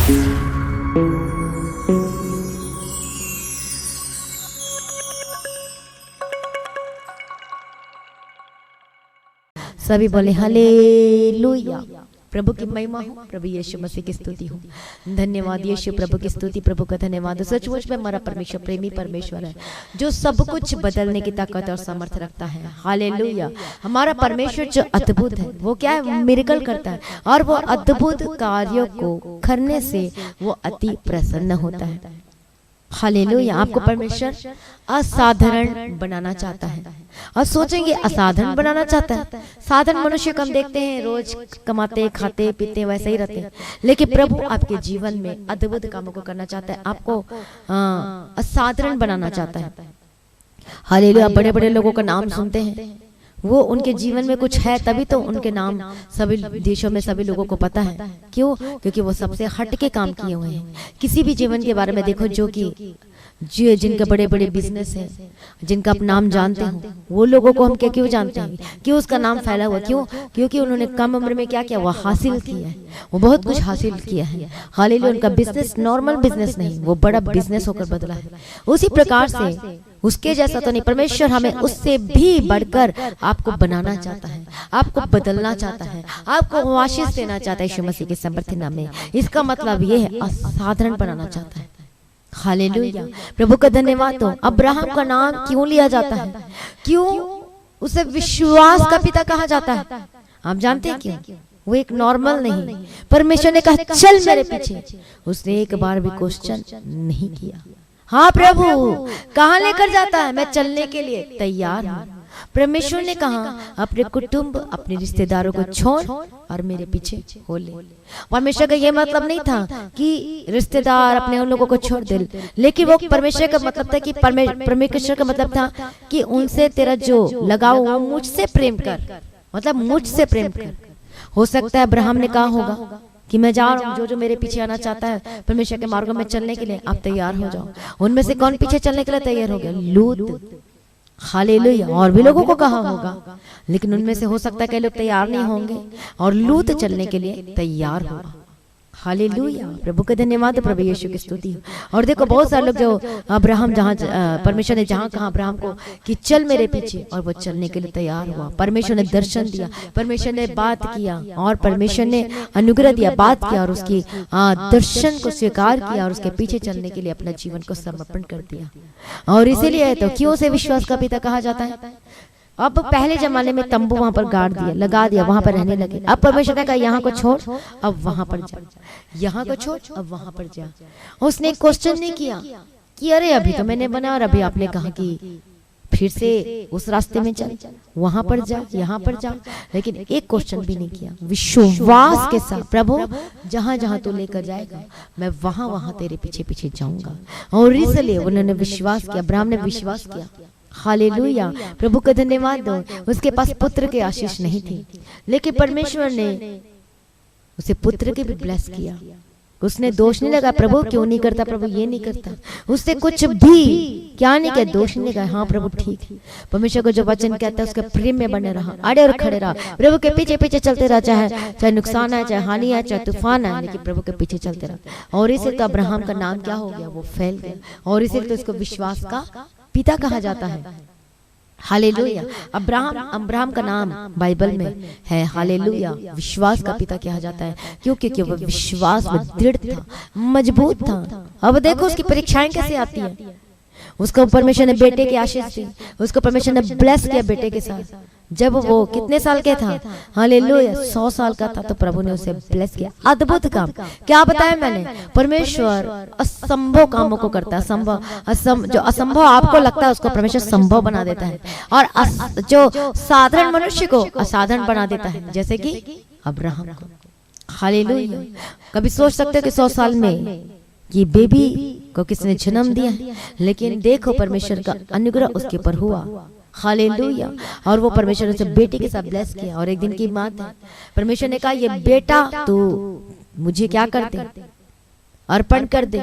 सभी बोले हालेलुया। प्रभु की महिमा हो, प्रभु यीशु मसीह की स्तुति हो। धन्यवाद यीशु, प्रभु की स्तुति, प्रभु का धन्यवाद। सचमुच में हमारा परमेश्वर प्रेमी परमेश्वर है जो सब कुछ बदलने की ताकत और सामर्थ्य रखता है। हालेलुया। हमारा परमेश्वर जो अद्भुत है, वो क्या है, मिरेकल करता है और वो अद्भुत कार्यों को करने से वो अति प्रसन्न होता है। हालेलुया। आपको परमेश्वर असाधारण बनाना चाहता है और सोचेंगे असाधारण बनाना चाहता है। साधारण मनुष्य को हम देखते हैं रोज कमाते खाते पीते वैसे ही रहते हैं, लेकिन प्रभु आपके जीवन में अद्भुत कामों को करना चाहता है, आपको असाधारण बनाना चाहता है। हालेलुया। बड़े बड़े लोगों का नाम सुनते हैं, वो उनके जीवन में कुछ है तभी तो उनके नाम सभी देशों में सभी लोगों को पता है। क्यों? क्योंकि वो सबसे हटके काम किए हुए हैं। किसी भी जीवन के बारे में देखो जो कि जिनके बड़े बड़े बिजनेस है, जिनका आप नाम जानते हो, वो लोगों को हम क्या क्यों जानते हैं? क्यों उसका नाम फैला हुआ? क्यों? क्योंकि उन्होंने कम उम्र में क्या किया, वो हासिल किया है, वो बहुत कुछ हासिल किया है। हालेलुया। उनका बिजनेस नॉर्मल बिजनेस नहीं, वो बड़ा बिजनेस होकर बदला है। उसी प्रकार से उसके जैसा तो नहीं, परमेश्वर हमें उससे भी बढ़कर आपको बनाना चाहता है, आपको बदलना चाहता है, आपको आशीष देना चाहता है यीशु मसीह के समर्थन नाम में। इसका मतलब ये है असाधारण बनाना चाहता है। हालेलुया। प्रभु का धन्यवाद हो। अब्राहम का नाम क्यों लिया जाता है? क्यों उसे विश्वास का पिता कहा जाता है? आप जानते हैं क्यों? वो एक नॉर्मल नहीं, परमेश्वर ने कहा चल मेरे पीछे, उसने एक बार भी क्वेश्चन नहीं किया। हाँ प्रभु कहाँ लेकर जाता है? मैं चलने के लिए तैयार हूँ। परमेश्वर ने कहा अपने कुटुंब अपने रिश्तेदारों को छोड़ और मेरे पीछे हो ले। परमेश्वर का ये मतलब नहीं था कि रिश्तेदार अपने उन लोगों को छोड़ दे, लेकिन वो परमेश्वर का मतलब था कि परमेश्वर का मतलब था कि उनसे तेरा जो लगाव वो मुझसे प्रेम कर, मतलब मुझसे प्रेम कर। हो सकता है अब्राहम ने कहा होगा कि मैं जा रहा हूँ, जो मेरे पीछे आना चाहता है परमेश्वर के मार्गों में चलने के लिए आप तैयार हो जाओ। उनमें से कौन पीछे चलने के लिए तैयार हो गया? लूत। हालेलुया। और भी लोगों को कहा होगा, लेकिन उनमें से हो सकता है कई लोग तैयार नहीं होंगे और लूत चलने के लिए तैयार होगा। हालेलुया। प्रभु का धन्यवाद, प्रभु यीशु की स्तुति। और देखो बहुत सारे लोग जो अब्राहम जहाँ परमेश्वर ने जहाँ कहा अब्राहम को कि चल मेरे पीछे, और वो चलने के लिए तैयार हुआ। परमेश्वर ने दर्शन दिया, परमेश्वर ने बात किया और परमेश्वर ने अनुग्रह दिया, बात किया और उसकी दर्शन को स्वीकार किया और उसके पीछे चलने के लिए अपना जीवन को समर्पण कर दिया। और इसीलिए तो क्यों उसे विश्वास का पिता कहा जाता है। अब पहले जमाने में तंबू वहां पर गाड़ दिया, लगा दिया, वहां पर रहने लगे। अब परमेश्वर ने कहा यहाँ को छोड़ अब वहां पर जा, यहाँ को छोड़ अब वहां पर जा। उसने क्वेश्चन नहीं किया कि अरे अभी तो मैंने बना और अभी आपने कहा कि फिर से उस रास्ते में चल, वहां पर जा, यहाँ पर जा, लेकिन एक क्वेश्चन भी नहीं किया। विश्वास के साथ प्रभु जहां जहां तू लेकर जाएगा मैं वहां वहां तेरे पीछे पीछे जाऊंगा। और इसलिए उन्होंने विश्वास किया, अब्राहम ने विश्वास किया। हालेलुया। प्रभु का धन्यवाद दो। उसके पास पुत्र की आशीष नहीं थी, लेकिन परमेश्वर ने उसे पुत्र के भी ब्लेस किया। उसने दोष नहीं लगा प्रभु क्यों नहीं करता, प्रभु ये नहीं करता, उसने कुछ भी क्या नहीं किया, दोष नहीं लगाया। हाँ प्रभु ठीक है। परमेश्वर को जो वचन कहता है उसके प्रेम में बने रहा, अड़े और खड़े रहा, प्रभु के पीछे पीछे चलते रहा, चाहे नुकसान आए, चाहे हानि आए, चाहे तूफान आए, लेकिन प्रभु के पीछे चलते रहा। और इसे तो अब्राहम का नाम क्या हो गया, वो फैल गया। और इसे तो इसको विश्वास का पिता कहा जाता है। हालेलुया। अब्राहम का नाम बाइबल में है हालेलुया, विश्वास का पिता कहा जाता है। क्योंकि वो विश्वास में दृढ़ था, मजबूत था। अब देखो उसकी परीक्षाएं कैसे आती है। उसको परमेश्वर ने बेटे की आशीष दी, उसको परमेश्वर ने ब्लेस किया बेटे के साथ। जब वो कितने साल के था, हालेलुया 100 साल का था, तो प्रभु ने उसे ब्लेस किया। अद्भुत काम क्या बताया मैंने, परमेश्वर असंभव कामों को करता है। जो असंभव आपको लगता है उसको परमेश्वर संभव बना देता है, और जो साधारण मनुष्य को असाधारण बना देता है, जैसे कि अब्राहम को। हालेलुया। कभी सोच सकते हो कि 100 साल में ये बेबी को किसने जन्म दिया, लेकिन देखो परमेश्वर का अनुग्रह उसके ऊपर हुआ। हालेलुया। और वो परमेश्वर ने उसे बेटे के साथ ब्लेस किया। और एक दिन की बात है, परमेश्वर ने कहा ये बेटा तू मुझे क्या कर दे, अर्पण कर दे।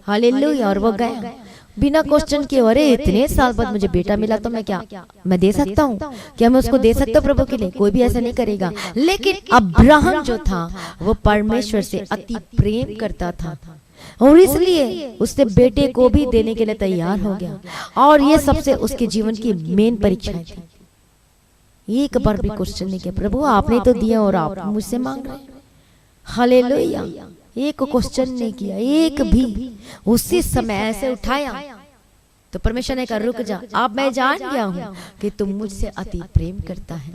हालेलुया। और वो गया, बिना क्वेश्चन किए, अरे इतने साल बाद मुझे बेटा मिला तो मैं क्या, मैं दे सकता हूँ क्या, मैं उसको दे सकता हूँ प्रभु के लिए? कोई भी ऐसा नहीं करेगा। लेकिन अब्राहम जो था वो परमेश्वर से अति प्रेम करता था और इसलिए उसने बेटे को भी देने के लिए तैयार हो गया। और ये सबसे उसके जीवन की मेन परीक्षा थी। एक बार भी क्वेश्चन नहीं किया, प्रभु आपने तो दिया और आप मुझसे मांग रहे हैं। हालेलुया। एक क्वेश्चन नहीं किया, एक भी। उसी समय ऐसे उठाया तो परमेश्वर ने कहा रुक जा, अब मैं जान गया हूं कि तुम मुझसे अति प्रेम करता है।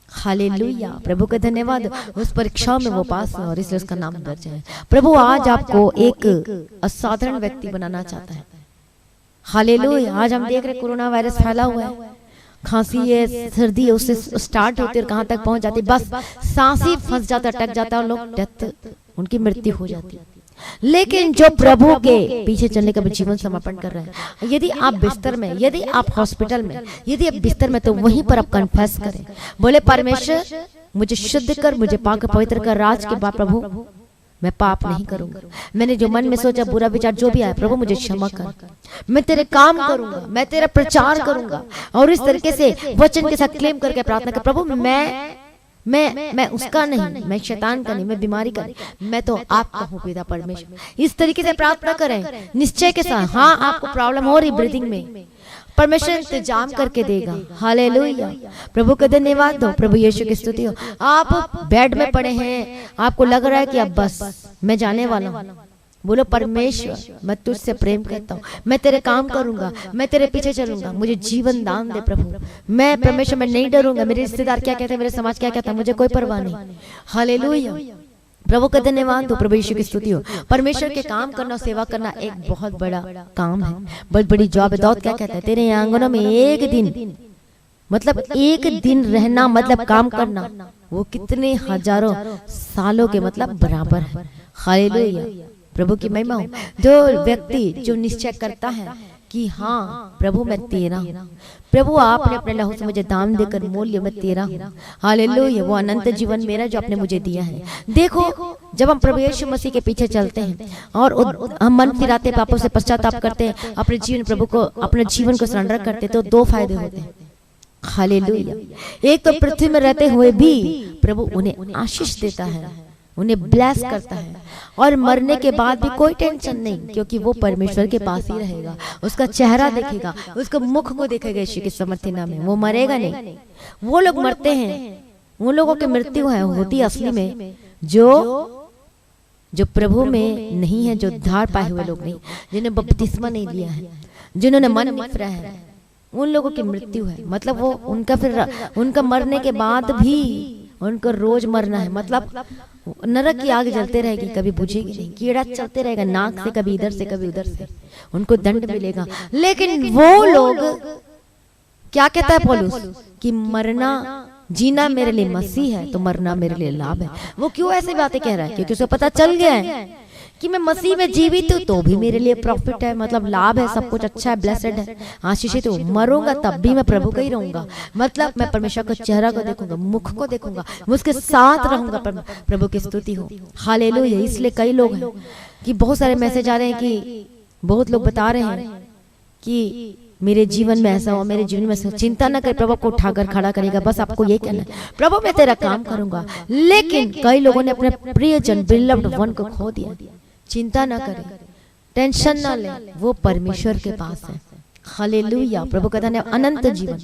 हालेलुया, प्रभु का धन्यवाद। उस परीक्षा में वो पास हुआ और इसलिए उसका नाम दर्ज है। प्रभु आज आपको एक असाधारण व्यक्ति बनाना चाहता है। हालेलुया। आज हम देख रहे कोरोना वायरस फैला हुआ है, खांसी है, सर्दी है, उससे स्टार्ट होती है और कहां तक पहुंच जाती, बस सांस ही फंस जाता, अटक जाता और लोग डेथ, उनकी मृत्यु हो जाती। लेकिन जो प्रभु के पीछे चलने का भी जीवन समर्पण कर रहे हैं, यदि आप बिस्तर में, यदि आप हॉस्पिटल में, यदि आप बिस्तर में, तो वहीं पर आप कन्फेस करें, बोले परमेश्वर मुझे शुद्ध कर, मुझे पाक पवित्र कर। राज के बाद प्रभु मैं पाप नहीं करूंगा, मैंने जो मन में सोचा बुरा विचार जो भी आया प्रभु मुझे क्षमा कर, मैं तेरे काम करूंगा, मैं तेरा प्रचार करूंगा। और इस तरीके से वचन के साथ क्लेम करके प्रार्थना कर, प्रभु मैं उसका नहीं, मैं शैतान का नहीं, मैं बीमारी का नहीं, मैं तो आपका हूँ पिता परमेश्वर। इस तरीके से प्रार्थना करें निश्चय के साथ। हाँ आपको प्रॉब्लम हो रही ब्रीदिंग में, परमेश्वर इंतजाम करके देगा। हालेलुया, प्रभु का धन्यवाद दो, प्रभु यीशु की स्तुति हो। आप बेड में पड़े हैं, आपको लग रहा है कि अब बस मैं जाने वाला हूँ, बोलो परमेश्वर मैं तुझसे प्रेम करता हूँ, मैं तेरे काम करूंगा, मैं तेरे पीछे चलूंगा, मुझे जीवन दान दे प्रभु। मैं परमेश्वर मैं नहीं डरूंगा, मेरे रिश्तेदार क्या कहते हैं, मेरे समाज क्या कहता है, मुझे कोई परवाह नहीं। हालेलुया, प्रभु का धन्यवाद दो, प्रभु यीशु की स्तुति हो। परमेश्वर के काम करना, सेवा करना एक बहुत बड़ा काम है, बहुत बड़ी जॉब है। दाऊद क्या कहता है, तेरे आंगनों में एक दिन, मतलब एक दिन रहना मतलब काम करना, वो कितने हजारों सालों के मतलब बराबर है। हालेलुया, प्रभु की महिमा हो। जो व्यक्ति जो निश्चय करता है कि हाँ प्रभु मैं तेरा हूँ, प्रभु आपने अपने लहू से मुझे दाम देकर मूल्य मैं तेरा हूँ। हालेलुया, वो अनंत जीवन मेरा जो आपने मुझे दिया है। देखो जब हम प्रभु यीशु मसीह के पीछे चलते हैं और हम मन फिराते, पापों से पश्चाताप करते हैं, अपने जीवन प्रभु को, अपने जीवन को सरेंडर करते, तो दो फायदे होते हैं। हालेलुया, एक तो पृथ्वी में रहते हुए भी प्रभु उन्हें आशीष देता है, उन्हें ब्लेस करता है, और मरने के बाद भी कोई टेंशन नहीं, क्योंकि वो परमेश्वर के पास ही रहेगा, उसका चेहरा देखेगा, उसका मुख को देखेगा यीशु के समर्थी नाम में। वो मरेगा नहीं। वो लोग मरते हैं, उन लोगों की मृत्यु है होती असली में जो प्रभु में नहीं है, जो उद्धार पाए हुए लोग नहीं, जिन्हें बपतिस्मा नहीं लिया है, जिन्होंने मन नहीं फिरा है, उन लोगों की मृत्यु है। मतलब वो उनका फिर उनका मरने के बाद भी उनको रोज मरना है, मतलब नरक की आग जलते रहेगी, कभी बुझेगी नहीं, कीड़ा चलते रहेगा नाक से, कभी इधर से कभी उधर से, उनको दंड मिलेगा। लेकिन वो लोग क्या कहता है पौलुस कि मरना जीना मेरे लिए मसीह है, तो मरना मेरे लिए लाभ है। वो क्यों ऐसी बातें कह रहा है? क्योंकि उसे पता चल गया है कि मैं मसीह में जीवित हूँ तो भी मेरे लिए प्रॉफिट है, मतलब लाभ है, सब कुछ अच्छा है, ब्लेसेड है, आशीषित हूँ। मरूंगा तब भी मैं प्रभु का ही रहूंगा, मतलब मैं परमेश्वर का चेहरा को देखूंगा, मुख को देखूंगा, मैं उसके साथ रहूंगा। प्रभु की स्तुति हो। हालेलुया। इसलिए कई लोग हैं कि बहुत सारे मैसेज आ रहे हैं कि बहुत लोग बता रहे हैं कि मेरे जीवन में ऐसा हो, मेरे जीवन में ऐसा। चिंता न कर, प्रभु को उठाकर खड़ा करेगा। बस आपको ये कहना है, प्रभु मैं तेरा काम करूंगा। लेकिन कई लोगों ने अपने प्रियजन बिलव्ड वन को खो दिया। चिंता ना करें, टेंशन ना ले, वो परमेश्वर के पास है। हालेलुया, प्रभु का धन्यवाद। अनंत जीवन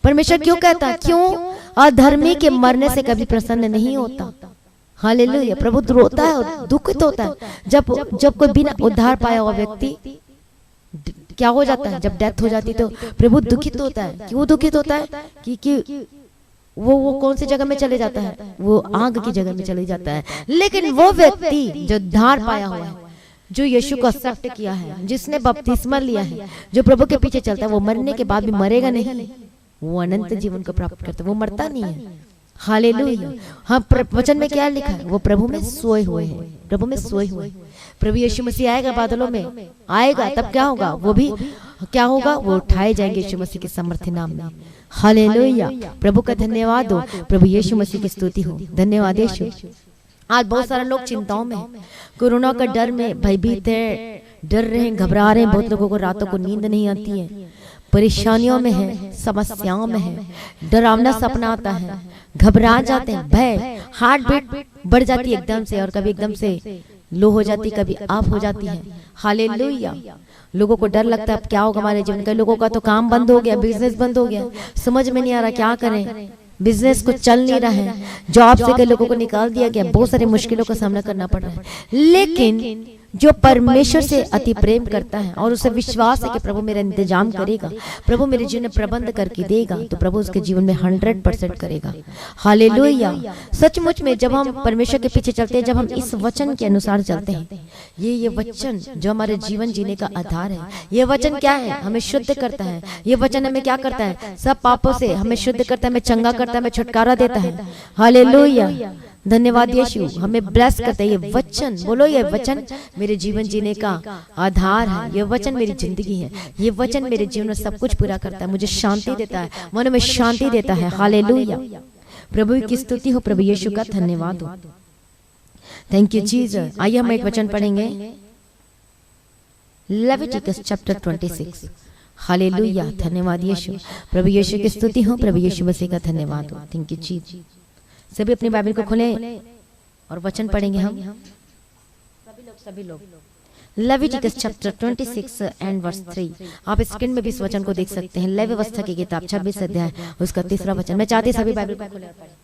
परमेश्वर क्यों कहता है? क्यों? अधर्मी के मरने से कभी प्रसन्न नहीं होता। हालेलुया, प्रभु रोता है, दुखित होता है जब कोई बिना उद्धार पाया हुआ व्यक्ति क्या हो जाता है, जब डेथ हो जाती तो प्रभु दुखित होता है। क्यों दुखित होता है? कि वो कौन सी जगह में चले जाता है? वो आग की जगह में चले जाता है। लेकिन वो व्यक्ति जो उद्धार पाया हुआ है, जो यीशु को एक्सेप्ट किया है, जिसने बपतिस्मा लिया है, जो प्रभु के पीछे चलता है, वो मरने के बाद भी मरेगा नहीं, वो अनंत जीवन को प्राप्त करता है, वो मरता नहीं है। हालेलुया। हाँ, वचन में क्या लिखा है? वो प्रभु में सोए हुए हैं, प्रभु में सोए हुए। प्रभु यीशु मसीह आएगा, बादलों में आएगा, तब क्या होगा? वो भी क्या होगा? वो उठाए जाएंगे यीशु मसीह के समर्थी नाम में। हालेलुया, प्रभु का धन्यवाद हो, प्रभु यीशु मसीह की स्तुति हो। धन्यवाद यीशु। आज बहुत सारे लोग चिंताओं में, कोरोना का डर में भयभीत है, डर रहे हैं, घबरा रहे हैं, बहुत लोगों को रातों को नींद नहीं आती है, परेशानियों में है, समस्याओं में है, डरावना सपना आता है, घबरा जाते हैं, भय, हार्ट बीट बढ़ जाती है एकदम से, और कभी एकदम से लो हो जाती, कभी अप हो जाती है। हालेलुया। लोगों को डर लगता है अब क्या होगा हमारे जीवन का। लोगों का तो काम बंद हो गया, बिजनेस बंद हो गया, समझ में नहीं आ रहा क्या करें, बिजनेस कुछ चल नहीं रहा है, जॉब से कई लोगों को निकाल दिया गया, बहुत सारी मुश्किलों का सामना करना पड़ रहा है। लेकिन जो परमेश्वर से अति प्रेम करता है और उसे विश्वास है कि प्रभु मेरा इंतजाम करेगा, प्रभु मेरे जीवन में प्रबंध करके देगा, तो प्रभु उसके जीवन में 100% करेगा। हालेलुया। सचमुच में जब हम परमेश्वर के पीछे चलते हैं, जब हम इस वचन के अनुसार चलते हैं, ये वचन जो हमारे जीवन जीने का आधार है, ये वचन क्या है, हमें शुद्ध करता है। ये वचन हमें क्या करता है, सब पापों से हमें शुद्ध करता है, हमें चंगा करता है, हमें छुटकारा देता है। हालेलुया। धन्यवाद यीशु, हमें ब्लेस करता है। ये वचन, बोलो ये वचन मेरे जीवन जीने का आधार है, ये वचन मेरी जिंदगी है, ये वचन मेरे जीवन में सब कुछ पूरा करता है, मुझे शांति देता है, मन में शांति देता है। हालेलुया। प्रभु की स्तुति हो, प्रभु यीशु का धन्यवाद हो। Thank you Jesus. आइए हम एक वचन पढ़ेंगे, लेविटिकस चैप्टर 26। हालेलुया। धन्यवाद यीशु, प्रभु यीशु की स्तुति हो, प्रभु यीशु मसीह का धन्यवाद हो। Thank you Jesus. सभी अपनी बाइबल को खोलें और वचन पढ़ेंगे हम सभी लोग। Leviticus chapter 26 and verse 3। आप स्क्रीन में भी इस वचन को देख सकते हैं। लेवी व्यवस्था की किताब 26 अध्याय उसका 3रा वचन। मैं चाहती सभी बाइबल को खोलें और पढ़ें।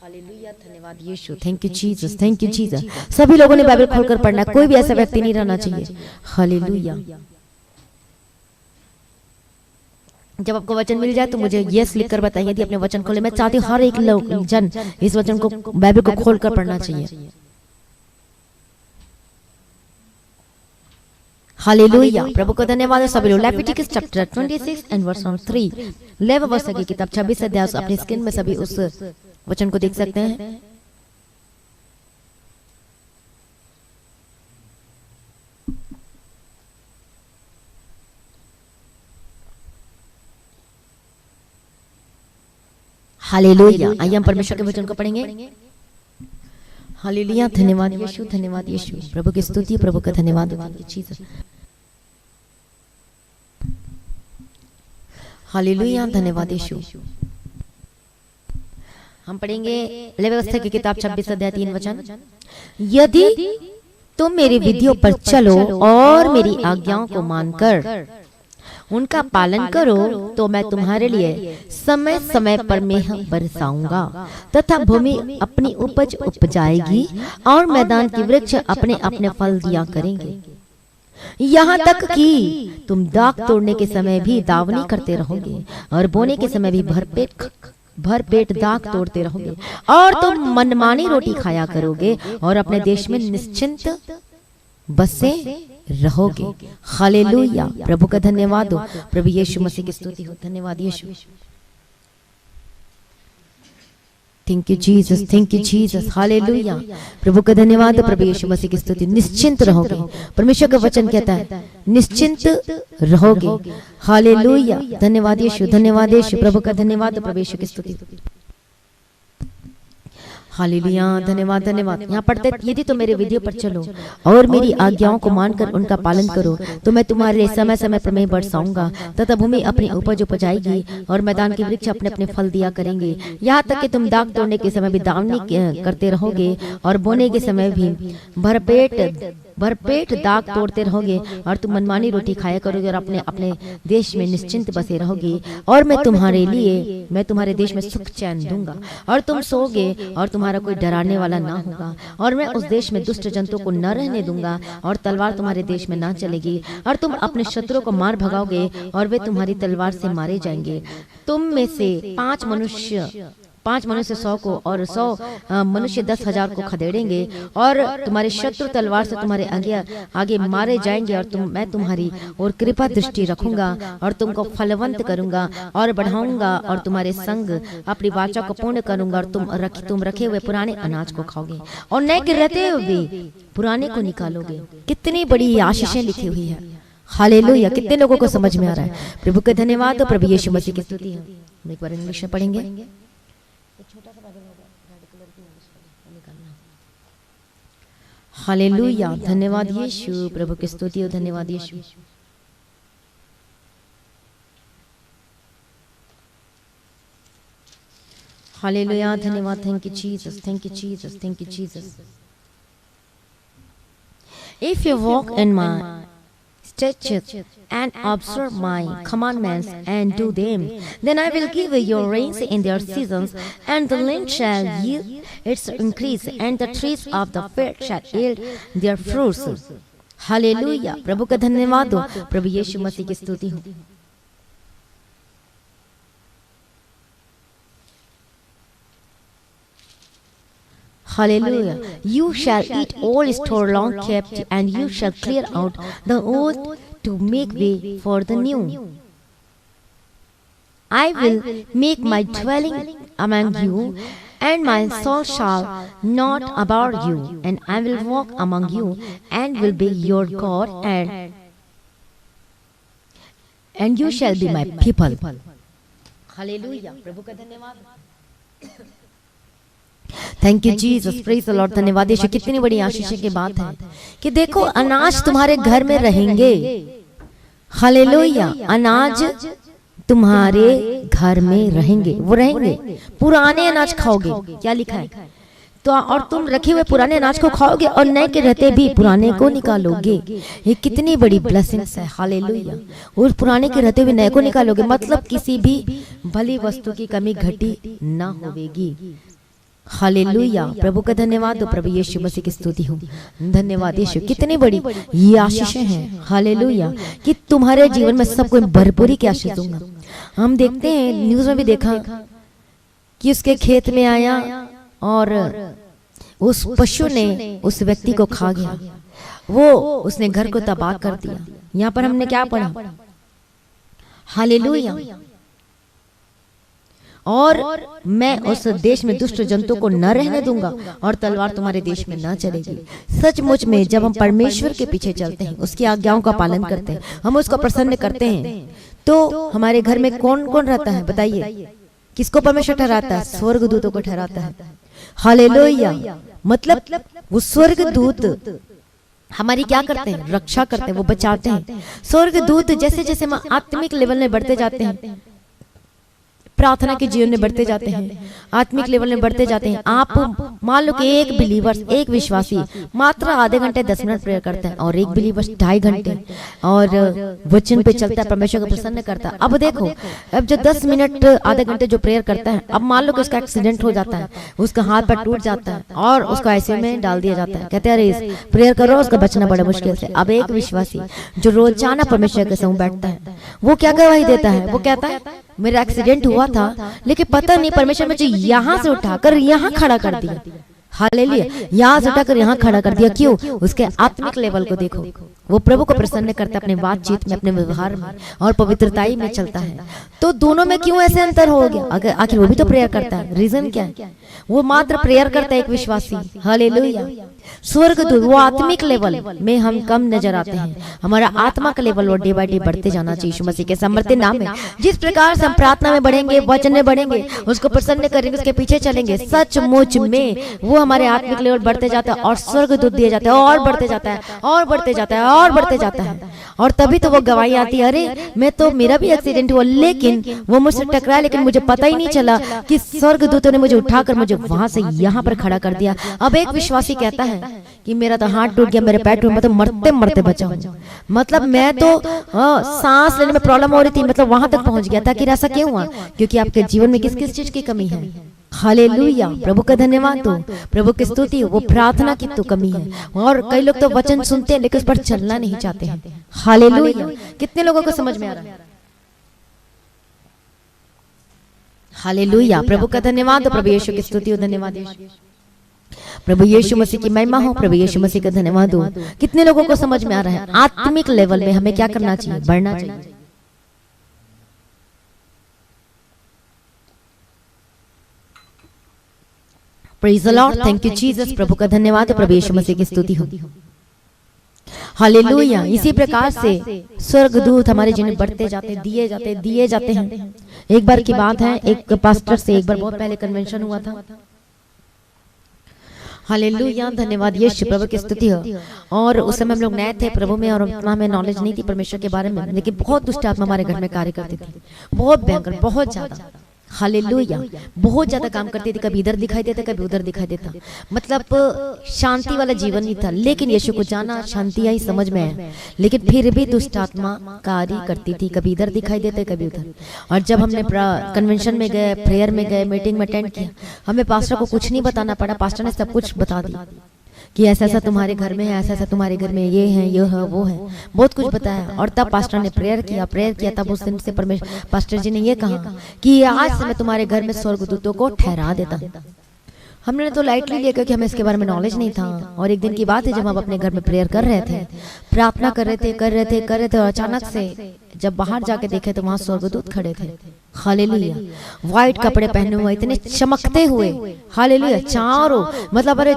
हालेलुया। धन्यवाद Yeshu. Thank you Jesus, thank you Jesus. सभी लोगों ने बाइबल खोलकर पढ़ना है, कोई भी ऐसा व्यक्ति नहीं रहना चाहिए। हालेलुया। जब आपको वचन मिल जाए तो मुझे यस लिखकर बताइए यदि अपने वचन खोले। मैं चाहती हूँ हर एक जन इस वचन को, बाइबल को खोलकर पढ़ना चाहिए। हालेलुया। प्रभु को धन्यवाद है। सभी लोग लेविटिकस चैप्टर 26 एंड वर्स 3। लेवी व्यवस्था की किताब 26 अध्याय अपनी स्क्रीन में सभी उस वचन को देख सकते हैं। हालेलुया। आइए हम परमेश्वर के वचन को पढ़ेंगे। हालेलुया। धन्यवाद यीशु, धन्यवाद यीशु, प्रभु की स्तुति, प्रभु का धन्यवाद। हालेलुया। धन्यवाद यीशु। हम पढ़ेंगे लेवी व्यवस्था की किताब 26 अध्याय 3 वचन। यदि तुम मेरी विधियों पर चलो और मेरी आज्ञाओं को मानकर उनका पालन करो तो मैं तुम्हारे लिए समय समय पर मेह बरसाऊंगा तथा भूमि अपनी उपज उपजाएगी और मैदान की वृक्ष अपने अपने फल दिया करेंगे। यहाँ तक कि तुम दाख तोड़ने के समय भी दावनी करते रहोगे और बोने के समय भी भरपेट दाख तोड़ते रहोगे और तुम मनमानी रोटी खाया करोगे और अपने देश में निश्चिंत बसे रहोगे। हालेलुया। प्रभु का धन्यवाद हो, प्रभु यीशु मसीह की स्तुति हो। धन्यवाद Yeshu. Thank you Jesus, thank you Jesus. Hallelujah. प्रभु का धन्यवाद, प्रभु यीशु मसीह की स्तुति। निश्चिंत रहोगे, परमेश्वर का वचन कहता है निश्चिंत रहोगे। हालेलुया। धन्यवाद यीशु, धन्यवाद यीशु, प्रभु का धन्यवाद, प्रभु यीशु की स्तुति। हालेलुया। धन्यवाद धन्यवाद। यहाँ पढ़ते यदि तो मेरे विधियों पर चलो और मेरी आज्ञाओं को मानकर उनका पालन करो तो मैं तुम्हारे लिए समय समय पर मेह बरसाऊंगा तथा भूमि अपनी उपज उपजाएगी और मैदान के वृक्ष अपने अपने फल दिया करेंगे। यहाँ तक कि तुम दाख तोड़ने के समय भी दावनी करते रहोगे और बोने के समय भी भरपेट दाख तोड़ते रहोगे और तुम मनमानी रोटी खाया करोगे और अपने अपने देश में निश्चिंत बसे रहोगे और मैं तुम्हारे देश में सुख चैन दूंगा और तुम सोओगे और तुम्हारा कोई डराने वाला ना होगा और मैं उस देश में दुष्ट जंतु को न रहने दूंगा और तलवार तुम्हारे देश में ना चलेगी और तुम अपने शत्रु को मार भगाओगे और वे तुम्हारी तलवार से मारे जाएंगे। तुम में से 5 मनुष्य 100 को और 100 मनुष्य 10,000 को खदेड़ेंगे और तुम्हारे शत्रु तलवार से तुम्हारे आगे मारे जाएंगे और मैं तुम्हारी और कृपा दृष्टि रखूंगा और तुमको फलवंत करूंगा और बढ़ाऊंगा और तुम्हारे संग अपनी वाचा को पूर्ण करूंगा और तुम रखे हुए पुराने अनाज को खाओगे और नए गिरते हुए भी पुराने को निकालोगे। कितनी बड़ी आशीषें लिखी हुई है। हालेलुया। कितने लोगों को समझ में आ रहा है? प्रभु का धन्यवाद और प्रभु यीशु मसीह की स्तुति है। हम एक बार इंग्लिश में पढ़ेंगे। हालेलुया, धन्यवाद यीशु, प्रभु की स्तुति हो, धन्यवाद यीशु। हालेलुया, धन्यवाद, thank you Jesus, thank you Jesus, thank you Jesus. If you walk in my statutes and observe my commandments and do them, then I will give you your rains in their seasons, and the land shall yield its increase, and the trees of the field shall yield their fruits. Hallelujah, प्रभु का धन्यवाद हो, प्रभु यीशु मसीह की स्तुति हो। Hallelujah. You shall eat all store long kept, and you shall clear out the old to make way for the new. I will make my dwelling among you, and my soul shall not abhor you, and I will walk among you, and will be your God, and you shall be my people. Hallelujah. प्रभु का धन्यवाद। Thank you Jesus, praise the lord, धन्यवाद यीशु। कितनी बड़ी आशीष की बात है कि देखो अनाज तुम्हारे घर में रहेंगे। हालेलुया, अनाज तुम्हारे घर में रहेंगे, वो रहेंगे। पुराने अनाज खाओगे, क्या लिखा है? तो और तुम रखे हुए पुराने अनाज को खाओगे और नए के रहते भी पुराने को निकालोगे। ये कितनी बड़ी ब्लेसिंग्स है। हालेलुया, और पुराने के रहते हुए नए को निकालोगे, मतलब किसी भी भली वस्तु की कमी घटी ना होगी। हालेलुया, प्रभु का धन्यवाद हो, प्रभु यीशु मसीह की स्तुति हो, धन्यवाद यीशु। कितनी बड़ी ये आशीषें हैं। हालेलुया, कि तुम्हारे जीवन में सबको भरपूरी की आशीष दूंगा। हम देखते हैं, न्यूज में भी देखा कि उसके खेत में आया और उस पशु ने उस व्यक्ति को खा गया, वो उसने घर को तबाह कर दिया। यहाँ पर हमने क्या पढ़ा? हालेलुया, और मैं उस देश में दुष्ट जंतु को न रहने दूंगा, और तलवार तुम्हारे देश में न चलेगी। सचमुच में जब हम परमेश्वर के पीछे चलते हैं, उसकी आज्ञाओं का पालन करते हैं, हम उसको प्रसन्न करते हैं, तो हमारे घर में कौन कौन रहता है? बताइए, किसको परमेश्वर ठहराता है? स्वर्गदूतों को ठहराता है। हालेलुया, मतलब वो स्वर्गदूत हमारी क्या करते हैं? रक्षा करते हैं, वो बचाते हैं। स्वर्गदूत जैसे जैसे हम आत्मिक लेवल में बढ़ते जाते हैं, प्रार्थना के जीवन में बढ़ते जाते हैं, आत्मिक लेवल में बढ़ते जाते हैं। आप मान लो कि एक बिलीवर, एक विश्वासी मात्र आधे घंटे 10 मिनट प्रेयर करता है, और एक बिलीवर 2.5 घंटे और वचन पे चलता है, परमेश्वर को प्रसन्न करता है। अब देखो, अब जो 10 मिनट आधे घंटे जो प्रेयर करता है, अब मान लो कि उसका एक्सीडेंट हो जाता है, उसका हाथ पैर टूट जाता है और उसको ICU में डाल दिया जाता है। कहते हैं प्रेयर करो, उसका बचना बड़ा मुश्किल से। अब एक विश्वासी जो रोजाना परमेश्वर के संग बैठता है, वो क्या गवाही देता है? वो कहता है मेरा एक्सीडेंट हुआ था, लेकिन पता नहीं परमेश्वर मुझे यहाँ से उठाकर यहाँ खड़ा कर दिया। हालेलुया, यहाँ से उठाकर यहाँ खड़ा कर दिया। क्यों? उसके आत्मिक लेवल को देखो, वो प्रभु को प्रसन्न करता है अपने बातचीत में, अपने व्यवहार में, और पवित्रताई में चलता है। तो दोनों में क्यों ऐसे अंतर हो गया? अगर आखिर वो भी तो प्रेयर करता है, रीजन क्या है? वो मात्र प्रेयर करता है, एक विश्वासी। हालेलुया, स्वर्गदूत वो आत्मिक लेवल में हम कम नजर आते हैं। हमारा आत्मा का लेवल वो डे बाय डे बढ़ते जाना चाहिए यीशु मसीह के समर्थित नाम में। जिस प्रकार से हम प्रार्थना में बढ़ेंगे, वचन में बढ़ेंगे, उसको प्रसन्न करेंगे, उसके पीछे चलेंगे, सचमुच में वो हमारे आत्मिक लेवल बढ़ते जाता है, और स्वर्गदूत दिए जाते हैं, और बढ़ते जाता है, और बढ़ते जाता है, और बढ़ते जाता है। और तभी तो वो गवाही आती है, अरे मैं तो, मेरा भी एक्सीडेंट हुआ, लेकिन वो मुझसे टकराया, लेकिन मुझे पता ही नहीं चला कि स्वर्गदूतों ने मुझे उठाकर मुझे वहां से यहाँ पर खड़ा कर दिया। अब एक विश्वासी कहता है कि मेरा तो हाथ टूट गया, मेरे पैर टूट, मैं तो मरते मरते बचा हूं। मतलब मैं तो सांस लेने में प्रॉब्लम हो रही थी, मतलब वहां तक पहुंच गया था। कि ऐसा क्यों हुआ? क्योंकि आपके जीवन में किस किस चीज की कमी है। हालेलुया, प्रभु का धन्यवाद हो, प्रभु की स्तुति हो। वो प्रार्थना की तो कमी है, और कई लोग तो वचन सुनते हैं लेकिन उस पर चलना नहीं चाहते हैं। हालेलुया, कितने लोगों को समझ में आ रहा है? हालेलुया, प्रभु का धन्यवाद हो, प्रभु यीशु की स्तुति हो, धन्यवाद यीशु। प्रभु यीशु मसीह की महिमा हो, प्रभु यीशु मसीह का धन्यवाद हो। कितने लोगों को समझ में आ रहा है? आत्मिक लेवल में हमें क्या करना चाहिए? बढ़ना चाहिए। Praise the lord, thank you Jesus, प्रभु का धन्यवाद हो, प्रभु यीशु मसीह की स्तुति हो। हालेलुया, इसी प्रकार से स्वर्गदूत हमारे जीवन में बढ़ते जाते, दिए जाते हैं। एक बार की बात है, एक पास्टर से एक बार बहुत पहले कन्वेंशन हुआ था, हालेलुया, धन्यवाद यीशु, प्रभु की स्तुति हो। और उस समय हम लोग नए थे प्रभु में और उतना हमें नॉलेज नहीं थी परमेश्वर के बारे में, लेकिन बहुत दुष्ट आत्मा हमारे घर में कार्य करती थी, बहुत भयंकर, बहुत ज्यादा। हालेलुया, बहुत ज्यादा काम करती थी, कभी इधर दिखाई देता कभी उधर दिखाई देता, मतलब शांति वाला जीवन नहीं था। लेकिन यीशु को जाना, शांति आई, समझ में आया, लेकिन फिर भी दुष्ट आत्मा कार्य करती थी, कभी इधर दिखाई देते कभी उधर। और जब हमने कन्वेंशन में गए, प्रेयर में गए, मीटिंग में अटेंड किया, हमें पास्टर को कुछ नहीं बताना पड़ा, पास्टर ने सब कुछ बता दिया कि ऐसा ऐसा तुम्हारे घर में है, ऐसा ऐसा तुम्हारे घर में ये है वो है, बहुत कुछ बताया। और तब पास्टर ने प्रेयर किया, तब उस दिन से परमेश्वर पास्टर जी ने ये कहा कि आज से मैं तुम्हारे घर में स्वर्गदूतों को ठहरा देता हूं। हमने तो लाइटली लिया क्योंकि हमें इसके बारे में नॉलेज नहीं था। और एक दिन की बात है जब हम अपने घर में प्रेयर कर रहे थे, प्रार्थना कर रहे थे और अचानक से जब बाहर जाके देखे तो वहां स्वर्गदूत खड़े थे। हालेलुया, व्हाइट कपड़े पहने हुए, इतने चमकते हुए, हालेलुया, चारों मतलब अरे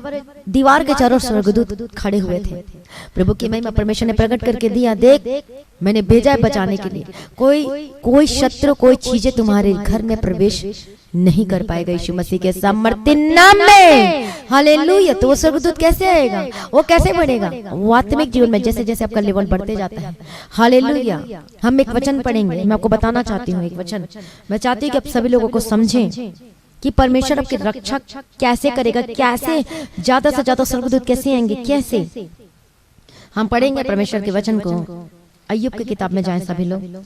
दीवार के चारों स्वर्गदूत खड़े हुए थे। प्रभु की महिमा परमेश्वर ने प्रकट करके दिया, देख मैंने भेजा है बचाने के लिए, कोई शत्रु, कोई चीजें तुम्हारे घर में प्रवेश नहीं कर पाएगा यीशु मसीह के सामर्थ्य नाम में। हालेलुया, तो वो स्वर्गदूत कैसे आएगा, वो कैसे बढ़ेगा? वो आत्मिक जीवन में जैसे जैसे आपका लेवल बढ़ते जाता है। हालेलुया, हम एक वचन पढ़ेंगे, मैं आपको बताना चाहती हूँ एक वचन। मैं चाहती हूँ कि आप सभी लोगों को समझें कि परमेश्वर आपकी रक्षा कैसे करेगा, कैसे ज्यादा से ज्यादा स्वर्गदूत कैसे आएंगे, कैसे। हम पढ़ेंगे परमेश्वर के वचन को। अय्यूब की किताब में जाएं सभी लोग।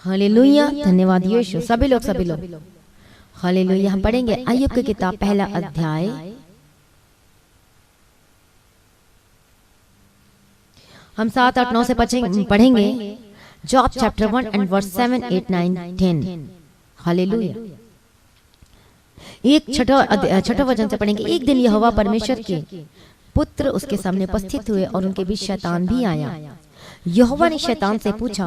हालेलुया, धन्यवाद यीशु, सभी लोग। हालेलुया, हम पढ़ेंगे अय्यूब की किताब पहला अध्याय, हम 7, 8, 9 से पढ़ेंगे। Job chapter 1 and verse 7, 8, 9, 10। Hallelujah, एक छठा वचन से पढ़ेंगे। एक दिन यहोवा परमेश्वर के पुत्र उसके सामने उपस्थित हुए और उनके बीच शैतान भी आया। यहोवा ने शैतान से पूछा,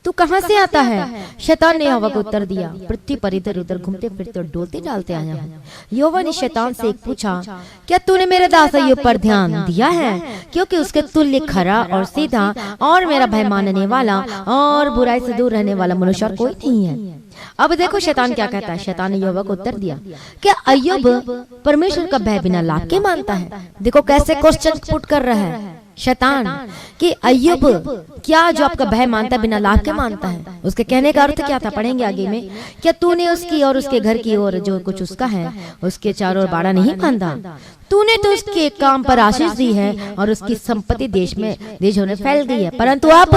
तू कहां से आता है? शैतान ने यहोवा को उत्तर दिया, पृथ्वी पर इधर उधर घूमते फिरते और डोलते डालते आया हूं। यहोवा ने शैतान से पूछा, क्या तूने मेरे दास अय्यूब पर ध्यान दिया है? क्योंकि उसके तुल्य खरा और सीधा और मेरा भय मानने वाला और बुराई से दूर रहने वाला मनुष्य कोई नहीं है। अब देखो शैतान क्या कहता है। शैतान ने यहोवा को उत्तर दिया, क्या अय्यूब परमेश्वर का भय बिना लाभ के मानता है? देखो कैसे क्वेश्चन पुट कर रहा है शैतान कि अय्यूब क्या जो आपका भय मानता है बिना लाभ के मानता है? उसके कहने का अर्थ क्या था, पढ़ेंगे आगे में। क्या तूने उसकी और उसके घर की और जो कुछ उसका है उसके चारों ओर बाड़ा नहीं बांधा? तूने तो उसके काम पर आशीष दी है और उसकी संपत्ति देश में फैल गई है, परंतु अब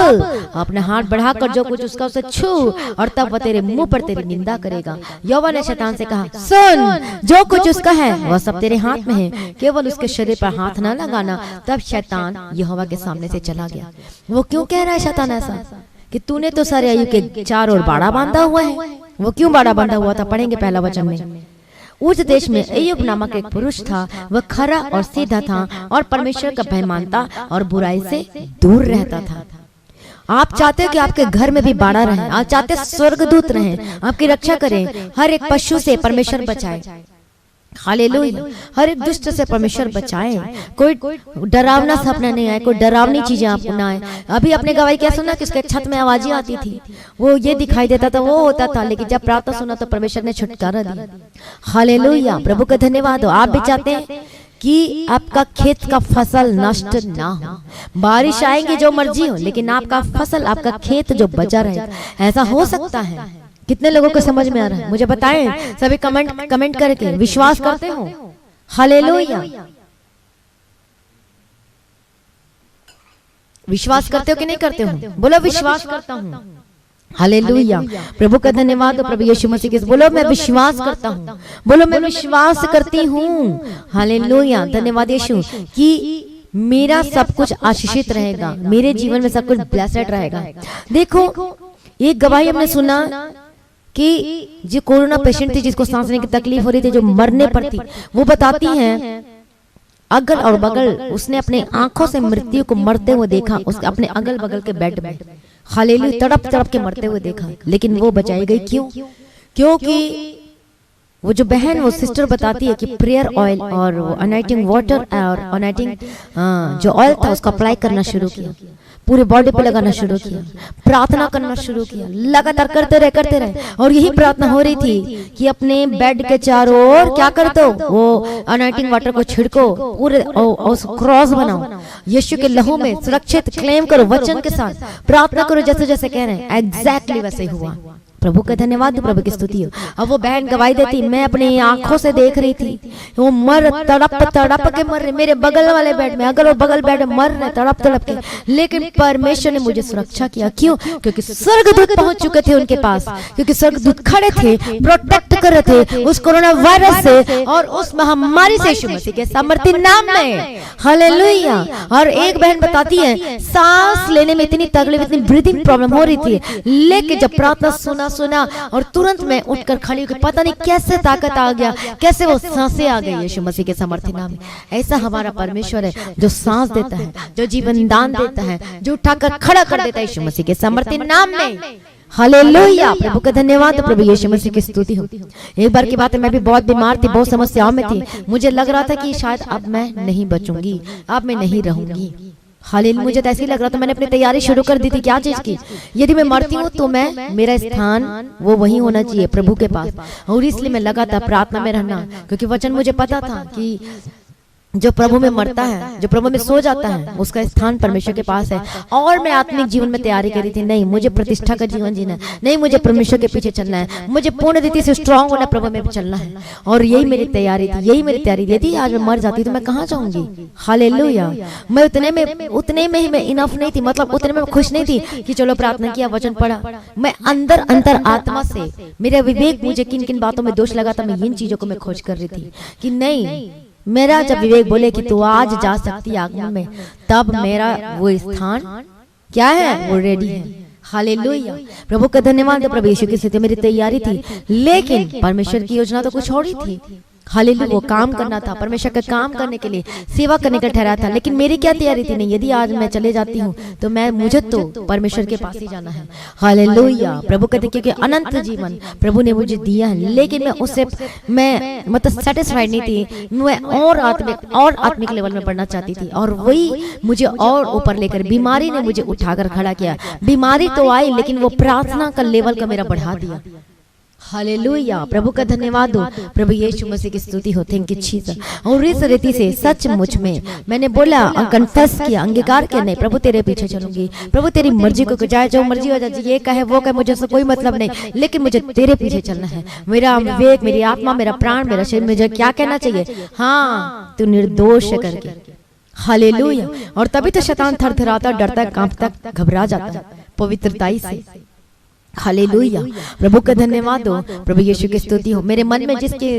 अपने हाथ बढ़ाकर जो कुछ उसका उसे छू और तब वह तेरे मुंह पर तेरी निंदा करेगा। यहोवा ने शैतान से कहा, सुन, जो कुछ उसका है वह सब तेरे हाथ में है, केवल उसके शरीर पर हाथ न लगाना। तब शैतान यहोवा के सामने से चला गया। वो क्यों कह रहा है शैतान ऐसा कि तूने तो सारे अय्यूब के चारों ओर बाड़ा बांधा हुआ है? वो क्यों बाड़ा बांधा हुआ था, पढ़ेंगे पहला वचन में। उस देश में अय्यूब नामक एक पुरुष था, वह खरा और सीधा था और परमेश्वर का भय मानता और बुराई से दूर रहता था। आप चाहते हो कि आपके घर में भी बाड़ा रहे, आप चाहते स्वर्गदूत रहे, आपकी रक्षा करें, हर एक पशु से परमेश्वर बचाए। हालेलुया, हर एक दुष्ट से परमेश्वर बचाए। कोई डरावना सपना नहीं आए, कोई डरावनी चीजें आपको ना आए। अभी अपने गवाही क्या सुना कि उसके छत में आवाजें आती थी, वो ये दिखाई देता था, वो होता था, लेकिन जब प्रार्थना सुना तो परमेश्वर ने छुटकारा दिया। हालेलुया, प्रभु का धन्यवाद हो। आप भी चाहते हैं कि आपका खेत का फसल नष्ट ना हो, बारिश आएगी जो मर्जी हो, लेकिन आपका फसल, आपका खेत जो बचा रहे, ऐसा हो सकता है? कितने लोगों को समझ में आ रहा है मुझे बताएं सभी। कमेंट करके विश्वास करते हो? हालेलुया, विश्वास करते हो कि नहीं करते हो? बोलो विश्वास करता हूँ। हालेलुया, प्रभु का धन्यवाद। प्रभु यीशु मसीह के बोलो मैं विश्वास करता हूँ, बोलो मैं विश्वास करती हूँ। हालेलुया, धन्यवाद यीशु कि मेरा सब कुछ आशीषित रहेगा, मेरे जीवन में सब कुछ ब्लेस्ड रहेगा। देखो एक गवाही हमने सुना कि जो कोरोना पेशेंट थी, जिसको सांस लेने की तकलीफ हो रही थी, जो मरने पर थी, वो बताती हैं अगल और बगल उसने अपने आंखों से मृत्यु को मरते हुए देखा, उसके अपने अगल बगल के बेड में। हालेलुया, तड़प तड़प के मरते हुए देखा, लेकिन वो बचाई गई। क्यों? क्योंकि वो जो बहन, वो सिस्टर बताती है कि प्रेयर ऑयल और वो अनाइटिंग वाटर और अनाइटिंग जो ऑयल था उसको अप्लाई करना शुरू किया। पूरे बॉडी पे लगाना शुरू किया, प्रार्थना करना शुरू किया, लगातार करते रहे। और यही प्रार्थना हो रही थी कि अपने बेड के चारों ओर क्या कर दो, वो अनॉइंटिंग वाटर को छिड़को, पूरे क्रॉस बनाओ, यीशु के लहू में सुरक्षित क्लेम करो, वचन के साथ प्रार्थना करो, जैसे जैसे कह रहे हैं एग्जैक्टली वैसे ही हुआ। प्रभु का धन्यवाद, प्रभु की स्तुति हो। अब वो बहन गवाही देती, मैं अपनी आंखों से देख रही थी वो तड़प के मर रहे, मेरे बगल वाले बेड में, अगर वो बगल बेड में मर रहे तड़प के, लेकिन परमेश्वर ने मुझे सुरक्षा किया। क्यों? क्योंकि स्वर्गदूत पहुंच चुके थे उनके पास, क्योंकि स्वर्गदूत खड़े थे, प्रोटेक्ट कर रहे थे उस कोरोना वायरस से और उस महामारी से, यीशु मसीह के सामर्थ्य नाम में। हालेलुया। और एक बहन बताती है सांस लेने में इतनी तकलीफ, इतनी ब्रीदिंग प्रॉब्लम हो रही थी, लेकिन जब प्रार्थना सुना और तुरंत में उठकर खड़ी होकर, पता नहीं कैसे ताकत आ गया, कैसे वो सांसें आ गई यीशु मसीह के सामर्थ्य नाम में। ऐसा हमारा परमेश्वर है जो सांस देता है, जो जीवन दान देता है, जो उठाकर खड़ा कर देता है यीशु मसीह के सामर्थ्य नाम में। हालेलुया। प्रभु का धन्यवाद, प्रभु यीशु मसीह की स्तुति हो। एक बार की बात है, मैं भी बहुत बीमार थी, बहुत समस्याओं में थी, मुझे लग रहा था कि शायद अब मैं नहीं बचूंगी, अब मैं नहीं रहूंगी। हालेलुया। मुझे तो ऐसे ही लग रहा था, मैंने अपनी तैयारी शुरू कर दी थी। क्या चीज की? यदि मैं मरती हूँ तो मेरा स्थान वो वही होना चाहिए, प्रभु के पास। और इसलिए मैं लगातार प्रार्थना में रहना, क्योंकि वचन मुझे पता था कि जो प्रभु में मरता है, जो प्रभु में सो जाता है, उसका स्थान परमेश्वर के पास है। और मैं आत्मिक जीवन में तैयारी करी थी, नहीं मुझे प्रतिष्ठा का जीवन जीना है, नहीं मुझे परमेश्वर के पीछे चलना है, मुझे पूर्ण रीति से स्ट्रांग होना, प्रभु में चलना है। और यही मेरी तैयारी थी, यही मेरी तैयारी थी। यदि आज मैं मर जाती तो मैं कहाँ जाऊंगी? हालेलुया। मैं उतने में ही मैं इनफ नहीं थी, मतलब उतने में खुश नहीं थी कि चलो प्रार्थना किया, वचन पढ़ा। मैं अंदर आत्मा से, मेरा विवेक मुझे किन किन बातों में दोष लगा था, मैं इन चीजों को मैं खोज कर रही थी कि नहीं, मेरा जब विवेक बोले कि तू आज जा सकती आगमन में, तब मेरा वो स्थान क्या है, वो रेडी है। हालेलुया। प्रभु का धन्यवाद, प्रभु यीशु की स्तुति। मेरी तैयारी थी, लेकिन परमेश्वर की योजना तो कुछ और ही थी। हालेलुया। वो काम करना था, परमेश्वर का काम करने के लिए, सेवा करने का ठहरा था, लेकिन मेरी क्या तैयारी थी? नहीं, यदि आज मैं चले जाती हूँ तो मुझे तो परमेश्वर के पास ही जाना है। हालेलुया। प्रभु कहते, क्योंकि अनंत जीवन प्रभु ने मुझे दिया है, लेकिन मैं उससे मतलब सेटिस्फाइड नहीं थी। मैं और आत्मिक लेवल में बढ़ना चाहती थी, और वही मुझे और ऊपर लेकर बीमारी ने मुझे उठाकर खड़ा किया। बीमारी तो आई, लेकिन वो प्रार्थना का लेवल का मेरा बढ़ा दिया। हालेलुया। प्रभु का धन्यवाद हो, प्रभु यीशु मसीह की स्तुति हो। Thank you Jesus. और इस रीति से सचमुच में मैंने बोला, कन्फेस किया, अंगीकार किया, नहीं प्रभु तेरे पीछे चलूंगी, प्रभु तेरी मर्जी को जाए, जो मर्जी हो जाए, ये कहे वो कहे, मुझे उससे कोई मतलब नहीं, लेकिन मुझे तेरे पीछे चलना है। मेरा विवेक, मेरी आत्मा, मेरा प्राण, मेरा शरीर मुझे क्या कहना चाहिए? हाँ, तू निर्दोष है करके। हालेलुया। और तभी तो शैतान थरथराता, डरता, कांपता, घबरा जाता पवित्रताई से। हालेलुया। प्रभु का धन्यवाद हो, प्रभु यीशु की स्तुति हो। मेरे मन में जिसके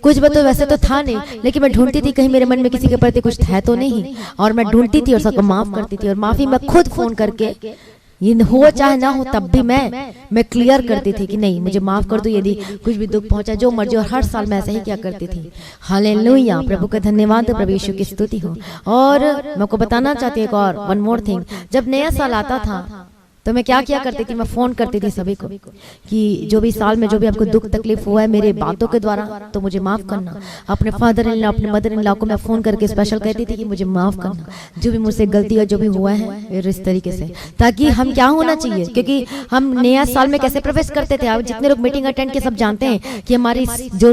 कुछ तो वैसे तो था नहीं, लेकिन मैं ढूंढती थी कहीं मेरे मन में किसी के प्रति कुछ है तो नहीं, और मैं ढूंढती थी और सबको माफ करती थी। और माफी मैं खुद फोन करके, ये हो चाहे ना हो, तब भी मैं क्लियर करती थी कि नहीं, मुझे माफ कर दो यदि कुछ भी दुख पहुंचा, जो मर्जी। और हर साल मैं ऐसा ही क्या करती थी। हालेलुया। प्रभु का धन्यवाद हो, प्रभु यीशु की स्तुति हो। और मैं आपको बताना चाहती हूँ एक और वन मोर थिंग, जब नया साल आता था तो मैं क्या करती थी, मैं फोन करती थी सभी को कि जो भी साल में जो भी आपको दुख तकलीफ हुआ है मेरे बातों के द्वारा, तो मुझे माफ करना। अपने फादर इन लॉ, अपने मदर इन लॉ को मैं फोन करके स्पेशल कहती थी कि मुझे माफ करना, जो भी मुझसे गलती है, जो भी हुआ है इस तरीके से, ताकि हम क्या होना चाहिए, क्योंकि हम नया साल में कैसे प्रवेश करते थे। आप जितने लोग मीटिंग अटेंड के सब जानते हैं कि हमारी जो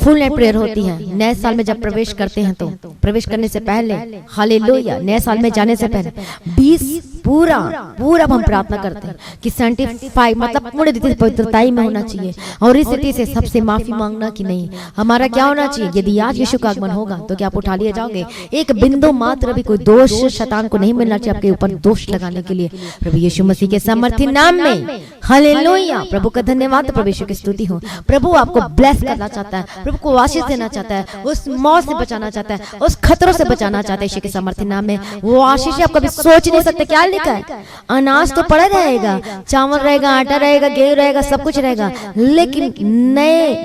फुल नाइट प्रेयर होती है नए साल में जब प्रवेश करते हैं, तो प्रवेश करने से पहले, हालेलुया, नए साल में जाने से पहले 20 पूरा हम प्रार्थना करते हैं कि 75 मतलब पूर्ण रीति पवित्रताई में होना चाहिए। और इस रीति से सबसे माफी मांगना कि नहीं, हमारा क्या होना चाहिए, यदि आज यीशु का आगमन होगा तो क्या आप उठा लिए जाओगे? एक बिंदु मात्र भी कोई दोष शैतान को नहीं मिलना चाहिए आपके ऊपर दोष लगाने के लिए, प्रभु यीशु मसीह के सामर्थ्य नाम में। हालेलुया। प्रभु का धन्यवाद, प्रभु यीशु की स्तुति हो। प्रभु आपको ब्लेस करना चाहता है, प्रभु को आशीष देना चाहता है, उस मौत से बचाना चाहता है, उस खतरों से बचाना चाहता है यीशु के सामर्थ्य नाम में। वो आशीष आप कभी सोच नहीं सकते। क्या लिखा है? अनाज तो पड़ा रहेगा, चावल रहेगा, आटा रहेगा, गेहूं रहेगा, सब कुछ रहेगा, लेकिन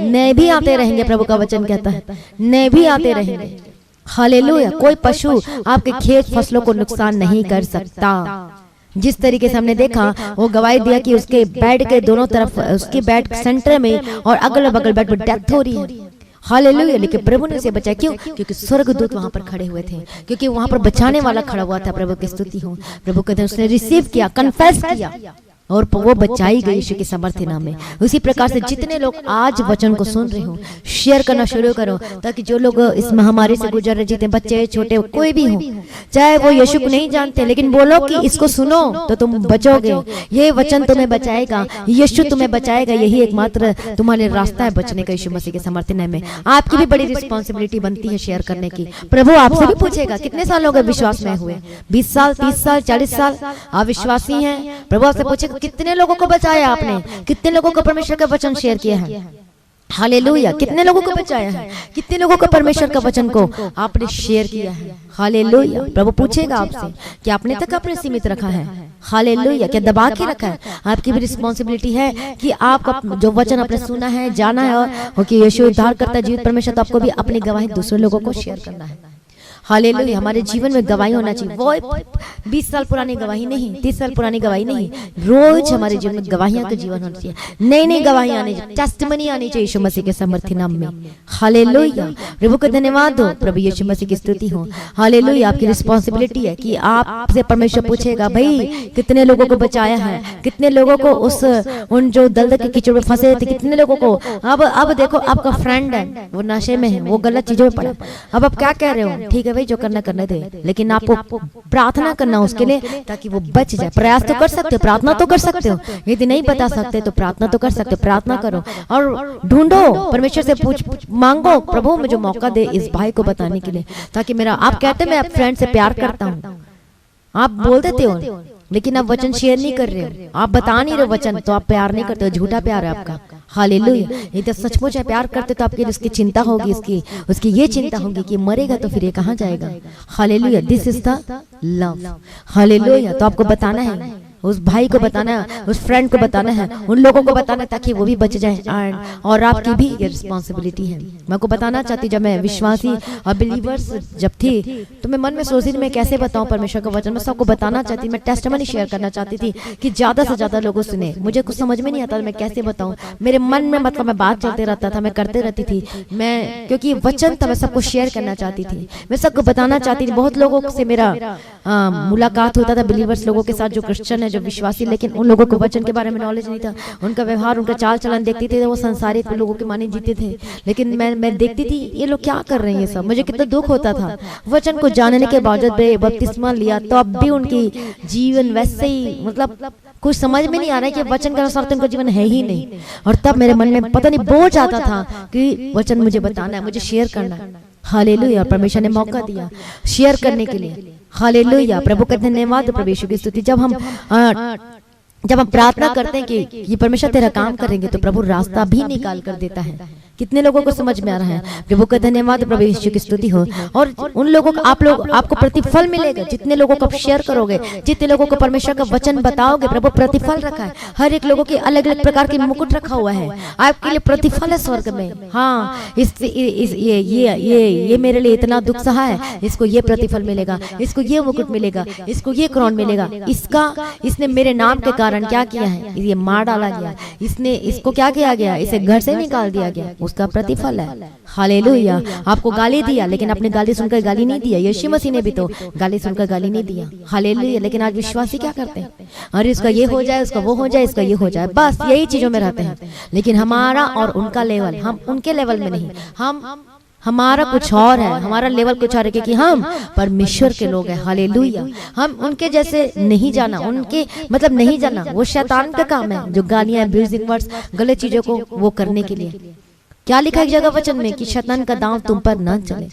नए भी आते रहेंगे। प्रभु का वचन कहता है नए भी आते रहेंगे। हालेलुया। कोई पशु आपके खेत फसलों को नुकसान नहीं कर सकता। जिस तरीके से हमने देखा, वो गवाही दिया कि उसके बेड के दोनों तरफ, उसके बेड सेंटर में और अगल बगल बेड पर डेथ हो रही है। हालेलुया। लेकिन प्रभु ने उसे बचाया, क्यों? क्योंकि स्वर्गदूत वहां पर खड़े हुए थे, क्योंकि वहां पर बचाने वाला खड़ा हुआ था। प्रभु की स्तुति हो। प्रभु कहते हैं उसने रिसीव किया, कन्फेस किया और वो बचाई गई यीशु के सामर्थ्य नाम में। उसी प्रकार से जितने लोग आज वचन को सुन रहे हो, शेयर करना शुरू करो, ताकि जो लोग इस महामारी से गुजर रहे, जितने बच्चे छोटे कोई भी हो, चाहे वो यीशु को नहीं जानते, लेकिन बोलो कि इसको सुनो तो तुम बचोगे। ये वचन तुम्हें बचाएगा, यीशु तुम्हें बचाएगा। यही एकमात्र तुम्हारे रास्ता है बचने का, यीशु मसीह के सामर्थ्य नाम में। आपकी भी बड़ी रिस्पॉन्सिबिलिटी बनती है शेयर करने की। प्रभु आपसे भी पूछेगा कितने साल हो गए विश्वास में हुए, 20 साल, 30 साल, 40 साल आप विश्वासी हैं। प्रभु आपसे पूछेगा कितने लोगों को बचाया आपने, कितने लोगों को परमेश्वर का वचन शेयर किया है। हालेलुया। कितने लोगों को बचाया है, कितने लोगों को परमेश्वर का वचन को आपने शेयर किया है। हालेलुया। प्रभु पूछेगा आपसे कि आपने तक आपने सीमित रखा है। हालेलुया। क्या दबा के रखा है। आपकी भी रिस्पॉन्सिबिलिटी है कि आप जो वचन आपने सुना है, जाना है और कि यीशु उद्धार करता जीवित परमेश्वर, तो आपको भी अपनी गवाही दूसरे लोगों को शेयर करना है। हालेलुया। हमारे जीवन में गवाही होना चाहिए। वो 20 साल पुरानी गवाही नहीं, 30 साल पुरानी गवाही नहीं, रोज हमारे जीवन में गवाहियां का जीवन होना चाहिए। नई नई गवाहियां आनी चाहिए, टेस्टिमनी आनी चाहिए यीशु मसीह के सामर्थ्य नाम में। हालेलुया। प्रभु को धन्यवाद हो, प्रभु यीशु मसीह की स्तुति हो। हालेलुया। आपकी रिस्पॉन्सिबिलिटी है कि आपसे परमेश्वर पूछेगा, भाई कितने लोगों को बचाया है, कितने लोगों को उन जो दलदल के कीचड़ में फंसे थे, कितने लोगों को। अब देखो आपका फ्रेंड है, वो नशे में है, वो गलत चीजों में पड़ा, अब आप क्या कह रहे हो? ठीक है भाई, जो करना करने दे, लेकिन आपको प्रार्थना करना उसके लिए, ताकि वो बच जाए। प्रयास तो कर सकते हो, प्रार्थना तो कर सकते हो, यदि नहीं बता सकते तो प्रार्थना तो कर सकते हो। प्रार्थना करो और ढूंढो, परमेश्वर से पूछ मांगो, प्रभु मुझे मौका दे इस भाई को बताने के लिए, ताकि मेरा, आप कहते मैं फ्रेंड से प्यार करता हूँ, आप बोल देते हो, लेकिन आप वचन शेयर नहीं कर रहे हो, आप बता नहीं रहे वचन, तो आप प्यार नहीं करते हो, झूठा प्यार है आपका। हालेलुया। ये तो सचमुच है, प्यार करते तो आपकी उसकी चिंता होगी, उसकी ये चिंता होगी कि मरेगा तो फिर ये कहाँ जाएगा। Hallelujah. This is the love. Hallelujah. तो आपको बताना है, उस भाई को बताना है, उस फ्रेंड को बताना है, उन लोगों को बताना है, ताकि वो भी बच जाए। और आपकी भी ये रिस्पॉन्सिबिलिटी है। मैं को बताना चाहती, जब मैं विश्वासी और बिलीवर्स जब थी, तो मैं मन में सोचती थी मैं कैसे बताऊं परमेश्वर का वचन। मैं सबको बताना चाहती, मैं टेस्टिमनी शेयर करना चाहती थी कि ज्यादा से ज्यादा लोगों सुने। मुझे कुछ समझ में नहीं आता मैं कैसे बताऊं, मेरे मन में मतलब मैं बात चलते रहता था, मैं करते रहती थी, मैं क्योंकि वचन था, मैं सबको शेयर करना चाहती थी, मैं सबको बताना चाहती थी। बहुत लोगों से मेरा मुलाकात होता था, बिलीवर्स लोगों के साथ जो क्रिश्चियन जो विश्वासी, लेकिन उन लोगों को वचन के बारे में नॉलेज नहीं था। उनका व्यवहार, उनका चाल चलन देखती थी, वो संसारिक लोगों के माने जीते थे, लेकिन मैं देखती थी ये लोग क्या कर रहे हैं ये सब। मुझे कितना दुख होता था। वचन को जानने के बावजूद बपतिस्मा लिया तो अब भी उनकी जीवन वैसे ही, मतलब कुछ समझ में नहीं आ रहा है कि वचन के अनुसार तो उनका जीवन है ही नहीं। और तब मेरे मन में पता नहीं बोझ आता था कि वचन मुझे बताना है, मुझे शेयर करना है। हालेलुया। परमेश्वर ने मौका दिया शेयर करने के लिए। हालेलुया। प्रभु का धन्यवाद, प्रभु यीशु की स्तुति। जब हम प्रार्थना करते हैं कि ये परमेश्वर तेरा काम करेंगे, तो प्रभु रास्ता भी निकाल कर देता है। कितने लोगों को समझ में आ रहा है? प्रभु का धन्यवाद, प्रभु यीशु की स्तुति हो। और उन लोगों को आपको प्रतिफल मिलेगा, जितने लोगों को आप शेयर करोगे, जितने लोगों को परमेश्वर का वचन बताओगे, प्रभु प्रतिफल रखा है। हर एक लोगों के अलग अलग प्रकार के मुकुट रखा हुआ है, आपके लिए प्रतिफल है स्वर्ग में। हाँ, ये मेरे लिए इतना दुख सहा है, इसको ये प्रतिफल मिलेगा, इसको ये मुकुट मिलेगा, इसको ये क्रॉन मिलेगा, इसने मेरे नाम के कारण क्या किया है, ये मार डाला गया, इसको क्या किया गया, इसे घर से निकाल दिया गया, उसका प्रतिफल है। हालेलुया। आपको गाली दिया, लेकिन आपने गाली सुनकर गाली नहीं दिया। यीशु मसीह ने भी तो गाली सुनकर गाली नहीं दिया। हालेलुया। लेकिन आज विश्वासी क्या करते हैं, अरे इसका ये हो जाए, उसका वो हो जाए, इसका ये हो जाए, बस यही चीजों में रहते हैं। लेकिन हमारा और उनका लेवल, हम उनके लेवल में नहीं, हमारा कुछ और है, हमारा लेवल कुछ और है, क्योंकि हम परमेश्वर के लोग हैं। हालेलुया। हम उनके जैसे नहीं जाना, उनके मतलब नहीं जाना, वो शैतान का काम है, जो गालियां, अब्यूजिंग वर्ड्स, गलत चीजों को वो करने के लिए। क्या लिखा है एक जगह वचन में कि शैतान का दांव तुम पर न चले।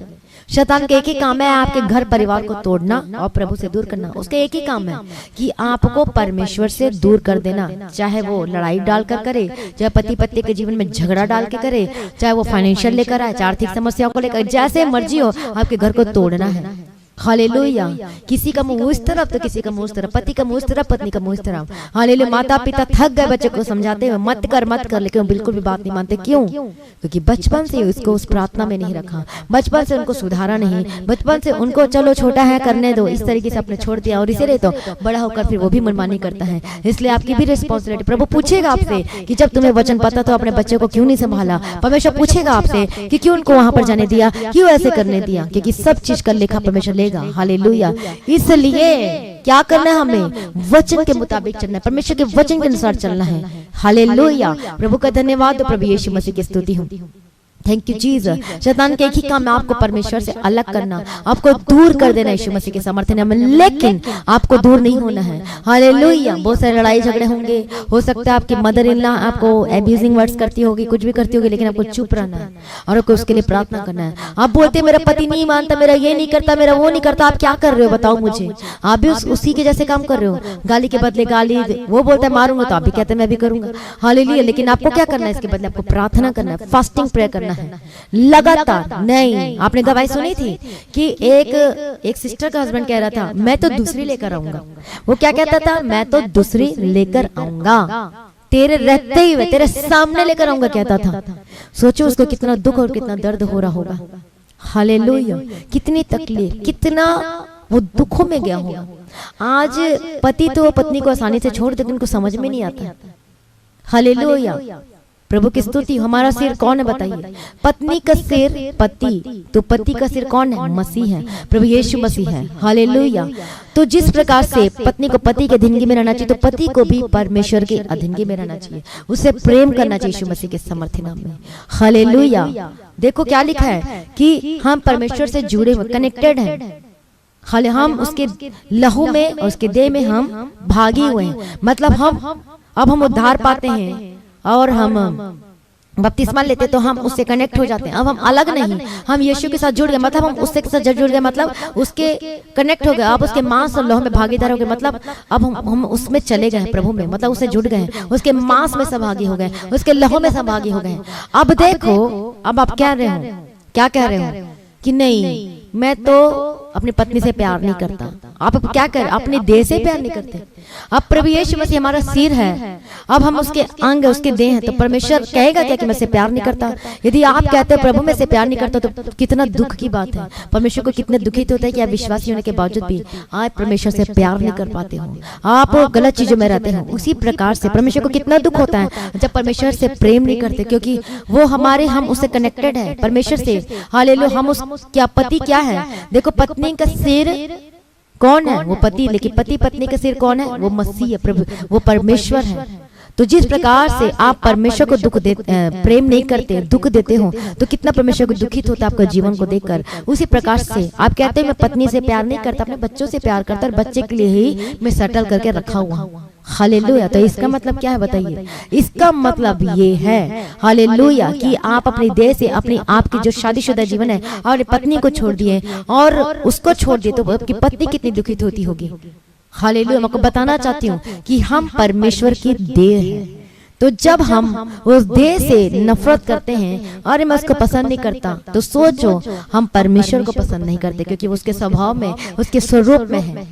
शैतान का एक ही काम है, आपके घर परिवार को तोड़ना और प्रभु से दूर करना। उसका एक ही काम है कि आपको परमेश्वर से दूर कर देना, चाहे वो लड़ाई डालकर करे, चाहे पति पत्नी के जीवन में झगड़ा डाल के करे, चाहे वो फाइनेंशियल लेकर आए, आर्थिक समस्याओं को लेकर, जैसे मर्जी हो आपके घर को तोड़ना है। हालेलुया। किसी का मुंह इस तरफ तो किसी का मुंह उस तरफ, पति का मुंह इस तरफ, पत्नी का मुंह इस तरफ। हालेलुया। माता पिता थक गए बच्चे को समझाते हुए मत कर, लेकिन वो बिल्कुल भी बात नहीं मानते। क्यों? क्योंकि बचपन से उसको उस प्रार्थना में नहीं रखा, बचपन से उनको सुधारा नहीं, बचपन से उनको चलो छोटा है करने दो इस तरीके से अपने छोड़ दिया, और इसीलिए तो बड़ा होकर फिर वो भी मनमानी करता है। इसलिए आपकी भी रिस्पॉन्सिबिलिटी, प्रभु पूछेगा आपसे कि जब तुम्हें वचन पता तो अपने बच्चे को क्यों नहीं संभाला। परमेश्वर पूछेगा आपसे कि क्यों उनको वहां पर जाने दिया, क्यों ऐसे करने दिया, क्योंकि सब चीज का लेखा परमेश्वर लेगा। हालेलुया। इसलिए क्या करना है? हमें वचन के मुताबिक चलना है, परमेश्वर के वचन के अनुसार चलना है। हालेलुया। प्रभु का धन्यवाद हो, प्रभु यीशु मसीह की स्तुति हो। Thank you Jesus. शैतान के एक ही काम है आपको परमेश्वर से अलग करना, आपको दूर कर देना यीशु मसीह के समर्थन में, लेकिन आपको दूर नहीं होना है। हालेलुया। बहुत सारे लड़ाई झगड़े होंगे, हो सकता है आपकी मदर इन लॉ आपको एब्यूजिंग वर्ड्स करती होगी, कुछ भी करती होगी, लेकिन आपको चुप रहना है और आपको उसके लिए प्रार्थना करना है। आप बोलते हैं मेरा पति नहीं मानता, मेरा ये नहीं करता, मेरा वो नहीं करता, आप क्या कर रहे हो बताओ मुझे? आप भी उसी के जैसे काम कर रहे हो, गाली के बदले गाली। वो बोलता है मारूंगा तो आप भी कहते हैं मैं भी करूंगा। हालेलुया। लेकिन आपको क्या करना है? इसके बदले आपको प्रार्थना करना है, फास्टिंग प्रेयर करना है लगातार। नहीं, आपने गवाही सुनी थी कि एक सिस्टर का हस्बैंड कह रहा था मैं तो दूसरी लेकर आऊंगा। वो क्या कहता था? मैं तो दूसरी लेकर आऊंगा, तेरे रहते ही हुए तेरे सामने लेकर आऊंगा कहता था। सोचो उसको कितना दुख और कितना दर्द हो रहा होगा। हालेलुया। कितनी तकलीफ, कितना वो दुखों में गया होगा। आज पति तो पत्नी को आसानी से छोड़ देते, उनको समझ में नहीं आता। हालेलुया। प्रभु की स्तुति। हमारा सिर कौन है बताइए? पत्नी का सिर पति, तो पति का सिर कौन है? मसीह है, प्रभु यीशु मसीह है। हालेलुया। तो जिस प्रकार से पत्नी को पति के अधीनगी में रहना चाहिए, तो पति को भी परमेश्वर के अधीनगी में रहना चाहिए, उससे प्रेम करना चाहिए यीशु मसीह के समर्थी नाम में। हालेलुया। देखो क्या लिखा है कि हम परमेश्वर से जुड़े हुए, कनेक्टेड हैं। हाले हम उसके लहू में और उसके देह में हम भागी हुए हैं। मतलब हम उद्धार पाते हैं और हम बपतिस्मा लेते तो हम उससे कनेक्ट हो जाते हैं। अब हम अलग नहीं, हम यीशु के साथ जुड़ गए, मतलब हम उससे साथ जुड़ गए, मतलब उसके कनेक्ट हो गए। आप उसके मांस और लहू में भागीदार हो गए, मतलब अब हम उसमें चले गए प्रभु में, मतलब उससे जुड़ गए, उसके मांस में सहभागी हो गए, उसके लहू में सहभागी हो गए। अब देखो, अब आप कह रहे हो, क्या कह रहे हो कि नहीं मैं तो अपनी पत्नी से प्यार नहीं करता। आप क्या कर, अपने देह से प्यार नहीं करते। अब प्रभु यीशु मसीह हमारा सिर है, अब हम उसके अंग, उसके देह हैं, तो परमेश्वर कहेगा क्या कि मैं से प्यार नहीं करता? यदि आप कहते हो प्रभु में से प्यार नहीं करता, तो कितना दुख की बात है। परमेश्वर को कितने दुखित होता है कि आप विश्वासी होने के बावजूद भी आप परमेश्वर से प्यार नहीं कर पाते हो, आप गलत चीजों में रहते हो। उसी प्रकार से परमेश्वर को कितना दुख होता है जब परमेश्वर से प्रेम नहीं करते, क्योंकि वो हमारे, हम उससे कनेक्टेड है परमेश्वर से। हालेलुया। हम उस क्या पति क्या है? देखो पत्नी का सिर कौन है? वो पति, लेकिन पति पत्नी का सिर कौन है? वो मसीह है, प्रभु, वो परमेश्वर है। तो जिस प्रकार से आप परमेश्वर को दुख दे, प्रेम नहीं करते, दुख देते हो, तो कितना परमेश्वर को दुखित होता है आपका जीवन को देखकर। उसी प्रकार से आप कहते हैं मैं पत्नी से प्यार नहीं करता, अपने बच्चों से प्यार करता, और बच्चे के लिए ही मैं सेटल करके रखा हुआ हूँ। हालेलुया। तो इसका मतलब क्या है बताइए? इसका मतलब ये है हालेलुया कि आप अपने देह से, अपने आप की जो शादीशुदा जीवन है और पत्नी को छोड़ दिए और उसको छोड़ दिए, तो आपकी पत्नी कितनी दुखित होती होगी। हालेलुया। मैं आपको बताना चाहती हूँ कि हम परमेश्वर की देह हैं, तो जब हम उस देह से नफरत करते हैं और मैं उसको पसंद नहीं करता, तो सोचो हम परमेश्वर को पसंद नहीं करते, क्योंकि उसके स्वभाव में, उसके स्वरूप में है।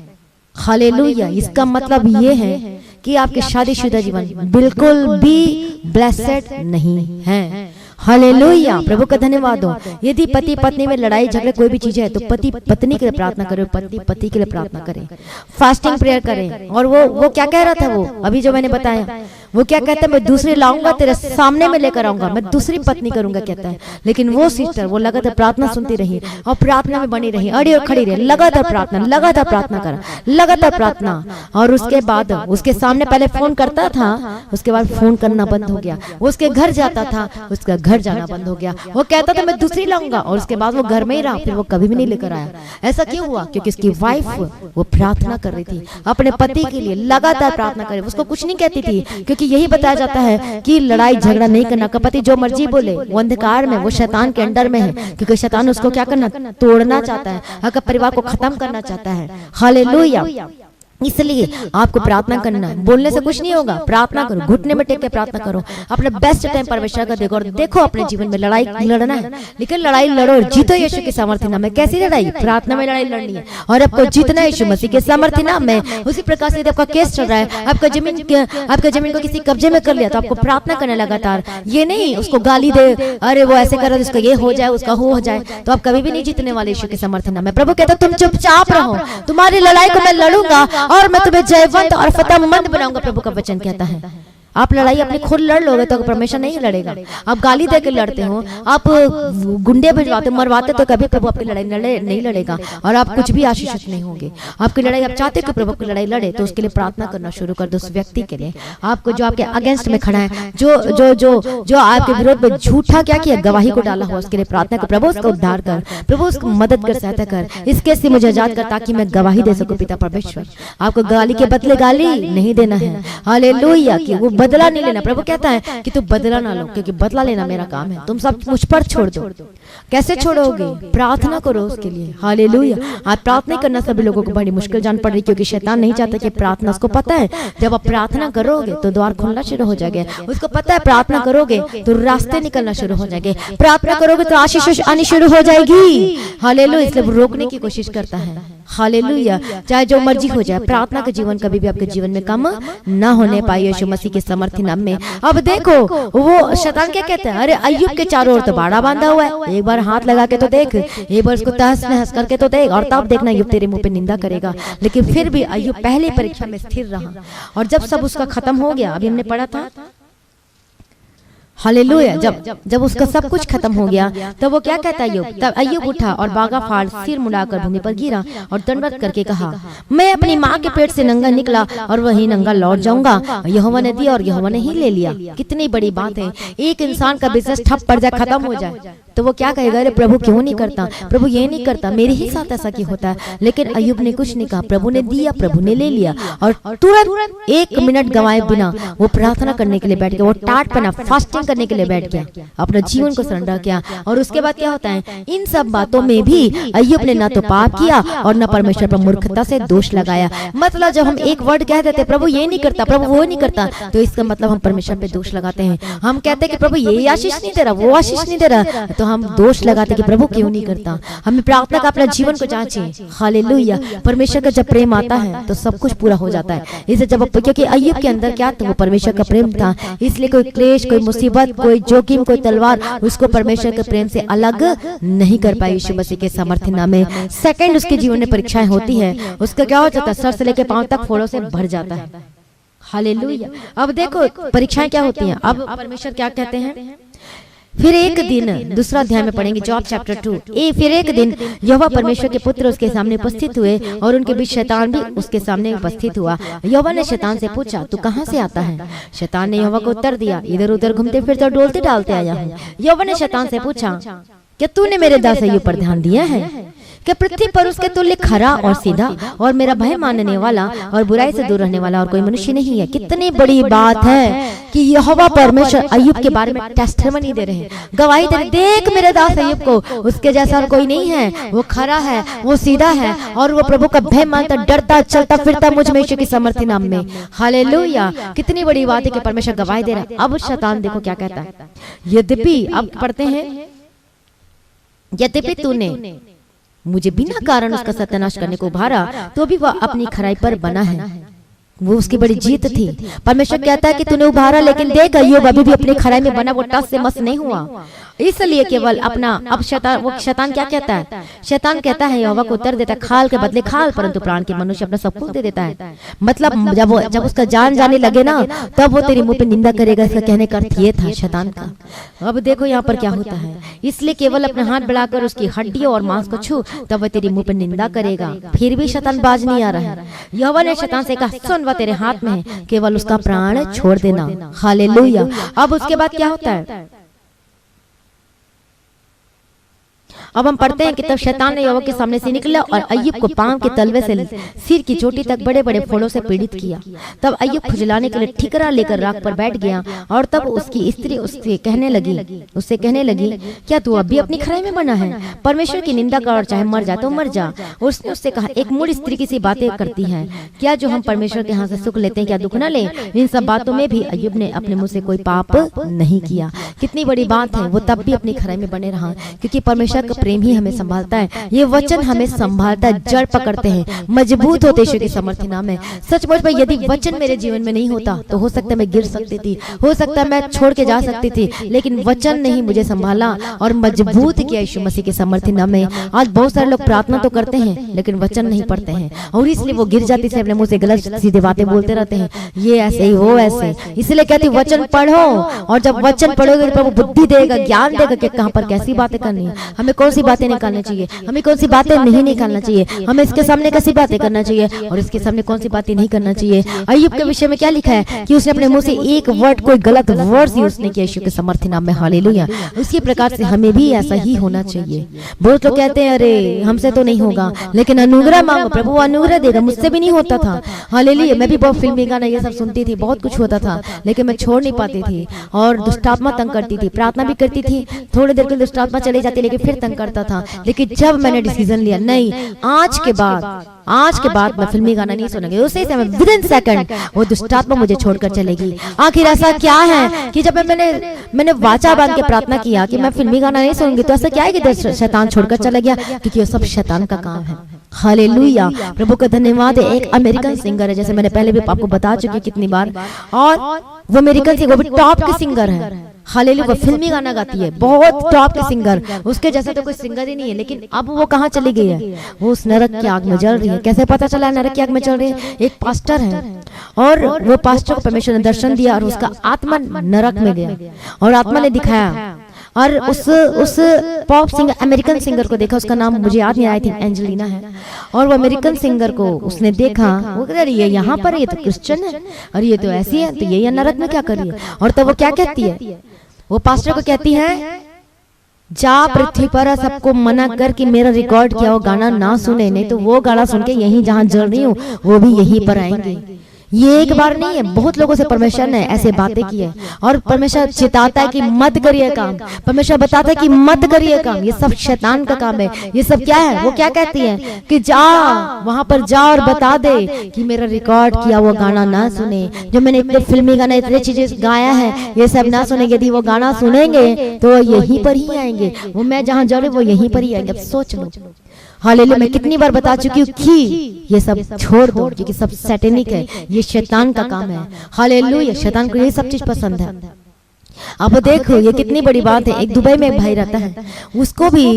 हालेलुया। इसका मतलब ये है कि आपके शादीशुदा जीवन बिल्कुल भी ब्लेसेड नहीं है। हालेलुया। प्रभु का धन्यवाद हो। यदि पति पत्नी में लड़ाई झगड़े कोई भी चीज है, तो पति पत्नी के लिए प्रार्थना करे, पति पति के लिए प्रार्थना करे, फास्टिंग प्रेयर करें। और वो क्या कह रहा था, वो अभी जो मैंने बताया, वो क्या कहता है? मैं दूसरी लाऊंगा, तेरे सामने में लेकर आऊंगा, मैं दूसरी पत्नी करूंगा कहता है। लेकिन वो सिस्टर, वो लगातार प्रार्थना सुनती रही और प्रार्थना में बनी रही, अड़ी और खड़ी रही, लगातार प्रार्थना करा, लगातार प्रार्थना। और उसके बाद उसके सामने पहले फोन करता था, उसके बाद फोन करना बंद हो गया। उसके घर जाता था, उसका घर जाना बंद हो गया। वो कहता था मैं दूसरी लाऊंगा, और उसके बाद वो घर में ही रहा, फिर वो कभी भी नहीं लेकर आया। ऐसा क्यों हुआ? क्योंकि उसकी वाइफ वो प्रार्थना कर रही थी, अपने पति के लिए लगातार प्रार्थना कर रही, उसको कुछ नहीं कहती थी, क्योंकि यही बताया जाता है कि लड़ाई झगड़ा नहीं करना। पति जो मर्जी बोले, वो अंधकार में, वो शैतान के अंडर में है, क्योंकि शैतान उसको क्या करना, तोड़ना चाहता है, अगर परिवार को खत्म करना चाहता है। हालेलुया। इसलिए आपको प्रार्थना करना है, बोलने से कुछ नहीं होगा, प्रार्थना करो, घुटने में टेक के प्रार्थना करो, अपने बेस्ट टाइम परमेश्वर का देखो और देखो अपने जीवन में लड़ाई लड़ना है, लेकिन लड़ाई लड़ो और जीतो यीशु के सामर्थ्य नाम में। कैसी लड़ाई? प्रार्थना में लड़ाई लड़नी है और आपको जीतना है यीशु मसीह के सामर्थ्य नाम में। उसी प्रकार से आपका केस चल रहा है, आपका जमीन को किसी कब्जे में कर लिया तो आपको प्रार्थना करना लगातार, ये नहीं उसको गाली दे, अरे वो ऐसे कर उसका ये हो जाए उसका हो जाए, तो आप कभी भी नहीं जीतने वाले यीशु के सामर्थ्य नाम में। प्रभु कहता तुम चुपचाप रहो, तुम्हारी लड़ाई को मैं लड़ूंगा और मैं तुम्हें जयवंत और फतेहमंद बनाऊंगा, प्रभु का वचन कहता है। आप लड़ाई अपनी खुद लड़ लोगे तो परमेश्वर नहीं लड़ेगा। आप गाली देकर लड़ते हो, आप गुंडे भिजवाते मरवाते तो कभी प्रभु आपकी लड़ाई नहीं लड़ेगा और आप कुछ भी आशीषित नहीं होंगे। आपकी लड़ाई आप चाहते हो कि प्रभु की लड़ाई लड़े तो उसके लिए प्रार्थना करना शुरू कर दो। उस व्यक्ति के लिए आपको जो आपके अगेंस्ट में खड़ा है, जो जो जो जो आपके विरोध में झूठा क्या किया, गवाही को डाला हो, उसके लिए प्रार्थना कर, प्रभु उसका उद्धार कर, प्रभु उसको मदद कर, सहायता कर, इसके से मुझे आजाद कर ताकि मैं गवाही दे सकूं। पिता परमेश्वर आपको गाली के बदले गाली नहीं देना है, हालेलुया, कि वो बदला नहीं लेना। प्रभु कहता है कि तू बदला ना लो, क्योंकि बदला लेना मेरा काम है, तुम सब मुझ पर छोड़ दो। कैसे छोड़ोगे? प्रार्थना करो उसके लिए, हालेलुया। आज प्रार्थना करना सभी लोगों को बड़ी मुश्किल जान पड़ रही, क्योंकि शैतान नहीं चाहता कि प्रार्थना, उसको पता है जब आप प्रार्थना करोगे तो द्वार खुलना शुरू हो जाएगा, उसको पता है प्रार्थना करोगे तो रास्ते निकलना शुरू हो जाएंगे, प्रार्थना करोगे तो आशीष आनी शुरू हो जाएगी, हालेलुया। इसलिए वो रोकने की कोशिश करता है, हालेलुया, चाहे जो मर्जी हो जाए, प्रार्थना का जीवन कभी भी आपके जीवन में कम ना होने पाए यीशु मसीह के सामर्थ्य नाम में। अब देखो वो शैतान क्या कहता है, अरे अय्यूब के चारों ओर तो बाड़ा बांधा हुआ है, एक बार हाथ लगा के तो देख, एक बार उसको तहस नहस करके तो देख, और तब देखना अय्यूब तेरे मुंह पे निंदा करेगा। लेकिन फिर भी अय्यूब पहली परीक्षा में स्थिर रहा, और जब सब उसका खत्म हो गया, अभी हमने पढ़ा था, हालेलुया, जब उसका सब कुछ खत्म हो गया तब वो क्या कहता है अय्यूब, तब अय्यूब उठा और बागा फाड़ सिर मुड़ाकर भूमि पर गिरा और दंडवत करके कहा, मैं अपनी माँ के पेट से नंगा निकला और वही नंगा लौट जाऊंगा, यहोवा ने दिया और यहोवा ने ही ले लिया। कितनी बड़ी बात है, एक इंसान का बिजनेस ठप पड़ जाए, खत्म हो जाए, तो वो क्या कहेगा, अरे प्रभु क्यों नहीं करता, प्रभु ये नहीं करता, मेरे ही साथ ऐसा क्यों होता है। लेकिन अय्यूब ने कुछ नहीं कहा, प्रभु ने दिया, प्रभु ने ले लिया, और तुरंत 1 मिनट गंवाए बिना वो प्रार्थना करने के लिए बैठ गया, वो टाट पहना, फास्टिंग करने के लिए बैठ गया, अपना जीवन को सरेंडर किया। और उसके बाद क्या होता है, इन सब बातों में भी अय्यूब ने ना तो पाप किया और न परमेश्वर पर मूर्खता से दोष लगाया। मतलब जब हम एक वर्ड कह देते प्रभु ये नहीं करता, प्रभु वो नहीं करता, तो इसका मतलब हम परमेश्वर पे दोष लगाते हैं। हम कहते हैं कि प्रभु ये आशीष नहीं दे रहा, वो आशीष नहीं दे रहा, तो हम दोष लगाते कि प्रभु क्यों नहीं करता। हमें प्रार्थना का अपना जीवन को जांचें, हालेलुया। परमेश्वर का जब प्रेम आता है तो सब कुछ पूरा हो जाता है। इसे जब, क्योंकि अय्यूब के अंदर क्या था, वो परमेश्वर का प्रेम था, इसलिए कोई क्लेश, कोई मुसीबत, कोई जोखिम, कोई तलवार उसको परमेश्वर के प्रेम से अलग नहीं कर पाई यीशु मसीह के सामर्थ्य नाम में। सेकंड उसके जीवन में परीक्षाएं होती है, उसका क्या हो जाता है, सर से लेकर पांव तक फोड़ों से भर जाता है, हालेलुया। अब देखो परीक्षाएं क्या होती हैं, अब परमेश्वर क्या कहते हैं, फिर एक दिन, दूसरा अध्याय में पढ़ेंगे जॉब चैप्टर 2, फिर एक दिन यहोवा परमेश्वर के पुत्र उसके सामने उपस्थित हुए और उनके बीच शैतान भी उसके सामने उपस्थित हुआ। यहोवा ने शैतान से पूछा, तू कहाँ से आता है? शैतान ने यहोवा को उत्तर दिया, इधर उधर घूमते फिरते डोलते डालते आया हूँ। यहोवा ने शैतान से पूछा, क्या तूने मेरे दास अय्यूब पर ध्यान दिया है? कि पृथ्वी पर उसके तुल्य खरा और सीधा और मेरा भय मानने वाला और बुराई से दूर रहने वाला और कोई मनुष्य नहीं है। कितनी बड़ी बात है कि यहोवा परमेश्वर अय्यूब के बारे में टेस्टिमनी दे रहे हैं, गवाही दे रहे, देख मेरे दास अय्यूब को, उसके जैसा और कोई नहीं है, वो खरा है, वो सीधा है और वो प्रभु का भय मानता, डरता, चलता फिरता मुझ में यीशु की सामर्थ्य नाम में, हालेलुया। कितनी बड़ी बात है कि परमेश्वर गवाही दे रहा है। अब शैतान देखो क्या कहता है, यद्यपि, अब पढ़ते हैं, यद्यपि तूने मुझे बिना कारण उसका सत्यानाश करने को उभारा तो भी वह अपनी खराई पर बना है। वो उसकी बड़ी जीत थी। परमेश्वर कहता है कि तूने उभारा, लेकिन देख अय्यूब अभी भी अपनी खराई में बना, वो टस से मस नहीं हुआ, इसलिए केवल अपना। अब शैतान क्या कहता है, शैतान कहता है यहोवा को उत्तर देता है, खाल के बदले खाल, परंतु प्राण के मनुष्य अपना सब कुछ दे देता है। मतलब जब उसका जान जाने लगे ना, तब वो तेरे मुंह पे निंदा करेगा। इसका कहने का अर्थ ये था शैतान का। अब देखो यहाँ पर क्या होता है, इसलिए केवल अपना हाथ बढ़ाकर उसकी हड्डियों और मांस को छू, तब वह तेरे मुंह पे निंदा करेगा। फिर भी शैतान बाज नहीं आ रहा है। यहोवा ने शैतान से कहा, सुन, वह तेरे हाथ में है, केवल उसका प्राण छोड़ देना, हालेलुया। अब उसके बाद क्या होता है, अब हम पढ़ते हैं कि तब शैतान ने यहोवा के सामने से निकला और अय्यूब को पांव के तलवे से सिर की चोटी तक बड़े बड़े फोड़ों से पीड़ित किया। तब अय्यूब खुजलाने के लिए ठिकरा लेकर राख पर बैठ गया और तब उसकी स्त्री उससे कहने लगी क्या तू अभी अपनी खराई में बना है? परमेश्वर की निंदा कर और चाहे मर जा तो मर जा। उसने उससे कहा, एक मूढ़ स्त्री की सी बातें करती है क्या? जो हम परमेश्वर के यहाँ से सुख लेते हैं क्या दुख न ले? इन सब बातों में भी अय्यूब ने अपने मुंह से कोई पाप नहीं किया। कितनी बड़ी बात है, वो तब भी अपनी खराई में बने रहा, क्योंकि परमेश्वर का प्रेम ही हमें संभालता है। ये वचन हमें संभालता है, जड़ पकड़ते हैं, मजबूत होते ईश्वर की समर्थी नाम है। सचमुच में यदि वचन मेरे जीवन में नहीं होता तो हो सकता है मैं गिर सकती थी, हो सकता है मैं छोड़ के जा सकती थी, लेकिन वचन ने ही मुझे संभाला और मजबूत किया यीशु मसीह के समर्थी नाम में। आज बहुत सारे लोग प्रार्थना तो करते हैं लेकिन वचन नहीं पढ़ते हैं और इसलिए वो गिर जाती से अपने मुंह से गलत सीधी बातें बोलते रहते हैं, ये ऐसे ही वो ऐसे। इसलिए कहती वचन पढ़ो, और जब वचन पढ़ोगे तो प्रभु बुद्धि देगा, ज्ञान देगा कि कहां पर कैसी बातें करनी है, हमें कौन सी बातें निकालनी चाहिए, हमें कौन सी बातें नहीं निकालना चाहिए, हमें इसके सामने कैसी बातें करना चाहिए और इसके सामने कौन सी बातें नहीं करना चाहिए। अय्यूब के विषय में क्या लिखा है कि उसने अपने मुंह से एक वर्ड, कोई गलत वर्ड यूज नहीं किया यीशु के समर्थी नाम में। हालेलुया। उसी प्रकार से हमें भी ऐसा ही होना चाहिए। बहुत लोग कहते हैं अरे हमसे तो नहीं होगा, लेकिन अनुग्रह मांगो, प्रभु अनुग्रह देगा। मुझसे भी नहीं होता था। हालेलुया। मैं भी बहुत फिल्मी गाना ये सब सुनती थी, बहुत कुछ होता था, लेकिन मैं छोड़ नहीं पाती थी और दुष्टात्मा तंग करती थी। प्रार्थना भी करती थी, थोड़ी देर के लिए दुष्टात्मा चली जाती, लेकिन फिर तंग करता था। लेकिन जब मैंने डिसीजन लिया नहीं, आज के बाद मैं फिल्मी गाना नहीं सुनूंगी, उसी समय विदिन सेकंड वो दुष्टात्मा मुझे छोड़कर चलेगी। आखिर ऐसा क्या है कि जब मैंने वाचा बांध के प्रार्थना किया कि मैं फिल्मी गाना नहीं सुनूंगी, तो ऐसा क्या है कि शैतान छोड़कर चला गया? क्योंकि ये सब शैतान का काम है। हालेलुया। प्रभु का धन्यवाद है। एक अमेरिकन सिंगर है, जैसे मैंने पहले भी आपको बता चुकी कितनी बार, और वो अमेरिकन सिंगर, वो भी टॉप के सिंगर है। हालेलुया। वो फिल्मी गाना गाती है, बहुत टॉप के सिंगर, उसके जैसा तो कोई सिंगर ही नहीं है। लेकिन अब वो कहाँ चली गई है? वो उस नरक की आग में जल रही है। कैसे पता चला नरक की आग में जल रही है? एक पास्टर है और वो पास्टर को परमेश्वर ने दर्शन दिया और उसका आत्मा नरक में गया और आत्मा ने दिखाया और उस पॉप सिंगर, अमेरिकन सिंगर को देखा, उसका नाम मुझे याद नहीं आया, थी एंजेलिना है, और वो अमेरिकन सिंगर को उसने देखा, वो कह रही है यहाँ पर ये तो क्रिश्चियन है और ये तो ऐसी है, तो ये नरक में क्या कर रही है? और तब वो क्या कहती है? वो पास्टर को कहती है, जा पृथ्वी पर सबको मना कर कि मेरा रिकॉर्ड किया वो गाना ना सुने, नहीं तो वो गाना सुन के यहीं जहाँ जल रही हूँ वो भी यहीं पर आएंगे। ये एक बार नहीं है, बहुत लोगों से परमेश्वर ने ऐसे बातें की है और परमेश्वर चिताता है कि मत करिए काम, परमेश्वर बताता है कि मत करिए काम। ये सब शैतान का काम है। ये सब क्या है? वो क्या कहती है कि जा वहां पर जा और बता दे कि मेरा रिकॉर्ड किया वो गाना ना सुने, जो मैंने इतने फिल्मी गाने इतने चीजें गाया है ये सब ना सुनेंगे। यदि वो गाना सुनेंगे तो यहीं पर ही आएंगे, वो मैं जहाँ जा रही वो यहीं पर ही आएंगे। अब सोच लो। हालेलुया। मैं कितनी बार बता चुकी हूँ कि ये सब छोड़ दो, क्योंकि सब सैटेनिक है, ये शैतान का काम है। हालेलुया। शैतान को ये सब चीज पसंद है। अब देखो ये कितनी बड़ी बात है। एक दुबई में एक भाई रहता है, उसको भी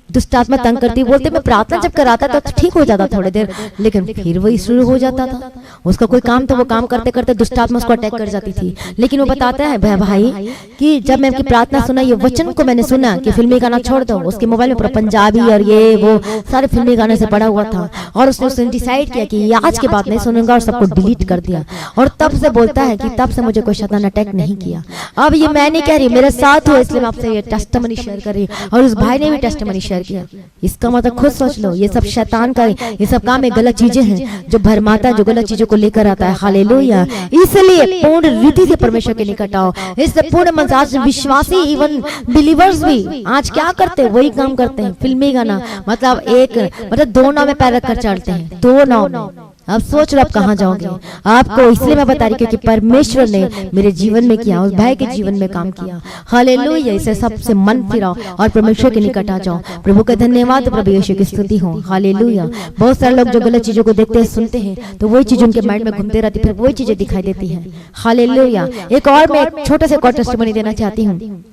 दुष्टात्मा तंग करती, बोलते मैं प्रार्थना जब कराता था तो ठीक हो जाता थोड़ी देर, लेकिन फिर वही शुरू हो जाता था। उसका कोई काम तो वो काम करते करते दुष्टात्मा उसको अटैक कर जाती थी। लेकिन वो बताता है भाई कि जब मैं आपकी प्रार्थना सुना, ये वचन को मैंने सुना कि फिल्मी गाना छोड़ दो, उसके मोबाइल में पूरा पंजाबी और ये वो सारे फिल्मी गाने से पड़ा हुआ था और उसने डिसाइड किया कि आज के बाद नहीं सुनूंगा और सबको डिलीट कर दिया। और तब से बोलता है कि तब से मुझे कोई शैतान अटैक नहीं किया। अब ये मैं नहीं कह रही, मेरे साथ हो, इसलिए मैं आपसे ये टेस्टिमनी शेयर कर रही हूँ और उस भाई ने भी टेस्टिमनी शेयर किया। इसका मतलब खुद सोच लो, ये सब शैतान का, ये सब काम में गलत चीजें हैं जो भरमाता, जो गलत चीजों को लेकर आता है। हालेलुया। इसलिए पूर्ण रीति से परमेश्वर के निकट आओ। इससे पूर्ण मन से विश्वासी, इवन बिलीवर्स भी आज क्या करते हैं? वही काम करते हैं, फिल्मी गाना, मतलब दो नाव में पैर रखकर चलते हैं, दो नाव में। अब सोच लो आप कहाँ जाओगे? आपको इसलिए मैं बता रही क्योंकि परमेश्वर ने मेरे जीवन में किया, उस भाई के जीवन में काम किया। हालेलुया। इसे सबसे मन फिराओ और परमेश्वर के निकट आ जाओ। प्रभु का धन्यवाद, प्रभु यीशु की स्तुति हो। हालेलुया। बहुत सारे लोग जो गलत चीजों को देखते हैं, सुनते हैं, तो वही चीज उनके माइंड में घूमते रहती, फिर वही चीजें दिखाई देती है। हालेलुया। एक और मैं एक छोटा सा टेस्टिमनी देना चाहती हूँ।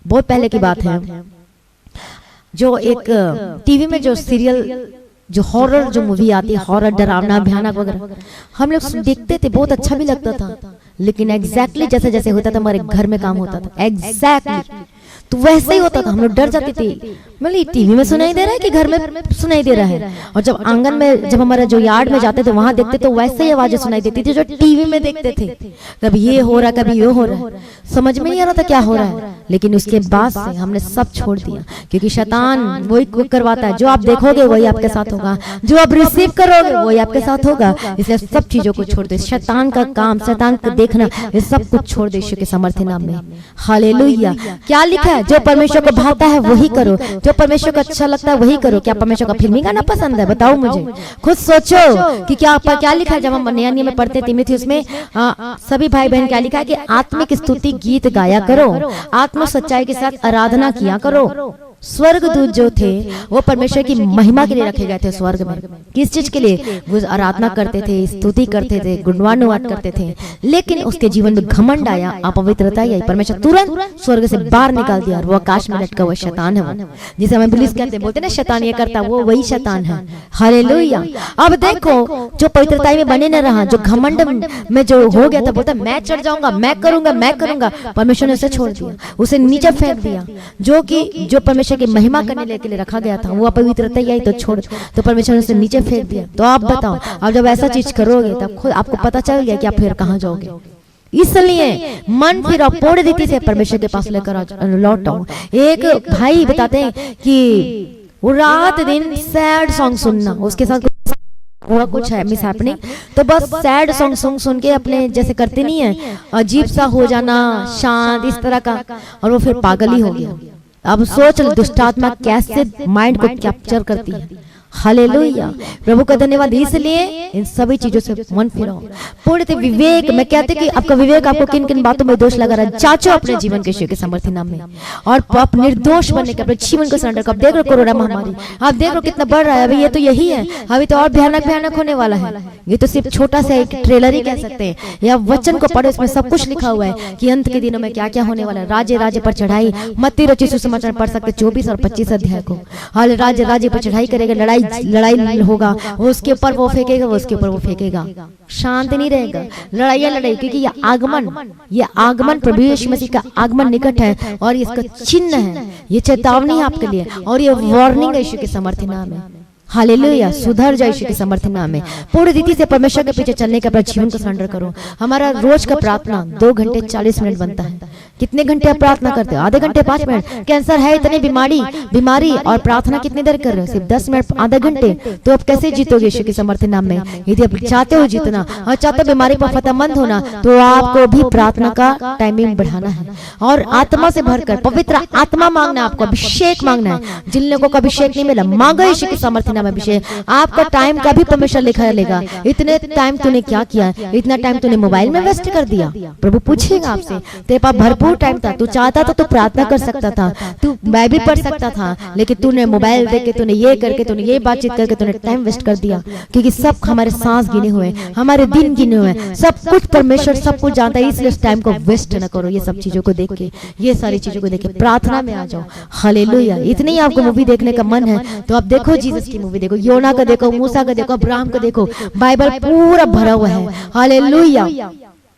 बहुत पहले की बात है, जो एक टीवी में जो सीरियल, जो हॉरर जो मूवी आती है, हॉरर, डरावना, भयानक वगैरह, हम लोग देखते थे, बहुत अच्छा भी लगता था, लेकिन एग्जैक्टली जैसे जैसे होता था हमारे घर में काम होता था। एग्जैक्टली तो वैसे ही होता था, हम लोग डर जाते थे, मतलब टीवी में सुनाई दे रहा है कि घर में सुनाई दे रहा है। और जब आंगन में, जब हमारा जो यार्ड में जाते थे वहां देखते तो वैसे ही आवाजें सुनाई देती थी जो टीवी में देखते थे। कभी ये हो रहा, कभी ये हो रहा है, समझ में नहीं आ रहा था क्या हो रहा है। लेकिन उसके बाद से हमने सब छोड़ दिया, क्योंकि शैतान वही करवाता है, जो आप देखोगे वही आपके साथ होगा, जो आप रिसीव करोगे वही आपके साथ होगा। इसलिए सब चीजों को छोड़ दे, शैतान का काम, शैतान को देखना, ये सब कुछ छोड़ दे यीशु के सामर्थ्य नाम में। हालेलुया। क्या लिखा है? जो परमेश्वर को भाता है वही करो, जो परमेश्वर को अच्छा लगता है वही करो। क्या परमेश्वर का फिल्मी गाना पसंद है? बताओ मुझे, खुद सोचो कि क्या लिखा है। जब हम नया नियम में पढ़ते तीमुथियुस में सभी भाई बहन क्या लिखा है कि आत्मिक स्तुति गीत गाया करो, आत्म सच्चाई के साथ आराधना किया करो। स्वर्गदूत जो थे वो परमेश्वर की महिमा के लिए रखे गए थे स्वर्ग में। किस चीज के लिए? वो आराधना करते थे, स्तुति करते थे, गुणवानुवाद करते थे। लेकिन उसके जीवन में घमंड आया, अपवित्रता आई, परमेश्वर तुरंत स्वर्ग से बाहर निकाल दिया और वो आकाश में लटका हुआ शैतान है वो, जिसे हम पुलिस कहते हैं, बोलते ना शैतान ये करता, वो वही शैतान है। हालेलुया। अब देखो, जो पवित्रता में बने न रहा, जो घमंड में जो हो गया था, बोलता मैं चढ़ जाऊंगा, मैं करूंगा, परमेश्वर ने उसे छोड़ दिया, उसे नीचे फेंक दिया। जो परमेश्वर की महिमा करने के लिए रखा गया था, वो अपवित्रता आई तो छोड़, तो परमेश्वर ने उसे नीचे फेंक दिया। तो आप बताओ, अब जब ऐसा चीज करोगे तब खुद आपको पता चल गया कि आप फिर कहां जाओगे। इसलिए मन फिर पूर्ण रीति से परमेश्वर के पास लेकर लौट आओ। एक भाई बताते हैं कि वो रात दिन सैड सॉन्ग सुनना, उसके साथ हुआ कुछ है मिस हैपनिंग, तो बस सैड सॉन्ग सुन के अपने जैसे करते नहीं है, अजीब सा हो जाना, शांत इस तरह का, और वो फिर पागल ही हो गया। अब सोच लो दुष्टात्मा कैसे माइंड को कैप्चर करती है। हालेलुया। प्रभु का धन्यवाद। इसलिए इन सभी चीजों से मन फिराओ, पूर्ण विवेक। मैं कहते कि आपका विवेक आपको किन किन बातों में दोष लगा रहा है, जांचो अपने जीवन के यीशु के सामर्थ्य नाम में, और आप निर्दोष बनने के अपने जीवन को सरेंडर कर। देख लो कोरोना महामारी, आप देख लो कितना बढ़ रहा है। अभी ये तो यही है, अभी तो और भयानक होने वाला है। ये तो सिर्फ छोटा सा एक ट्रेलर ही कह सकते हैं, या वचन को पढ़ो, इसमें सब कुछ लिखा हुआ है कि अंत के दिनों में क्या क्या होने वाला है। राज्य पर चढ़ाई, मत्ती रचित सुसमाचार पढ़ सकते 24 और 25 अध्याय को। हाल राज्य पर चढ़ाई करेगा, लड़ाई होगा, उसके ऊपर वो फेंकेगा, उसके ऊपर वो फेंकेगा, शांत नहीं रहेगा, लड़ाई, क्योंकि ये आगमन प्रभु यीशु मसीह का आगमन निकट है, और इसका चिन्ह है, ये चेतावनी है आपके लिए, और ये वार्निंग है यीशु के सामर्थ्य नाम है। हालेलुया। सुधर जाए यीशु के सामर्थ्य नाम में। पूर्ण रीति से परमेश्वर के पीछे चलने का अपना जीवन को सरेंडर करो। हमारा रोज का प्रार्थना 2 घंटे 40 मिनट बनता है। कितने घंटे आप प्रार्थना करते हो? आधे घंटे, 5 मिनट। कैंसर है, इतनी बीमारी, और प्रार्थना कितनी देर कर रहे हो? सिर्फ 10 मिनट, आधा घंटे। तो आप कैसे जीतोगे यीशु के सामर्थ्य नाम में? यदि आप चाहते हो जीतना और चाहते हो बीमारी पर फतेहमंद होना, तो आपको भी प्रार्थना का टाइमिंग बढ़ाना है, और आत्मा से भरकर पवित्र आत्मा मांगना है, आपको अभिषेक मांगना है। जिन लोगों को अभिषेक नहीं मिला, मांगो यीशु के सामर्थ्य नाम में अभिषेक। आपका टाइम का भी परमेश्वर लिखा लेगा। इतने टाइम तूने क्या किया? इतना टाइम तूने मोबाइल में वेस्ट कर दिया, प्रभु पूछेगा आपसे। तेरे पास भरपूर टाइम था, तू चाहता था तो प्रार्थना कर सकता था, तू बाइबल पढ़ सकता था, लेकिन तूने मोबाइल देख के, तूने ये करके, तूने ये बातचीत करके तूने टाइम वेस्ट कर दिया। क्योंकि सब हमारे सांस गिने हुए, हमारे दिन गिने हुए, सब कुछ परमेश्वर सब कुछ जानता है। इसलिए टाइम को वेस्ट न करो। ये सब चीजों को देख के, ये सारी चीजों को देख के प्रार्थना में आ जाओ। हालेलुया। इतने ही आपको मूवी देखने का मन है तो आप देखो, जीसस की मूवी देखो, योना का देखो, मूसा का देखो, अब्राहम का देखो, बाइबल पूरा भरा हुआ है। हालेलुया।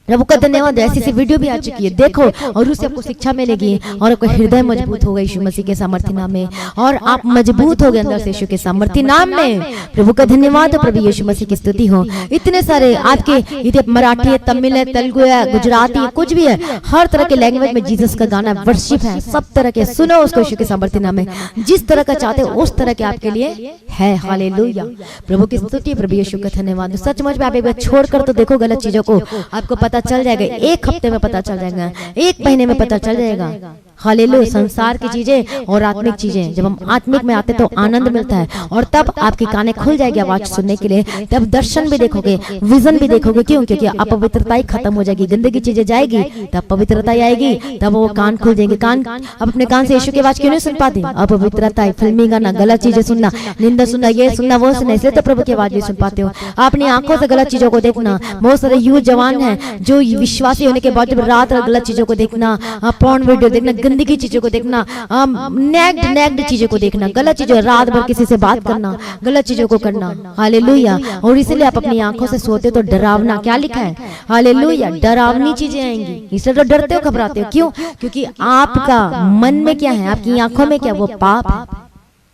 प्रभु का धन्यवाद। ऐसी वीडियो भी आ चुकी है, देखो, और उससे आपको शिक्षा मिलेगी, और आपका हृदय मजबूत होगा यीशु मसीह के सामर्थ्य नाम में, और आप मजबूत हो गए अंदर से यीशु के सामर्थ्य नाम में। प्रभु का धन्यवाद। प्रभु यीशु मसीह की स्तुति हो। इतने सारे आपके मराठी है, तमिल है, तेलुगु है, गुजराती है, कुछ भी है, हर तरह के लैंग्वेज में जीसस का गाना, वर्शिप है, सब तरह के सुनो उसको यीशु के सामर्थ्य नाम में। जिस तरह का चाहते हो उस तरह के आपके लिए है। हालेलुया। प्रभु की स्तुति। प्रभु यीशु का धन्यवाद। सचमुच में आप एक बार छोड़कर तो देखो गलत चीजों को, आपको पता चल जाएगा। 1 हफ्ते में पता चल जाएगा, 1 महीने में पता चल जाएगा। हालेलुया। संसार की चीजें और आत्मिक चीजें, जब हम आत्मिक में आते तो आनंद मिलता है, और तब आपकी कानें खुल जाएगी आवाज सुनने के लिए, तब दर्शन भी देखोगे, विजन भी देखोगे। क्यों? क्योंकि अपवित्रता ही खत्म हो जाएगी, गंदगी चीजें जाएगी, तब पवित्रता आएगी, तब वो कान खुल जाएंगे। कान अपने कान से यीशु की आवाज क्यों नहीं सुन पाते? अपवित्रता, फिल्मी गाना, गलत चीजें सुनना, निंदा सुनना, ये सुनना, वो सुनना, इसलिए तो प्रभु की आवाज नहीं सुन पाते हो। अपनी आंखों से गलत चीजों को देखना। बहुत सारे यूथ जवान है जो विश्वासी होने के बाद जब रात गलत चीजों को देखना, पॉर्न वीडियो देखना, गंदगी चीजों को देखना, नेग्ड चीजों को देखना, गलत चीजों, रात भर किसी से बात करना, गलत चीजों को करना। हालेलुया। और इसलिए आप अपनी आंखों से सोते तो डरावना, क्या लिखा है? हालेलुया, डरावनी चीजें आएंगी, इसलिए तो डरते हो, घबराते हो। क्यों? क्योंकि आपका मन में क्या है, आपकी आंखों में क्या, वो पाप है।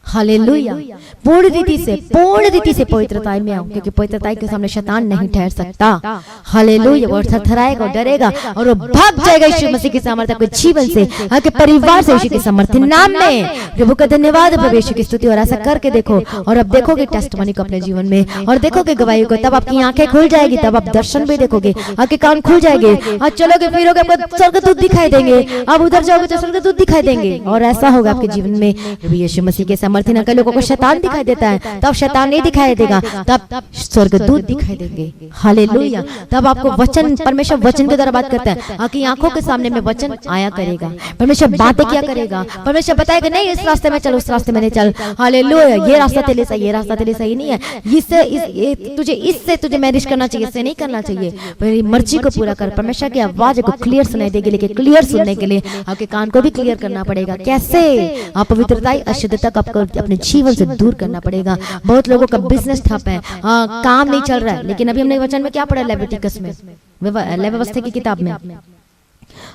हालेलुया। पूर्ण रीति से पवित्रता में आओ, क्योंकि पवित्रता के सामने शैतान नहीं ठहर सकता। हालेलुया। वो थरथराएगा, डरेगा और वो भाग जाएगा यीशु मसीह की सामर्थ्य के जीवन से, आपके परिवार से, यीशु के सामर्थ्य नाम में। प्रभु का धन्यवाद, प्रभु यीशु की स्तुति। और ऐसा करके देखो, और अब देखोगे टेस्टिमनी को अपने जीवन में, और देखोगे गवाही को, तब आपकी आंखें खुल जाएगी, तब आप दर्शन भी देखोगे, आपके कान खुल जाएंगे, आज चलोगे फिरोगे, आपको स्वर्गदूत दिखाई देंगे, आप उधर जाओगे तो स्वर्गदूत दिखाई देंगे, और ऐसा होगा आपके जीवन में। प्रभु यीशु मसीह के सामर्थ्य न कर, लोगों को शैतान दिखाई देता है, तब शैतान नहीं दिखाई देगा, तब स्वर्गदूत दिखाई देंगे। हालेलुया। तब आपको वचन, परमेश्वर वचन के द्वारा बात करता है, आपकी आंखों के सामने में वचन आया करेगा, परमेश्वर बातें क्या करेगा, परमेश्वर बताएगा नहीं इस रास्ते में चल, उस रास्ते में नहीं चल। हालेलुया। ये रास्ता तेरे लिए सही, ये रास्ता तेरे लिए सही नहीं है, इससे तुझे मैरिज करना चाहिए, इससे नहीं करना चाहिए, मेरी मर्जी को पूरा कर। परमेश्वर की आवाज को क्लियर सुनाई देगी, लेकिन क्लियर सुनने के लिए आपके कान को भी क्लियर करना पड़ेगा। कैसे? आप पवित्रता, अशुद्धता को आपको अपने जीवन से दूर करना पड़ेगा। बहुत लोगों का बिजनेस ठप है, काम नहीं चल रहा है, लेकिन अभी हमने वचन में क्या पढ़ा, लेविटिकस में, व्यवस्था की किताब में।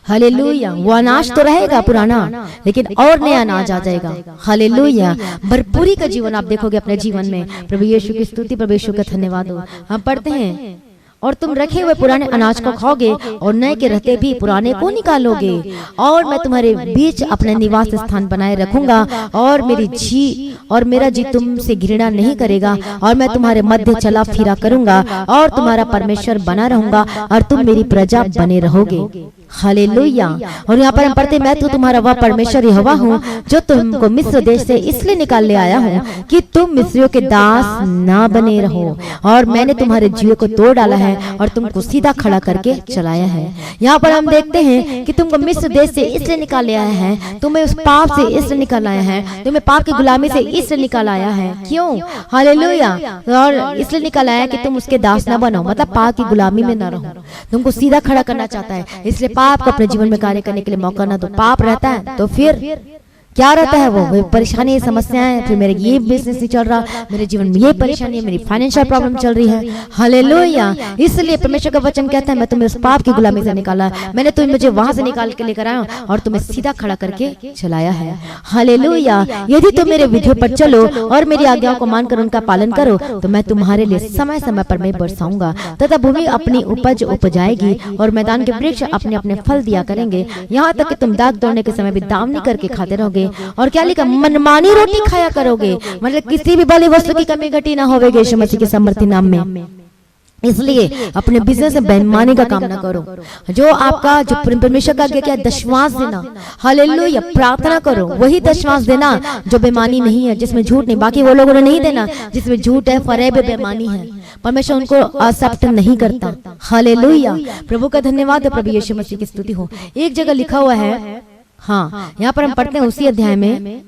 हालेलुया। वो अनाज तो रहेगा पुराना, लेकिन और नया अनाज आ जाएगा। हालेलुया। भरपूरी का जीवन आप देखोगे अपने जीवन में। प्रभु यीशु की स्तुति, प्रभु यीशु का धन्यवाद हो। हम पढ़ते हैं, और तुम रखे हुए पुराने अनाज को खाओगे और नए के रहते भी पुराने को निकालोगे, और मैं तुम्हारे बीच अपने निवास स्थान बनाए रखूंगा, और मेरा जी तुमसे घृणा नहीं करेगा, और मैं तुम्हारे मध्य चला फिरा करूंगा, और तुम्हारा परमेश्वर बना रहूंगा, और तुम मेरी प्रजा बने रहोगे। हालेलुया। और यहाँ पर हम पढ़ते, मैं तो तुम्हारा वह परमेश्वर यहोवा हूँ, जो तुमको मिस्र देश से इसलिए निकाल ले आया हूँ कि तुम मिस्रियों के दास ना बने रहो, और मैंने तुम्हारे जीव को तोड़ डाला है और तुमको सीधा खड़ा करके चलाया है। यहाँ पर हम देखते हैं कि तुमको मिस्र देश से इसलिए निकाल ले आया है, तुम्हें उस पाप से इसलिए निकाल आया है, तुम्हें पाप की गुलामी से इसलिए निकाल आया है। क्यों? हालेलुया। और इसलिए निकाल आया कि तुम उसके दास ना बनो, मतलब पाप की गुलामी में ना रहो, तुमको सीधा खड़ा करना चाहता है, इसलिए पाप को अपने जीवन में कार्य करने के लिए मौका ना दो। पाप रहता है तो फिर क्या रहता है, वो परेशानी, समस्याएं, फिर मेरे ये बिजनेस नहीं चल रहा, मेरे जीवन में ये परेशानी है, मेरी फाइनेंशियल प्रॉब्लम चल रही है। हालेलुया। इसलिए परमेश्वर का वचन कहता है, मैं तुम्हें उस पाप की गुलामी से निकाला, मैंने तुम्हें मुझे वहां से निकाल के लेकर आया और तुम्हें सीधा खड़ा करके चलाया है। हालेलुया। यदि तुम मेरे विधियों पर चलो और मेरी आज्ञाओं को मानकर उनका पालन करो, तो मैं तुम्हारे लिए समय समय पर मैं बरसाऊंगा, तथा भूमि अपनी उपज उपजाएगी, और मैदान के वृक्ष अपने अपने फल दिया करेंगे, यहाँ तक कि तुम दाग तोड़ने के समय भी दावनी करके खाते रहोगे। और क्या लिखा, मनमानी रोटी खाया करोगे, मतलब किसी भी भली वस्तु की कमी घटी ना होगी यीशु मसीह के समर्थी नाम में। इसलिए अपने बिजनेस में बेईमानी का काम ना करो, जो आपका जो परमेश्वर का क्या दशमांश देना, हालेलुया, प्रार्थना करो, वही दशमांश देना जो बेईमानी नहीं है, जिसमें झूठ नहीं। बाकी वो लोगों ने नहीं देना जिसमें झूठ है, फरेब, बेईमानी है, परमेश्वर उनको एक्सेप्ट नहीं करता। हालेलुया। प्रभु का धन्यवाद, प्रभु यीशु मसीह की स्तुति हो। एक जगह लिखा हुआ है, हाँ, यहाँ पर हम पढ़ते हैं उसी अध्याय में,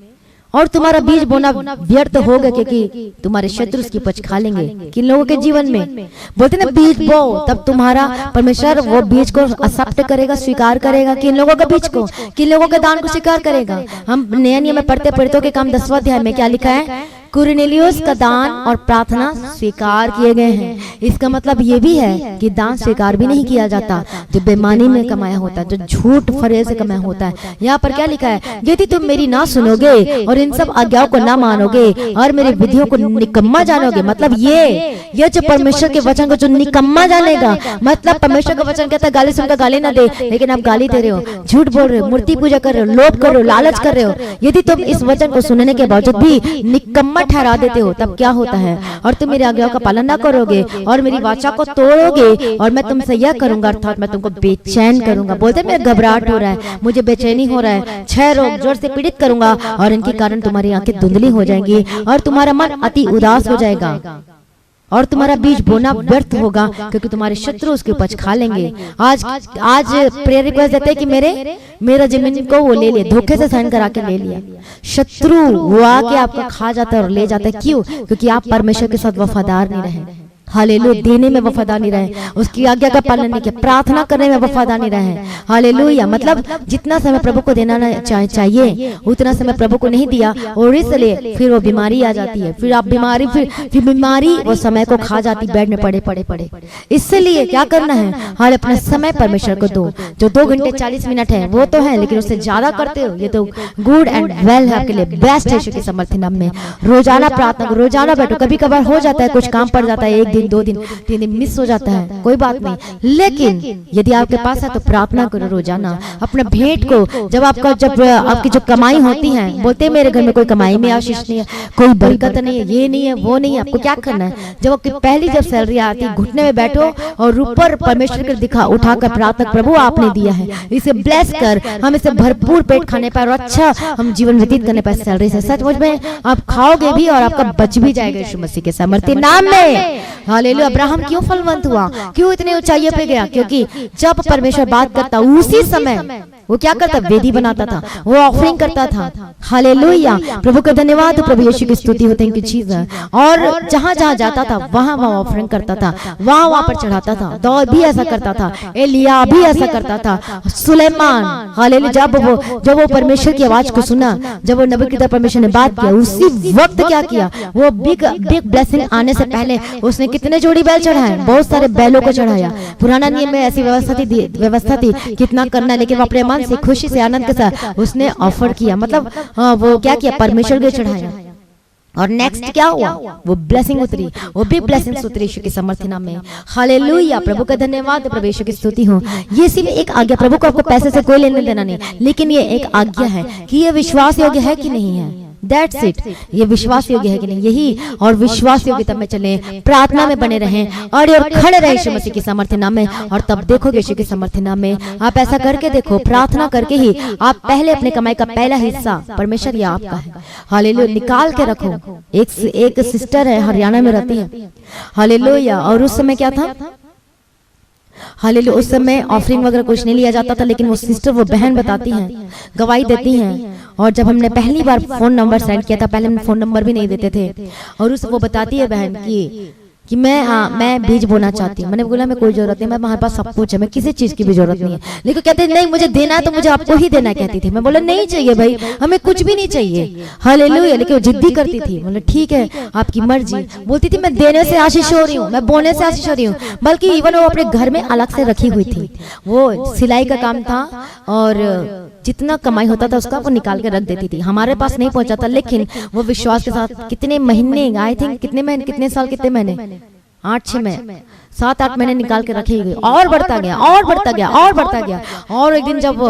और तुम्हारा बीज बोना व्यर्थ होगा, क्योंकि तुम्हारे शत्रु उसकी उपज खा लेंगे। किन लोगों के जीवन में बोलते ना, बीज बो, तब तुम्हारा परमेश्वर वो बीज को एक्सेप्ट करेगा, स्वीकार करेगा। किन लोगों का बीज को, किन लोगों के दान को स्वीकार करेगा। हम नया नियम में पढ़ते पढ़तों के काम 10वां अध्याय में क्या लिखा है, कुरनेलियुस का दान और प्रार्थना स्वीकार किए गए हैं। इसका मतलब ये भी है कि दान स्वीकार भी नहीं किया जाता जो बेईमानी में कमाया होता है, जो झूठ फरेब से कमाया होता है। यहाँ पर क्या लिखा है, यदि तुम मेरी ना सुनोगे और इन सब आज्ञाओं को ना मानोगे और मेरी विधियों को निकम्मा जानोगे, मतलब ये जो परमेश्वर के वचन को जो निकम्मा जानेगा, मतलब परमेश्वर का वचन कहता है गाली सुनकर गाली ना दे, लेकिन आप गाली दे रहे हो, झूठ बोल रहे हो, मूर्ति पूजा कर रहे हो, लोट कर रहे हो, लालच कर रहे हो। यदि तुम इस वचन को सुनने के बावजूद भी निकम्मा ठहरा देते हो, तब क्या होता है, और तुम मेरी आज्ञाओं का पालन ना करोगे और मेरी वाचा को तोड़ोगे, और मैं तुमसे यह करूंगा, अर्थात मैं तुमको बेचैन करूंगा। बोलते मेरे घबराहट हो रहा है, मुझे बेचैनी हो रहा है, 6 रोग जोर से पीड़ित करूंगा, और इनके कारण तुम्हारी आंखें धुंधली हो जाएंगी और तुम्हारा मन अति उदास हो जाएगा, और तुम्हारा बीज बोना व्यर्थ होगा, क्योंकि तुम्हारे शत्रु उसकी उपज खा लेंगे। आज प्रेयर रिक्वेस्ट देते हैं कि मेरा जमीन को वो ले लिया, धोखे से साइन करा के ले लिया। शत्रु वो आके आपका खा जाता है और ले जाता है। क्यों? क्योंकि आप परमेश्वर के साथ वफादार नहीं रहे। हालेलुया, देने में वफादार नहीं रहे, उसकी आज्ञा का पालन नहीं किया, प्रार्थना करने में वफादार नहीं रहे। हालेलुया, मतलब जितना समय प्रभु को देना चाहिए उतना समय प्रभु को नहीं दिया, और इसलिए फिर वो बीमारी आ जाती है, फिर आप बीमारी फिर बीमारी वो समय को खा जाती, बेड में पड़े पड़े पड़े। इसलिए क्या करना है, हाल अपना समय परमेश्वर को दो। जो 2 घंटे 40 मिनट है वो तो है, लेकिन उससे ज्यादा करते हो ये तो गुड एंड वेल है, आपके लिए बेस्ट है। यीशु के समर्थी नाम में रोजाना प्रार्थना करो, रोजाना बैठो। कभी कभार हो जाता है, कुछ काम पड़ जाता है, 1 दिन 2 दिन 3 दिन मिस हो जाता है, कोई बात नहीं, लेकिन यदि आपके पास है तो प्रार्थना करो रोजाना। अपने भेंट को जब आपकी जो कमाई होती है, बोलते हैं मेरे घर में कोई कमाई में आशीष नहीं है, कोई बरकत नहीं है, ये नहीं है वो नहीं है, आपको क्या करना है, जब आपकी पहली जब सैलरी आती है घुटने में बैठो और ऊपर परमेश्वर को दिखा उठाकर प्रार्थना, प्रभु आपने दिया है, इसे ब्लेस कर, हम इसे भरपूर पेट खाने पर और अच्छा हम जीवन व्यतीत करने पर सैलरी से सचमुच में आप खाओगे भी और आपका बच भी जाएगा यीशु मसीह के सामर्थ्य नाम में। हालेलुया। अब्राहम क्यों फलवंत हुआ, क्यों इतने ऊंचाइयों पे गया, क्योंकि जब परमेश्वर बात करता उसी समय वो क्या करता, वेदी बनाता था, वो ऑफरिंग करता था। हालेलुया, प्रभु का धन्यवाद, प्रभु यीशु की स्तुति हो, थैंक यू जीसस। और जहां जहां जाता था वहां वहां ऑफरिंग करता था, वहां वहां पर चढ़ाता था। दाऊद भी ऐसा करता था, एलिया भी ऐसा करता था, सुलेमान। हालेलुया, जब वो परमेश्वर की आवाज को सुना, जब वो नबी की तरफ परमेश्वर ने बात किया, उसी वक्त क्या किया, वो बिग ब्लेसिंग आने से पहले उसने कितने जोड़ी बैल चढ़ाए, बहुत सारे बैलों को चढ़ाया। पुराना नियम में ऐसी व्यवस्था थी कितना करना, लेकिन वो अपने मन से खुशी से आनंद के साथ उसने ऑफर किया, मतलब वो क्या किया, परमेश्वर को चढ़ाया। और नेक्स्ट क्या हुआ, वो ब्लेसिंग उतरी, वो बिग ब्लेसिंग्स उतरी यीशु के समर्थी नाम में। हालेलुया, प्रभु का धन्यवाद, प्रभु यीशु की स्तुति हो। ये सिर्फ एक आज्ञा, प्रभु को आपको पैसे से कोई लेने देना नहीं, लेकिन ये एक आज्ञा है कि ये विश्वास योग्य है कि नहीं है, दैट्स इट, ये विश्वास योग्य है कि नहीं, यही और विश्वास योग्यता में चले, प्रार्थना में बने रहें और खड़े रहे यीशु मसीह के सामर्थ्य नाम में, और तब देखोगे यीशु के सामर्थ्य नाम में। आप ऐसा करके देखो, प्रार्थना करके ही आप पहले अपने कमाई का पहला हिस्सा, परमेश्वर ये आपका है, हालेलुया, निकाल के रखो। एक सिस्टर है, हरियाणा में रहती है, हालेलुया, और उस समय क्या था, हालेलुया, उस समय ऑफरिंग वगैरह कुछ नहीं लिया जाता था, लेकिन वो सिस्टर, वो बहन बताती हैं, गवाही देती हैं। और जब हमने पहली बार फोन नंबर सेंड किया था, पहले हम फोन नंबर भी नहीं देते थे, और वो बताती है बहन कि मैं बीज बोना चाहती हूँ। मैंने बोला मैं कोई जरूरत नहीं, मैं हमारे पास सब कुछ है, मैं किसी चीज की भी जरूरत नहीं है, लेकिन कहते नहीं मुझे देना है तो मुझे आपको ही देना कहती थी। मैं बोला नहीं चाहिए भाई, हमें कुछ भी नहीं चाहिए, हालेलुया, लेकिन वो जिद्दी करती थी। बोला ठीक है आपकी मर्जी। बोलती थी मैं देने से आशीष हो रही हूँ, मैं बोने से आशीष हो रही हूँ, बल्कि इवन वो अपने घर में अलग से रखी हुई थी, वो सिलाई का काम था, और जितना कमाई होता था उसका वो निकाल के रख देती थी, हमारे पास नहीं पहुंचा था, लेकिन वो विश्वास के साथ कितने महीने, आई थिंक कितने साल, कितने महीने, 8-6 महीने, 7-8 महीने निकाल के रखी गई, और बढ़ता गया और बढ़ता गया और बढ़ता गया। और एक दिन जब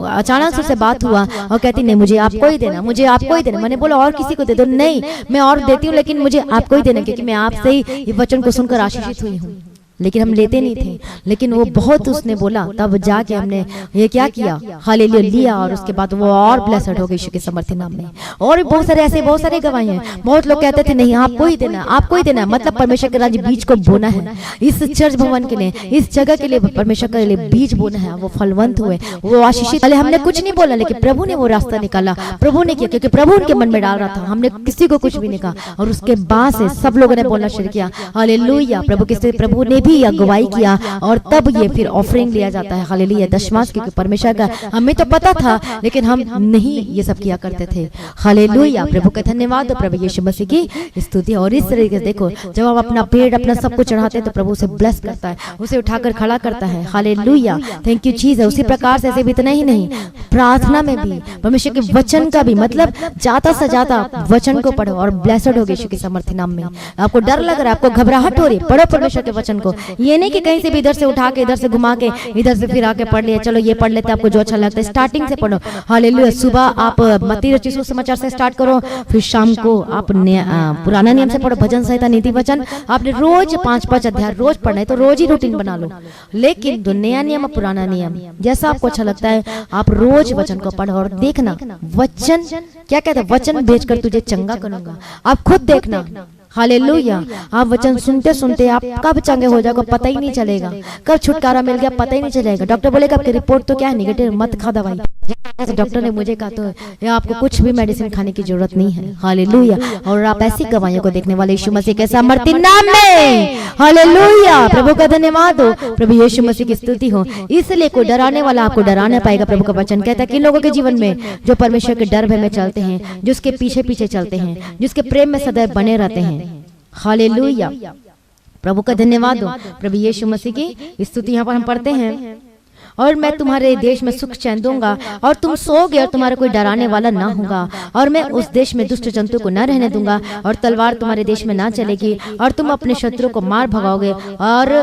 अचानक से उससे बात हुआ और कहती नहीं मुझे आपको ही देना, मुझे आपको ही देना। मैंने बोला और किसी को दे दो, नहीं मैं और देती हूँ, लेकिन मुझे आपको ही देना, क्योंकि मैं आपसे ही वचन को सुनकर आशीषित हुई हूँ। लेकिन हम लेते नहीं थे, लेकिन वो बहुत उसने बोला, तब जाके हमने ये क्या किया, हालेलुया, लिया, और उसके बाद वो और ब्लेसड हो गई यीशु के समर्थी नाम में। और बहुत सारे ऐसे बहुत सारे गवाही हैं। बहुत लोग कहते थे नहीं आपको ही देना, आपको ही देना, मतलब परमेश्वर के राज्य बीज को बोना है, इस चर्च भवन के लिए, इस जगह के लिए परमेश्वर के लिए बीज बोना है। वो फलवंत हुए, वो आशीषित। पहले हमने कुछ नहीं बोला, लेकिन प्रभु ने वो रास्ता निकाला, प्रभु ने किया, क्योंकि प्रभु उनके मन में डाल रहा था, हमने किसी को कुछ भी नहीं कहा। और उसके बाद से सब लोगों ने बोलना शुरू किया, हालेलुया, प्रभु ने भी अगुवाई किया, और तब ये फिर ऑफरिंग लिया जाता है, हालेलुया, दशमांश, क्योंकि परमेश्वर का हमें तो पता था, लेकिन हम नहीं ये सब किया करते थे। हालेलुया, प्रभु का धन्यवाद, प्रभु यीशु मसीह की स्तुति। और इस तरीके से देखो, जब आप अपना पेट अपना सब कुछ चढ़ाते हैं तो प्रभु उसे ब्लेस करता है, उसे उठाकर खड़ा करता है। हालेलुया, थैंक यू चीज है। उसी प्रकार से सिर्फ इतना ही नहीं, प्रार्थना में भी परमेश्वर के वचन का भी, मतलब जाता से जाता वचन को पढ़ो और ब्लेसड हो गए यीशु के समर्थी नाम में। आपको डर लग रहा है, आपको घबराहट हो रही है, पढ़ो परमेश्वर के वचन को। ये नहीं कि कहीं से भी इधर से उठा के, इधर से घुमा के, इधर से फिर आके पढ़ लिया, चलो ये पढ़ लेते, आपको जो अच्छा लगता है। स्टार्टिंग से पढ़ो, हालेलुया। सुबह आप मत्ती रचित सुसमाचार से स्टार्ट करो, फिर शाम को आप पुराना नियम से पढ़ो, भजन संहिता, नीति वचन। आपने रोज 5-5 अध्याय रोज पढ़ना है, तो रोज ही रूटीन बना लो। लेकिन जो नया नियम और पुराना नियम, जैसा आपको अच्छा लगता है, आप रोज वचन को पढ़ो और देखना वचन क्या कहता है, वचन भेजकर तुझे चंगा करूंगा। आप खुद देखना, हालेलुया। आप वचन सुनते सुनते आप कब चंगे हो जाओगे पता ही नहीं चलेगा, कब छुटकारा मिल गया पता ही नहीं चलेगा। डॉक्टर बोलेगा आपकी रिपोर्ट तो क्या है, नेगेटिव, मत खा दवाई। डॉक्टर ने मुझे कहा तो या आपको कुछ भी मेडिसिन खाने की जरूरत नहीं है। हालेलुया। और आप ऐसी गवाहियों को देखने वाले यीशु मसीह के सामर्थी नाम में। हालेलुया। प्रभु का धन्यवाद हो, प्रभु यीशु मसीह की स्तुति हो। इसलिए कोई डराने वाला आपको डरा नहीं पाएगा। प्रभु का वचन कहता है कि लोगों के जीवन में जो परमेश्वर के डर भय में चलते हैं, जो उसके पीछे पीछे चलते हैं, जिसके प्रेम में सदैव बने रहते हैं। हालेलुया। प्रभु का धन्यवाद हो, प्रभु यीशु मसीह की स्तुति यहाँ पर हम पढ़ते हैं। और मैं तुम्हारे देश में सुख चैन दूंगा और तुम सोओगे और तुम्हारा कोई डराने वाला ना होगा। और मैं उस देश में दुष्ट जंतु को न रहने दूंगा और तलवार तुम्हारे देश में ना चलेगी और तुम अपने शत्रु को मार भगाओगे और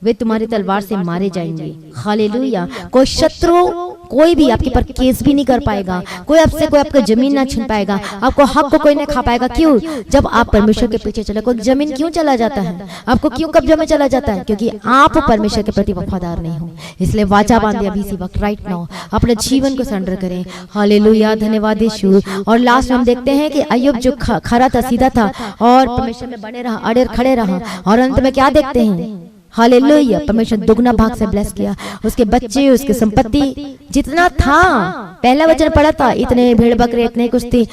वे तुम्हारी तलवार से मारे जाएंगे। हालेलुया। कोई शत्रु कोई भी आपके पर केस भी नहीं कर पाएगा, कोई आपसे कोई आपका जमीन ना छीन पाएगा, आपको हक को कोई नहीं खा पाएगा। क्यों? जब आप परमेश्वर के पीछे चले। कोई जमीन क्यों चला जाता है? आपको क्यों कब्जा में चला जाता है? क्योंकि आप परमेश्वर के प्रति वफादार नहीं हो। इसलिए वाचा बांधे अभी इसी वक्त, राइट नाउ अपने जीवन को सरेंडर करें। हालेलुया। धन्यवाद यीशु। और लास्ट में हम देखते हैं कि अय्यूब जो खरा था, सीधा था और परमेश्वर में बने रहा, अड़े खड़े रहा, और अंत में क्या देखते हैं? हालेलुया। परमेश्वर दुगना भाग से ब्लेस किया। उसके बच्चे, उसकी संपत्ति जितना था, पहला वचन पढ़ा था, इतने भेड़ बकरे, इतने कुछ थी,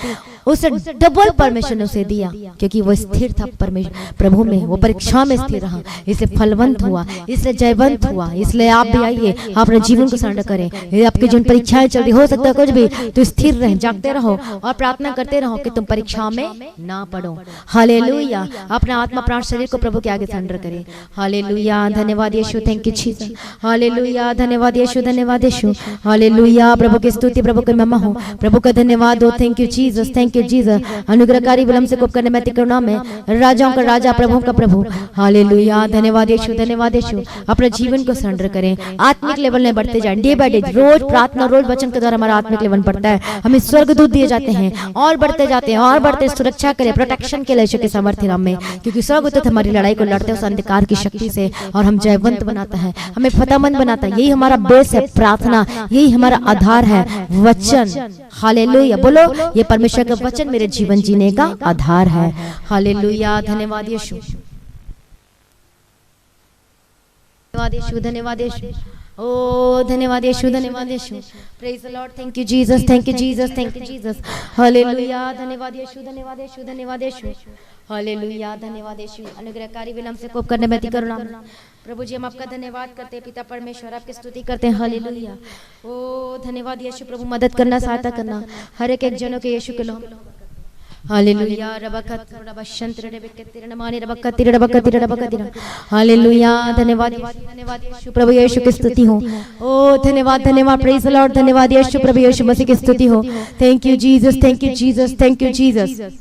उसे डबल परमेश्वर ने उसे दिया, क्योंकि वो स्थिर था परमेश्वर प्रभु में, वो परीक्षा में स्थिर रहा, इसलिए फलवंत हुआ, इसलिए जयवंत हुआ। इसलिए आप भी आइए, अपने जीवन को सरेंडर करें। यदि आपकी जीवन परीक्षाएं चल रही, हो सकता है कुछ भी, तो स्थिर रहें, जागते रहो और प्रार्थना करते रहो कि तुम परीक्षा में ना पड़ो। हालेलुया। अपना आत्मा प्राण शरीर को प्रभु के आगे सरेंडर करें। हालेलुया। धन्यवाद Yeshu. Thank you Jesus. Hallelujah. धन्यवाद यीशु। धन्यवाद यीशु। हालेलुया। प्रभु की स्तुति, प्रभु की महिमा हो, प्रभु का धन्यवाद हो। Thank you Jesus. Thank you Jesus. अनुग्रहकारी विलम्ब से कोप करने में करुणा में राजाओं का राजा, प्रभु का प्रभु। हालेलुया। धन्यवाद यीशु। धन्यवाद यीशु। अपने जीवन को सरेंडर करें, आत्मिक लेवल में बढ़ते जाएं, डे बाय डे। रोज प्रार्थना, रोज वचन के द्वारा हमारा आत्मिक लेवल बढ़ता है। हमें स्वर्गदूत दिए जाते हैं और बढ़ते जाते हैं और बढ़ते। सुरक्षा करें, प्रोटेक्शन के लिए यीशु के सामर्थ्य नाम में, क्योंकि स्वर्गदूत हमारी लड़ाई को लड़ते हैं उस अंधकार की शक्ति से और हम जयवंत बनाता है, हमें फतेहमंद बनाता है। यही हमारा बेस है, प्रार्थना, यही हमारा आधार है, वचन। हालेलुया। बोलो, ये परमेश्वर का वचन मेरे जीवन जीने का आधार है। हालेलुया। धन्यवाद यीशु। धन्यवाद यीशु। धन्यवाद यीशु। ओ धन्यवाद यीशु। धन्यवाद Yeshu. Praise the lord. Thank you Jesus. Thank you Jesus. Thank you Jesus. Hallelujah. धन्यवाद यीशु। धन्यवाद यीशु। धन्यवाद यीशु। हालेलुया। धन्यवाद यीशु। अनुग्रहकारी विलम्ब से कोप करने में करुणा। प्रभु जी, हम आपका धन्यवाद करते हैं पिता परमेश्वर, आपकी स्तुति करते हैं। हालेलुया। ओ धन्यवाद यीशु। प्रभु मदद करना, सहायता करना हर एक जनों के यीशु के नाम। हालेलुया। रबकत रबशंत्र रबकतिर नमानि रबकतिर रबकतिर रबकतिर। हालेलुया। धन्यवाद यीशु। धन्यवाद यीशु। प्रभु यीशु की स्तुति हो। ओ धन्यवाद, धन्यवाद। Praise the lord. धन्यवाद यीशु। प्रभु यीशु मसीह की स्तुति हो। Thank you Jesus. Thank you Jesus. Thank you Jesus.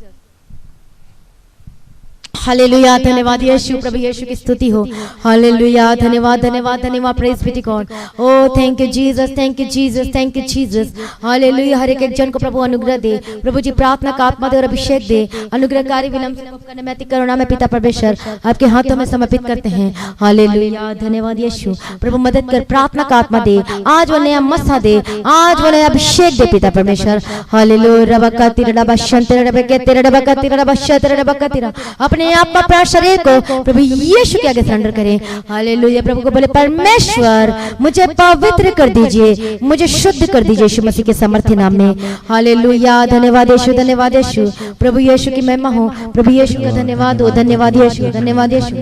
Hallelujah. धन्यवाद यीशु। प्रभु यीशु की स्तुति हो। हालेलुया। धन्यवाद, धन्यवाद, धन्यवाद। Praise be to God. ओ thank you Jesus. Thank you Jesus. Thank you Jesus. Hallelujah. हर एक जन को प्रभु अनुग्रह दे। प्रभु जी प्रार्थना का आत्मा दे और अभिषेक दे। अनुग्रहकारी विलम्ब से कोप करने में अति करुणा में पिता परमेश्वर आपके हाथों में समर्पित करते हैं। हालेलुया। धन्यवाद यीशु। प्रभु मदद कर, प्रार्थना का आत्मा दे, आज वो नया मसा दे, आज वो नया अभिषेक दे पिता परमेश्वर। हालेलुया। रबकतिर रबशंत्र रबकतिर रबकतिर रबशंत्र रबकतिर। अपने आप अपना शरीर को प्रभु यीशु के आगे सरेंडर करें। हालेलुया। प्रभु को बोले, परमेश्वर मुझे पवित्र कर दीजिए, मुझे शुद्ध कर दीजिए यीशु मसीह के सामर्थ्य नाम में। हालेलुया। धन्यवाद यीशु। धन्यवाद यीशु। प्रभु यीशु की महिमा हो, प्रभु यीशु का धन्यवाद हो। धन्यवाद यीशु। धन्यवाद यीशु।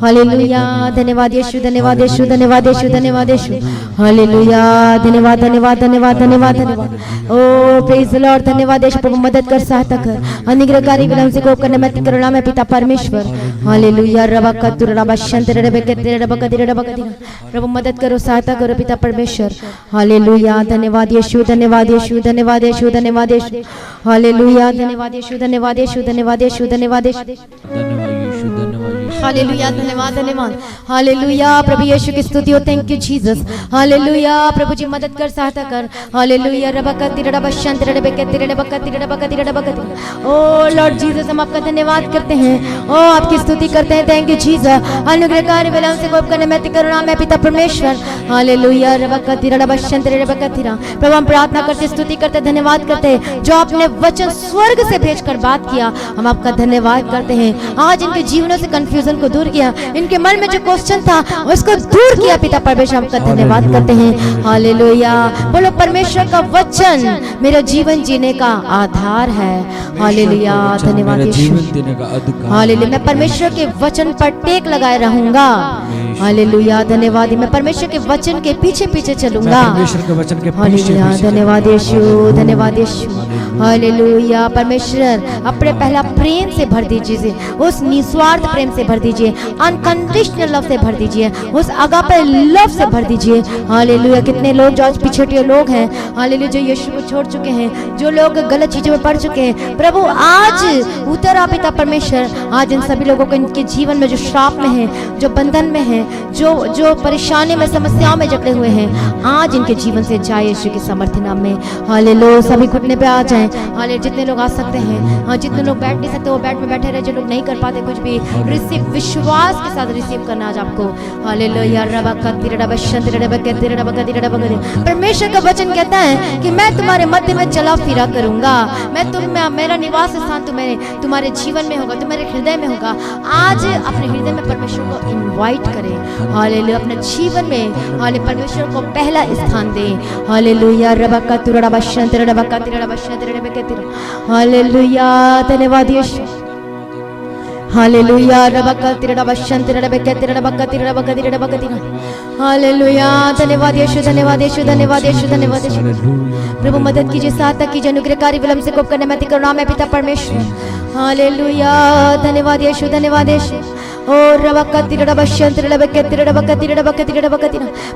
हालेलुया। धन्यवाद यीशु। धन्यवाद यीशु। धन्यवाद यीशु। धन्यवाद यीशु। हालेलुया। धन्यवाद, धन्यवाद, धन्यवाद, धन्यवाद, धन्यवाद। ओ प्रेज द लॉर्ड। धन्यवाद यीशु। प्रभु मदद कर, सहायता कर, अनुग्रहकारी विलम्ब से कोप करने में करुणा में पिता परमेश्वर। हालेलुया। रबकतुर रबशंतर रबकतिर रबकतिर रबकतिर। प्रभु मदद करो, सहायता करो पिता परमेश्वर। हालेलुया। धन्यवाद यीशु। धन्यवाद यीशु। धन्यवाद यीशु। धन्यवाद यीशु। हालेलुया। धन्यवाद यीशु। धन्यवाद यीशु। धन्यवाद यीशु। धन्यवाद यीशु। हालेलुया। धन्यवाद, धन्यवाद। हालेलुया। प्रभु यीशु की स्तुति हो। Thank you Jesus. हालेलुया। प्रभु जी मदद कर, सहायता कर। हालेलुया। रबकतिर रबशंतर रबकतिर रबकतिर रबकतिर रबकतिर। ओ लॉर्ड जीसस, हम आपका धन्यवाद करते हैं, ओ आपकी स्तुति करते हैं। Thank you Jesus. अनुग्रहकारी विलम्ब से कोप करने में अति करुणा में पिता परमेश्वर। हालेलुया। रबकतिर रबशंतर रबकतिर। प्रभु हम प्रार्थना करते, स्तुति करते, धन्यवाद करते हैं जो आपने वचन स्वर्ग से भेजकर बात किया। हम आपका धन्यवाद करते हैं। आज इनके जीवनों से कंफ्यूजन कंफ्यूजन को दूर किया, इनके मन में जो क्वेश्चन था उसको दूर किया। पिता परमेश्वर आपका धन्यवाद करते हैं। हालेलुया। बोलो परमेश्वर का वचन मेरा जीवन जीने का आधार है। हालेलुया। धन्यवाद यीशु। हालेलुया। मैं परमेश्वर के वचन पर टेक लगाए रहूंगा। हालेलुया। धन्यवाद। मैं परमेश्वर के वचन के पीछे पीछे चलूंगा। हालेलुया। धन्यवाद यीशु। धन्यवाद यीशु। हालेलुया। परमेश्वर अपने पहला प्रेम से भर दीजिए, उस निस्वार्थ प्रेम से भर दीजिए, अनकंडीशनल लव से भर दीजिए, उस अगापे लव से भर दीजिए। हालेलुया। कितने लोग जो आज पिछड़े लोग हैं, हालेलुया, जो यीशु को छोड़ चुके हैं, जो लोग गलत चीजों में पड़ चुके हैं, प्रभु आज उतर आ पिता परमेश्वर, आज इन सभी लोगों को इनके जीवन में जो श्राप में है, जो बंधन में है, जो परेशानी में समस्याओं में जकड़े हुए हैं, आज इनके जीवन से जाए यीशु के समर्थी नाम में। हालेलुया। सभी घुटने पे आ जाएं। हालेलुया। जितने लोग आ सकते हैं, हाँ, जितने लोग बैठ नहीं सकते वो बैठ में बैठे रहे, जो लोग नहीं कर पाते कुछ भी रिसीव, विश्वास के साथ रिसीव करना आज आपको। हालेलुया। परमेश्वर का वचन कहता है कि मैं तुम्हारे मध्य में चला फिरा करूंगा, मेरा निवास स्थान तुम्हारे जीवन में होगा, तुम्हारे हृदय में होगा। आज अपने हृदय में परमेश्वर को इनवाइट करें। हालेलुया। अपने जीवन में हालेलुया परमेश्वर को पहला स्थान दें। हालेलुया। हालेलुया। धन्यवाद यीशु। हालेलुया। हालेलुया। धन्यवाद यीशु। धन्यवाद यीशु। धन्यवाद यीशु। धन्यवाद यीशु। प्रभु मदद कीजिए, सहायता कीजिए, अनुग्रहकारी विलंब से कोप करने में करुणा में पिता परमेश्वर। हालेलुया। धन्यवाद यीशु। धन्यवाद यीशु।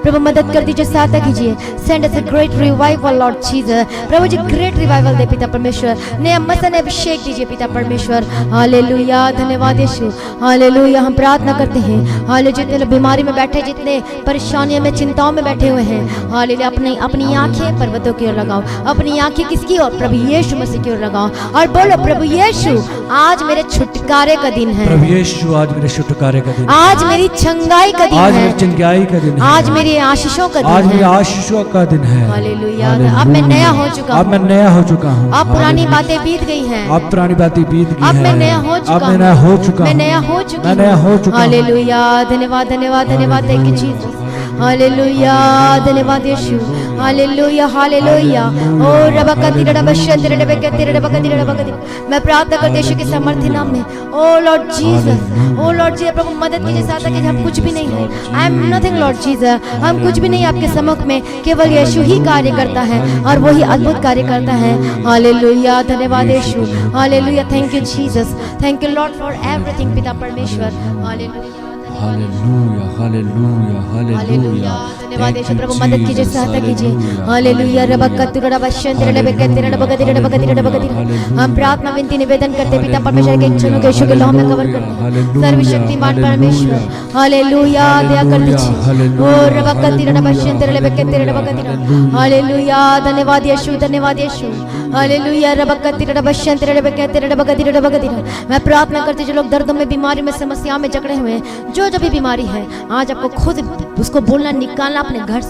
प्रभु मदद कर दीजिए, सहायता कीजिए। Send us a great revival lord Jesus. प्रभु जी ग्रेट रिवाइवल दे पिता परमेश्वर, नया मसन अभिषेक दीजिए पिता परमेश्वर। हालेलुया। धन्यवाद यीशु। हालेलुया। हम प्रार्थना करते हैं, हालेलुया, जितने लोग बीमारी में बैठे, जितने परेशानियों में, चिंताओं में बैठे हुए हैं, हालेलुया, अपनी आंखें पर्वतों की ओर लगाओ। अपनी आंखें किसकी ओर? प्रभु यीशु मसीह की ओर लगाओ और बोलो, प्रभु यीशु आज मेरे छुटकारे का दिन है। प्रभु यीशु आज मेरे छुटकारे का दिन, आज मेरी चंगाई का दिन आज है, मेरी चंगाई का दिन है, आज मेरी आशीषों का दिन है, आज मेरी आशीषों का दिन है। हालेलुया। अब मैं नया हो चुका हूँ, अब मैं नया हो चुका हूँ। अब पुरानी बातें बीत गई हैं, अब पुरानी बातें बीत गई हैं। अब मैं नया हो चुका हूँ, अब मैं नया हो चुका हूँ, मैं नया हो चुका मैं नया हो चुका हूँ। हालेलुया। धन्यवाद धन्यवाद धन्यवाद, थैंक यू जीसस। हालेलुया। धन्यवाद यीशु। हालेलुया। हालेलुया। ओ रबकती रबशंत रबकती रबकती रबकती। मैं प्रार्थना करती यीशु के सामर्थ्य नाम में। ओ लॉर्ड जीसस, ओ लॉर्ड जी, प्रभु मदद कीजिए, सहायता कीजिए। हम कुछ भी नहीं है, I am nothing Lord Jesus, हम कुछ भी नहीं आपके सम्मुख में, केवल यीशु ही कार्य करता है और वही अद्भुत कार्य करता है। हालेलुया। धन्यवाद Yeshu. Hallelujah. Thank you Jesus, thank you lord for everything पिता परमेश्वर। हालेलुया। हालेलुया। हालेलुया। हालेलुया। धन्यवाद यीशु। प्रभु मदद कीजिए, सहायता कीजिए। हालेलुया। रबकती रबशंत रबकती रबकती रबकती रबकती। हम प्रार्थना विनती निवेदन करते पिता परमेश्वर के इच्छा के यीशु के लहू में कवर करते सर्वशक्तिमान परमेश्वर। हालेलुया। दया कर दीजिए। ओ रबकती रबशंत रबकती रबकती। हालेलुया। धन्यवाद यीशु। धन्यवाद यीशु। हालेलुया। रबकती रबशंत रबकती रबकती रबकती। मैं प्रार्थना करती जो लोग दर्दों में, बीमारी में, समस्या में जकड़े हुए हैं, जो भी बीमारी है, आज आपको खुद उसको बोलना, निकालना अपने घर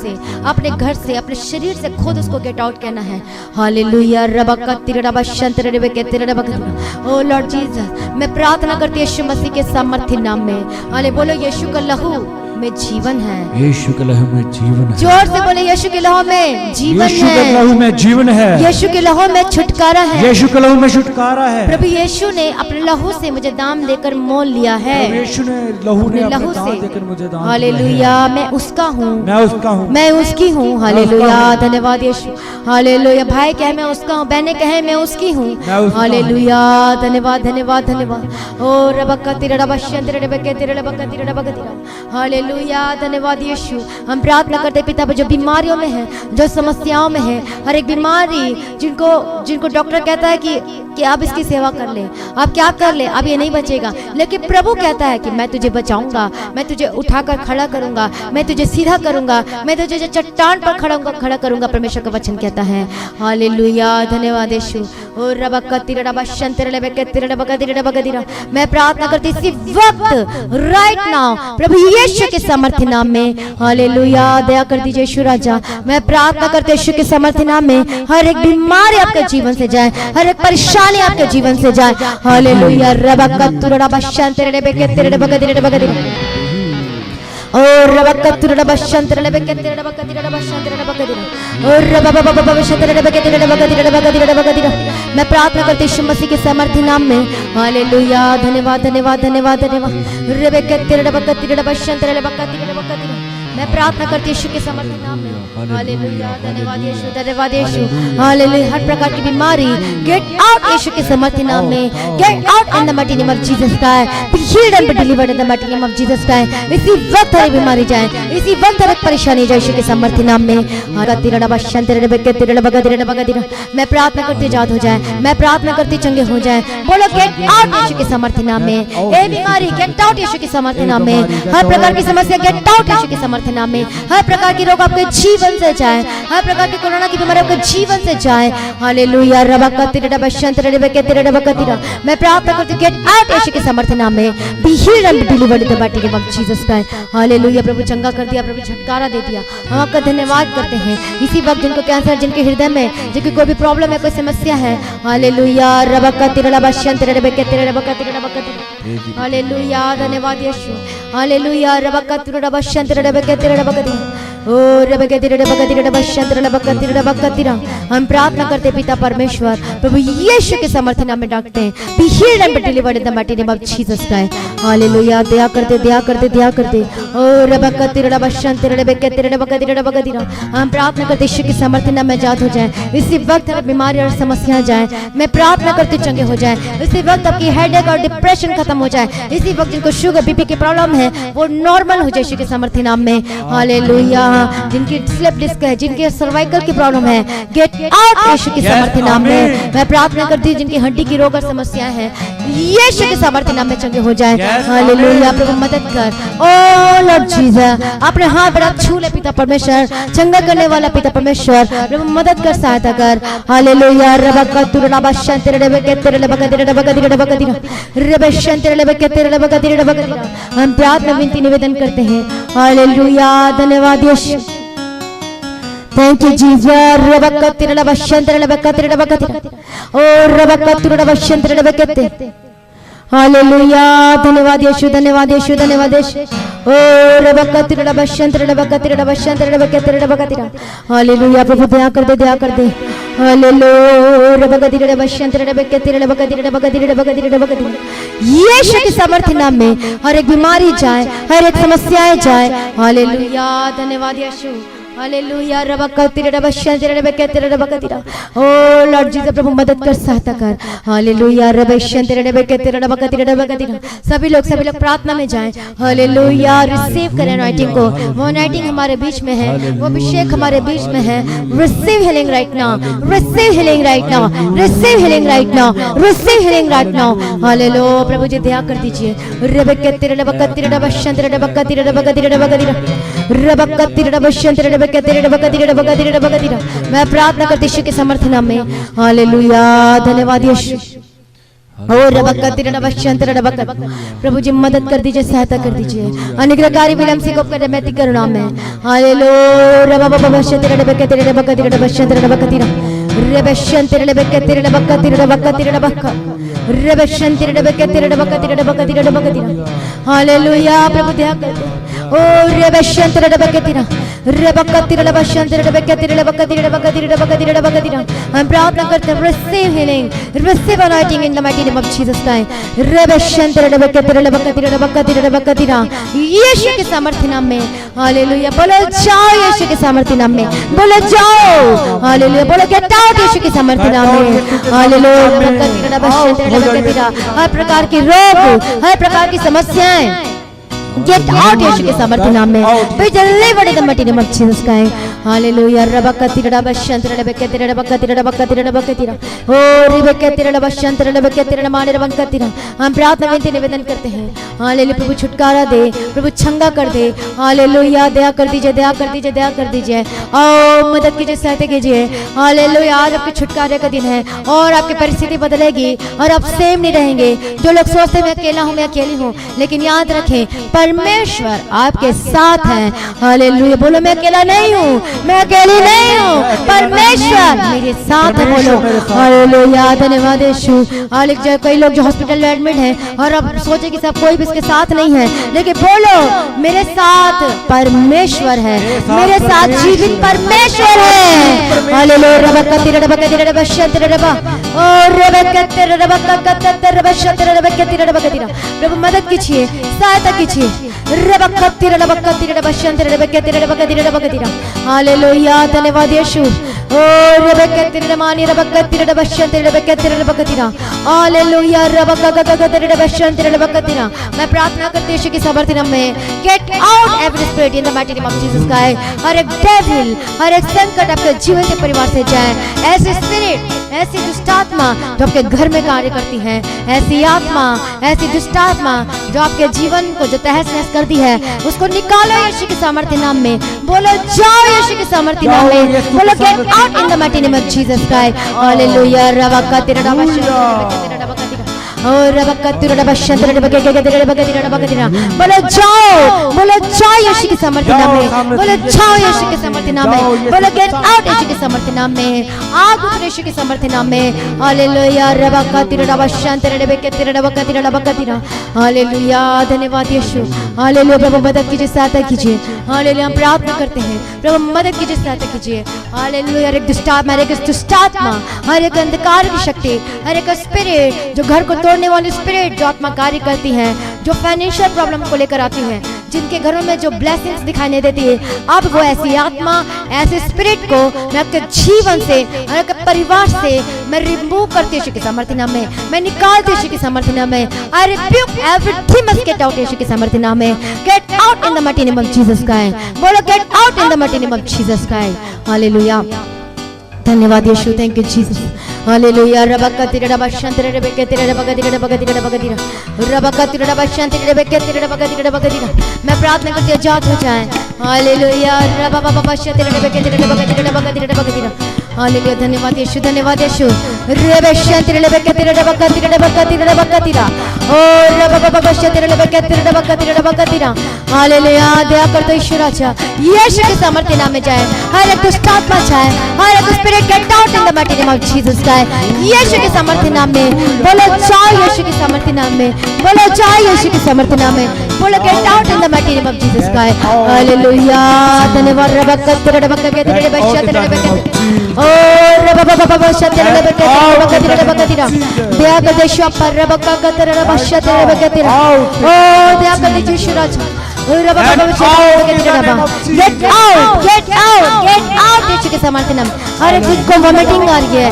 से, अपने शरीर से खुद उसको गेट आउट कहना है। हालेलुया। रबकती रबशंत रबकती रबकती। ओ लॉर्ड जीसस, मैं प्रार्थना करती यीशु मसीह के सामर्थ्य नाम में। हाले बोलो, यीशु का लहू में जीवन है, यीशु के लहू में जीवन है। जोर से बोले, यीशु के लहू में जीवन है, यीशु के लहू में जीवन है, यीशु के लहू में छुटकारा है, यीशु के लहू में छुटकारा है। प्रभु यीशु ने अपने लहू से मुझे दाम देकर मोल लिया है, यीशु ने लहू ने लहू अपना दाम से देकर मुझे दान दिया है। हालेलुया। मैं उसका हूँ, मैं उसका हूँ, मैं उसकी हूँ। हालेलुया। धन्यवाद यीशु। हालेलुया। भाई कहे मैं उसका हूँ, बहनें कहे मैं उसकी हूँ। हालेलुया। धन्यवाद धन्यवाद धन्यवाद। ओ रबकती रबशंत रबकती रबकती रबकती। हालेलुया। धन्यवाद यीशु। हम प्रार्थना करते पिता, जो बीमारियों में है, जो समस्याओं में है, हर एक बीमारी जिनको डॉक्टर कहता है कि आप इसकी सेवा कर ले, आप क्या कर ले, अब ये नहीं बचेगा, लेकिन प्रभु कहता है कि मैं तुझे बचाऊंगा, मैं तुझे उठाकर खड़ा करूंगा, मैं तुझे सीधा करूंगा, मैं तुझे चट्टान पर खड़ा करूंगा। परमेश्वर का वचन कहता है। हालेलुया। धन्यवाद यीशु। ओ रबकती रबशंत रबकती रबकती रबकती। मैं प्रार्थना करती इसी वक्त, राइट नाउ, प्रभु यीशु के सामर्थ्य नाम में। हालेलुया, दया कर दीजिए यीशु राजा। मैं प्रार्थना करते यीशु के सामर्थ्य नाम में हर एक बीमारी आपके जीवन से जाए, हर एक परेशानी आपके जीवन से जाए। हालेलुया, रबकतुरड़ा बशंतरे बेकेतरे बगदिरे बगदिरे और रबकतुरड़ा बशंतरे बेकेतरे बगदिरे बशंतरे बगदिरे और रबबबबब बशंतरे बेकेतरे बगदिरे बगदिरे बगदिरे। मैं प्रार्थना करती यीशु मसीह के सामर्थ्य नाम में। हालेलुया, धन्यवाद धन्यवाद धन्यवाद धन्यवाद। रबकतुरड़ा बगदिरे बशंतरे बगदिरे बगदिरे। मैं प्रार्थना करती यीशु के सामर्थ्य नाम में। हालेलुया, धन्यवाद यीशु, धन्यवाद यीशु। हालेलुया, हर प्रकार की बीमारी गेट आउट यीशु के सामर्थ्य नाम में। Get out in the mighty name of Jesus Christ. B healed and be delivered in the mighty name of Jesus Christ. इसी वक्त हर बीमारी जाए, इसी वक्त हर परेशानी जाए यीशु के सामर्थ्य नाम में। मैं प्रार्थना करती आजाद हो जाए, मैं प्रार्थना करती चंगे हो जाए। बोलो गेट आउट यीशु के सामर्थ्य नाम में। ए बीमारी गेट आउट यीशु के सामर्थ्य नाम में। हर प्रकार की समस्या गेट आउट यीशु के सामर्थ्य नाम में। हर प्रकार की रोग आपके जीवन से जाए, हर प्रकार की कोरोना की बीमारी आपके जीवन से जाए। हालेलुया, रबकतिरड़ा बशंतरे बेकेतरे बकतिरा। मैं प्रार्थना करती हूं गेट आउट यीशु के सामर्थ्य नाम में। Be healed and be delivered in the mighty name of Jesus Christ. Hallelujah, प्रभु चंगा कर दिया, प्रभु छुटकारा दे दिया। हम आपका धन्यवाद करते हैं। इसी वक्त जिनको कैंसर, जिनके हृदय में, जिनकी कोई भी प्रॉब्लम है, कोई समस्या है, हालेलुया, रबकतिरड़ा बशंतरे बेकेतरे बकतिरा बकतिरा। हालेलुया, धन्यवाद यीशु। हालेलुया, रबकतिरड़ा बशंतरे बेकेतरे बकतिरा। ओ रबकतिरड़ा बकतिरड़ा बशंतरे बकतिरा बकतिरा। हम प्रार्थना करते पिता परमेश्वर, प्रभु यीशु के सामर्थ्य नाम में डांटते हैं। Be healed and be delivered in the mighty name of Jesus Christ. Hallelujah, दया करते दया करते दया करते। ओ रबकतिरड़ा बशंतरे बेकेतरे बकतिरा बकतिरा। हम प्रार्थना करते यीशु के सामर्थ्य नाम में जात हो जाए। इसी वक्त हर बीमारी और समस्या जाए। मैं प्रार्थना करते चंगे हो जाए। इसी वक्त आपकी हेडेक और डिप्रेशन खत्म हो जाए। इसी वक्त जिनको शुगर बीपी की प्रॉब्लम है वो नॉर्मल हो जाए यीशु के सामर्थ्य नाम में। हालेलुया, जिनकी स्लिप डिस्क है, जिनके सर्वाइकल की प्रॉब्लम है, गेट आउट यीशु के सामर्थ्य नाम में। मैं प्रार्थना करती हूँ जिनकी हड्डी की रोग और समस्या है, यीशु के सामर्थ्य नाम में चंगे हो जाए। हालेलुया, प्रभु मदद कर। ओ लॉर्ड जीसस, अपने हाथ बड़ा छू ले पिता परमेश्वर, चंगा करने वाला पिता परमेश्वर, प्रभु मदद कर, सहायता कर। हालेलुया, रबकतुरड़ा बशंतरे बेकेतरे बकतिरा बकतिरा बकतिरा रबशंतरे बेकेतरे बकतिरा बकतिरा। हम प्रार्थना विनती निवेदन करते हैं। हालेलुया, धन्यवाद यीशु। Thank you Jesus. रबकतिरड़ा बशंतरे बेकेतरे बकतिरा। ओ रबकतुरड़ा बशंतरे बेकेते। हालेलुया, धन्यवाद यीशु, धन्यवाद यीशु, धन्यवाद यीशु। ओ रबकतिरड़ा बशंतरे बेकेतरे बशंतरे बेकेतरे बकतिरा। हालेलुया, प्रभु दया कर दे, दया कर दे। हालेलुया, रबकतिरड़ा बशंतरे बेकेतरे बकतिरा बकतिरा बकतिरा बकतिरा। यीशु के सामर्थ्य नाम में हर एक बीमारी जाए, हर एक समस्याएं जाए। हालेलुया, धन्यवाद यीशु। हालेलुया, रबकतिरड़ा बशंतरे बेकेतरे बकतिरा। ओ लॉर्ड जीसस, प्रभु मदद कर, सहायता कर। हालेलुया, रबशंतरे बेकेतरे बकतिरा बकतिरा। सभी लोग प्रार्थना में जाएं। हालेलुया, रिसीव करें अनॉइंटिंग को। वो अनॉइंटिंग हमारे बीच में है, वो अभिषेक हमारे बीच में है। Receive healing right now, receive healing right now, receive healing right now, receive healing right now. Hallelujah, प्रभु जी दया कर दीजिए। रबकतिरड़ा बकतिरा बशंतरे बकतिरा बकतिरा बकतिरा रबकतिरड़ा बशंतरे बेकेतरे बकतिरा बकतिरा बकतिरा। मैं प्रार्थना करती यीशु के सामर्थ्य नाम में। हालेलुया, धन्यवाद यीशु। और रबकतिरड़ा बशंतरे बकत। प्रभु जी मदद कर दीजिए, सहायता कर दीजिए। अनुग्रहकारी विलम्ब से कोप कर मैं करुणा में। हालेलुया, रबबब बशंतरे बेकेतरे बकतिरा बशंतरे बकतिरा रबशंतरे बेकेतरे बकतिरा बकतिरा बक रबशंतरे बेकेतरे बकतिरा बकतिरा बकतिरा। हालेलुया, प्रभु दया कर दे। ओ रबशंतरे बेकेतरा रबकतिरड़ा बशंतरे बेकेतरे बकतिरा बकतिरा बकतिरा बकतिरा। हम प्रार्थना करते हैं, receive healing, receive anointing in the mighty name of Jesus Christ. रबशंतरे बेकेतरे बकतिरा बकतिरा बकतिरा। यीशु के सामर्थ्य नाम में। हालेलुया, बोलो जाओ यीशु के सामर्थ्य नाम में, बोलो जाओ। हालेलुया, बोलो गेट आउट यीशु के सामर्थ्य नाम में। हालेलुया, रबकतिरड़ा बशंतरे बकतिरा। हर प्रकार की रोग, हर प्रकार की समस्याएं गेट आउट यीशु के सामर्थ्य नाम में। Be delivered in the mighty name of Jesus Christ. Hallelujah रबकतिरा बशंतरा बकतिरा बकतिरा बकतिरा बकतिरा ओ रिबकतिरा बशंतरा बकतिरा माने बकतिरा हम प्रार्थना विनती निवेदन करते हैं। हालेलुया प्रभु छुटकारा दे, प्रभु क्षमा कर दे। हालेलुया दया कर दीजिए, दया कर दीजिए, दया कर दीजिए और मदद कीजिए, सहायता कीजिए। हालेलुया आज आपके छुटकारे का दिन है और आपकी परिस्थिति बदलेगी और आप सेम नहीं रहेंगे। जो लोग सोचते मैं अकेला हूँ, मैं अकेली हूँ, लेकिन याद रखें परमेश्वर आपके साथ है। हालेलुया बोलो मैं अकेला नहीं हूँ, मैं अकेली नहीं हूँ, परमेश्वर मेरे साथ है। बोलो हालेलुया धन्यवाद यीशु। हालेलुया कई लोग जो हॉस्पिटल में एडमिट हैं और अब सोचे कि सब कोई भी इसके साथ नहीं है, लेकिन बोलो मेरे साथ परमेश्वर है, मेरे साथ जीवित परमेश्वर है। हालेलुया रबकतिरा रबकतिरा रबशंतरा रबा और रबकतिरा रबकतिरा रबशंतरा रबकतिरा रबकतिरा प्रभु मदद कीजिए, सहायता कीजिए। रबकतिरा रबकतिरा रबशंतरा रबकतिरा रबकतिरा रबकतिरा हालेलुया धन्यवाद यीशु। और रबकतिरा मानी रबकतिरा रबशंतरा रबकतिरा रबकतिरा हालेलुया रबकतिरा रबशंतरा रबकतिरा मैं प्रार्थना करती हूं यीशु की सामर्थ्य नाम में get out every spirit in the mighty name of Jesus Christ. हर एक डेविल, हर एक संकट आपके जीवन के परिवार से जाए। ऐसे स्पिरिट, ऐसी दुष्ट आत्मा जो आपके घर में कार्य करती है, ऐसी आत्मा, ऐसी दुष्ट आत्मा जो आपके जीवन को जो तहस नहस करती है, उसको निकालो यीशु के सामर्थ्य नाम में। बोलो जाओ यीशु के सामर्थ्य नाम में। बोलो get out in the mighty name of Jesus Christ. Hallelujah रबकतिरा रबशंतरा रबकतिरा और रबकतिरा रबशंतरा रबकतिरा रबकतिरा रबकतिरा बोलो जाओ, बोलो जाओ यीशु के सामर्थ्य नाम में। बोलो जाओ यीशु के सामर्थ्य नाम में। बोलो गेट आउट यीशु के सामर्थ्य नाम में। आग उतरे यीशु के सामर्थ्य नाम में। हालेलुया रबकतिरा रबशंतरा रबकतिरा रबकतिरा रबकतिरा हालेलुया धन्यवाद यीशु। हालेलुया प्रभु मदद कीजिए, सहायता कीजिए। हालेलुया हम प्रार्थना करते हैं प्रभु मदद कीजिए, सहायता कीजिए। हालेलुया हर एक दुष्ट आत्मा, हर एक दुष्ट आत्मा, हर एक अंधकार की शक्ति, हर एक स्पिरिट जो घर को तोड़ने वाली स्पिरिट जो आत्मा कार्य करती है, जो फाइनेंशियल प्रॉब्लम को लेकर आती है, जिनके घरों में जो ब्लेसिंग्स दिखाई नहीं देती है, अब वो ऐसी आत्मा, ऐसे स्पिरिट को मैं आपके जीवन से और आपके परिवार से मैं रिमूव करती हूँ के सामर्थ्य नाम में। मैं निकालती हूँ के सामर्थ्य नाम में। I rebuke every demons get out Yeshu के सामर्थ्य नाम में। Get out in the mighty name of Jesus Christ. बोलो get out in the mighty name of Jesus Christ. Hallelujah धन्यवाद Yeshu, thank you Jesus. Hallelujah रबकतिरा रबशंतरा रबकतिरा रबकतिरा रबकतिरा रबकतिरा रबकतिरा रबशंतरा रबकतिरा रबकतिरा रबकतिरा मैं प्रार्थना करती हूं जाग हो जाए। हालेलुया रबबबशंतरा रबकतिरा रबकतिरा रबकतिरा रबकतिरा हालेलुया धन्यवाद यीशु, धन्यवाद यीशु। रबशंतरा रबकतिरा रबकतिरा रबकतिरा रबकतिरा और रबबबशंतरा रबकतिरा रबकतिरा रबकतिरा हालेलुया दया कर दो यीशु राजा। यीशु के सामर्थ्य नाम में जाए हर एक दुष्ट आत्मा जाए, हर एक spirit get out in the mighty name of Jesus Christ. Yeshu के सामर्थ्य नाम में। बोलो जाओ यीशु के सामर्थ्य नाम में। बोलो जाओ यीशु के सामर्थ्य नाम में। बोलो get out in the mighty name of Jesus Christ. Hallelujah धन्यवाद रबकतिरा रबकतिरा रबशंतरा रबकतिरा और रबबबशंतरा रबकतिरा रबकतिरा दया कर दे यीशु पर रबकतिरा रबशंतरा रबकतिरा ओ दया कर दे यीशु राजा। Get out, get out, get out Yeshu के सामर्थ्य नाम। अरे किसको वॉमिटिंग आ रही है,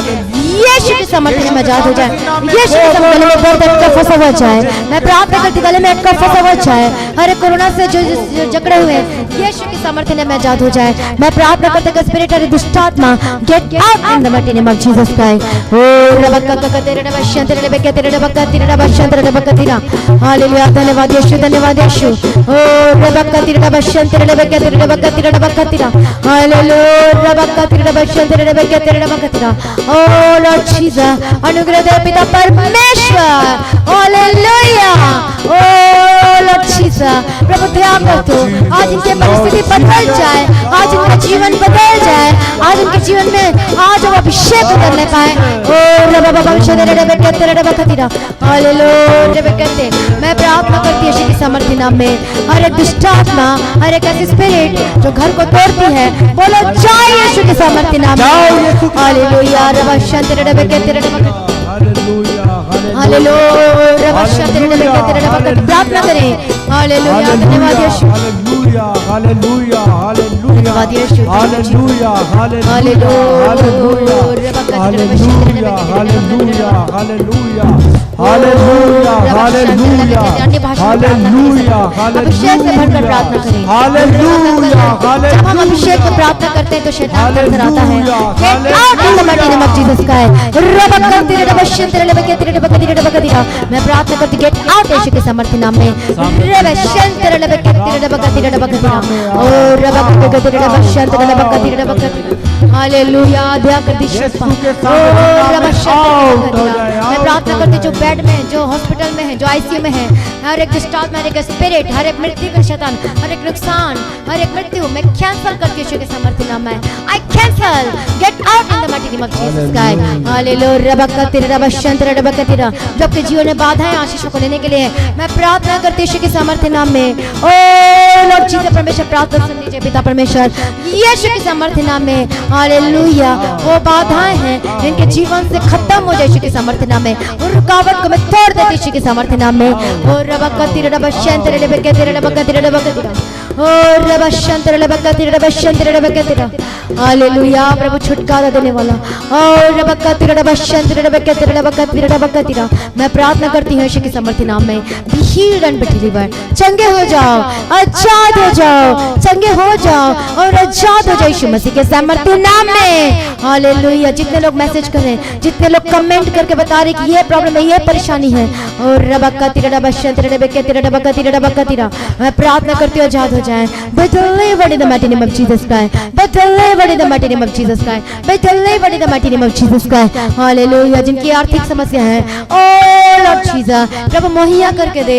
यीशु के सामर्थ्य में आजाद हो जाए। यीशु के सामर्थ्य में दर्द का फंसा हुआ जाए। मैं प्रार्थना करती गले में अटका फंसा हुआ जाए। अरे कोरोना से जो जकड़े हुए यीशु के सामर्थ्य में आजाद हो जाए। मैं प्रार्थना करते कि स्पिरिट अरे दुष्ट आत्मा get out in the mighty name of Jesus Christ. ओ रबकतिरा रबशंतरा रबकतिरा रबकतिरा रबशंतरा रबकतिरा हालेलुया धन्यवाद यीशु, धन्यवाद यीशु। ओ रबकतिरा रबशंतरा रबकतिरा रबकतिरा रबकतिरा हालेलुया रबकतिरा रबशंतरा रबकतिरा रबकतिरा ओ लॉर्ड जीसस अनुग्रह दे पिता परमेश्वर। हालेलुया ओ लॉर्ड जीसस प्रभु दया कर दो। आज इनकी परिस्थिति बदल जाए, आज इनका जीवन बदल जाए, आज इनके जीवन में आज वो अभिषेक करने पाए। ओ रबबबशंतरा रबकतिरा रबकतिरा हालेलुया रबकते मैं प्रार्थना करती हूं यीशु के सामर्थ्य नाम में। हर एक दुष्ट आत्मा, हर एक ऐसी स्पिरिट जो घर को तोड़ती है, बोलो जाए यीशु के सामर्थ्य नाम में। हालेलुया रबशंतरा रबकतिरा रबकतिरा हालेलुया रबशंतरा रबकतिरा रबकतिरा प्रार्थना करें। हालेलुया धन्यवाद यीशु, हालेलुया हालेलुया हालेलुया धन्यवाद Yeshu, hallelujah hallelujah hallelujah hallelujah hallelujah hallelujah hallelujah, hallelujah, अन्य भाषा में प्रार्थना नहीं कर सकते। अभिषेक से भरकर प्रार्थना करें। हालेलुया, जब हम अभिषेक में प्रार्थना करते हैं तो शैतान डर आता है। Get out in the mighty name of Jesus Christ। मैं प्रार्थना करती गेट आउट यीशु के सामर्थ्य नाम में। हालेलुया, दया कर दी शिफा। मैं प्रार्थना करती जो बेड में, जो हॉस्पिटल में है, जो आईसीयू में है, हर एक दुष्टात्मा, हर एक स्पिरिट, हर एक मृत्यु का शैतान, हर एक नुकसान, हर एक मृत्यु मैं कैंसिल करती हूं यीशु के सामर्थ्य नाम में। I cancel, get out in the mighty name of Jesus Christ. Hallelujah, रबकतिरा। जो आपके जीवन में बाधाएं आशीषों को लेने के लिए मैं प्रार्थना करती हूं यीशु के सामर्थ्य नाम में। ओ लॉर्ड जीसस परमेश्वर, प्रार्थना सुन लीजिए पिता परमेश्वर यीशु के सामर्थ्य नाम में। हालेलुया, वो बाधाएं हैं इनके जीवन से खत्म हो जाए यीशु के सामर्थ्य नाम में। और रुकावट को मैं तोड़ देती हूं यीशु के सामर्थ्य नाम में। और हालेलुया, प्रभु छुटकारा देने वाला। और मैं प्रार्थना करती हूँ यीशु के सामर्थ्य नाम में। Be healed and be delivered. चंगे हो जाओ, आजाद हो जाओ, चंगे हो जाओ और आजाद हो जाओ यीशु मसीह के सामर्थ्य नाम में। हालेलुया, जितने लोग मैसेज कर रहे हैं, जितने लोग कमेंट करके बता रहे कि ये प्रॉब्लम है, ये परेशानी है, और मैं प्रार्थना करती हूँ आजाद हो जाए। Be delivered in the mighty name of Jesus Christ. Be delivered in the mighty name of Jesus Christ. Be delivered in the mighty name of Jesus Christ. Hallelujah, जिनकी आर्थिक समस्या है, ओ लॉर्ड जीसस प्रभु मुहैया करके दे।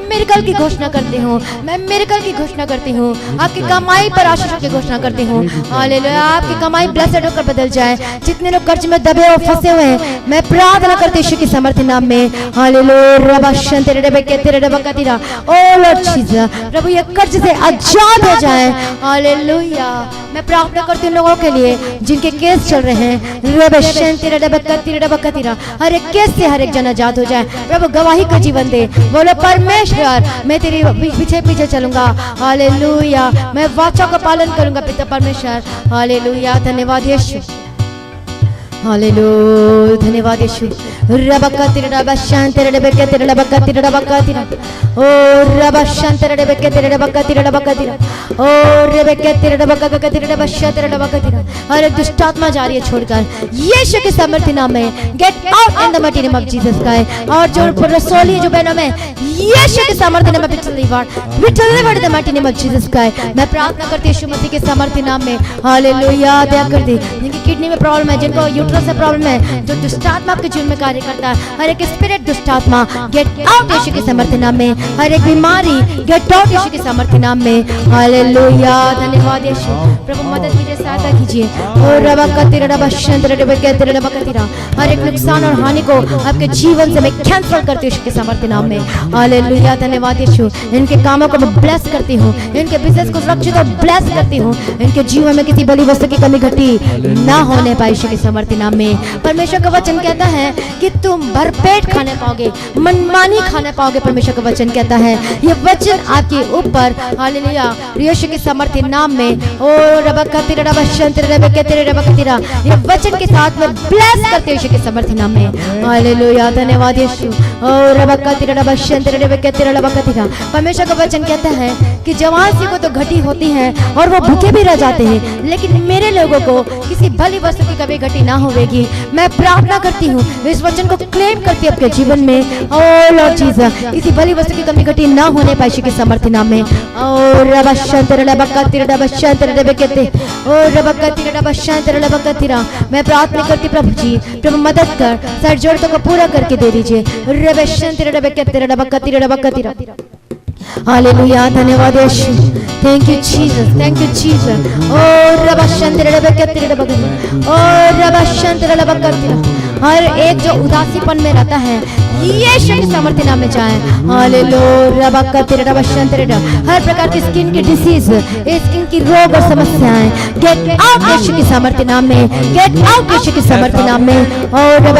मिरेकल की घोषणा करती हूँ, मैं मिरेकल की घोषणा करती हूँ। आपकी कमाई पर आशीष की घोषणा करती हूँ। हालेलुया, आपकी कमाई ब्लेसेड होकर बदल जाए। जितने लोग कर्ज में दबे और फंसे हुए हैं, मैं प्रार्थना करती हूँ यीशु के सामर्थ्य नाम में। हालेलुया, ओ लॉर्ड जीसस प्रभु ये कर्ज से आजाद हो जाए। हालेलुया, मैं प्रार्थना करती हूँ लोगों के लिए जिनके केस चल रहे हैं। हर एक केस से हर एक जन आजाद हो जाए। प्रभु गवाही का जीवन दे। बोलो परमेश्वर मैं तेरे पीछे पीछे चलूंगा। हालेलुया, मैं वाचा का पालन करूंगा पिता परमेश्वर। हालेलुया, धन्यवाद यीशु। हालेलुया, धन्यवाद यीशु। हर एक दुष्टात्मा जा रही है छोड़कर यीशु के सामर्थ्य नाम में। Get out in the mighty name of Jesus Christ. और जो रसोली है, जो बहनों में, यीशु के सामर्थ्य नाम में delivered in the mighty name of Jesus Christ. मैं प्रार्थना करती हूं यीशु मसीह के सामर्थ्य नाम में। हालेलुया, दया कर दे। जिनकी किडनी में प्रॉब्लम है, जिनको यूट्रस से प्रॉब्लम है, जो दुष्टात्मा आपके जीवन में कार्य करता है, हर एक स्पिरिट दुष्टात्मा गेट आउट यीशु के सामर्थ्य नाम में। हर एक बीमारी गेट आउट यीशु के सामर्थ्य नाम में। हालेलुया, धन्यवाद यीशु। प्रभु मदद कीजिए, सहायता कीजिए। और हर एक नुकसान और हानि को आपके जीवन से मैं कैंसिल करती हूं यीशु के सामर्थ्य नाम में। हालेलुया, धन्यवाद यीशु। इनके कामों को मैं ब्लेस करती हूँ, इनके बिजनेस को सुरक्षित और ब्लेस करती हूँ। इनके जीवन में किसी बड़ी वस्तु की कमी घटी ना होने पाए यीशु के सामर्थ्य नाम में। परमेश्वर का वचन कहता है कि तुम भरपेट खाने पाओगे, मनमानी खाने पाओगे। परमेश्वर का वचन कहता है, ये वचन आपके ऊपर। हालेलुया, यीशु के सामर्थ्य नाम में। और ये वचन के साथ में ब्लेस करते यीशु के सामर्थ्य नाम में। हालेलुया, धन्यवाद यीशु। और परमेश्वर का वचन कहता है कि जवान सी को तो घटी होती है और वो भूखे भी रह जाते हैं, लेकिन मेरे लोगों को किसी भली वस्तु की कभी घटी ना होगी। मैं प्रार्थना करती हूँ, इस वचन को क्लेम करती हूँ आपके जीवन में। ओ लॉर्ड जीसस, किसी भली वस्तु की कमी घटी ना होने पाए यीशु के सामर्थ्य नाम में। और मैं प्रार्थना करती प्रभु जी, प्रभु मदद कर, सारी जरूरतों को पूरा करके दे दीजिए। हालेलुया, धन्यवाद Yeshu. Thank you Jesus, thank you Jesus. हर एक जो उदासीपन में रहता है, यीशु के सामर्थ्य नाम में जाए। हालेलुया, हर प्रकार की स्किन की डिसीज, स्किन की रोग और समस्याएं गेट आउट यीशु के सामर्थ्य नाम में। गेट आउट यीशु के सामर्थ्य नाम में। और मैं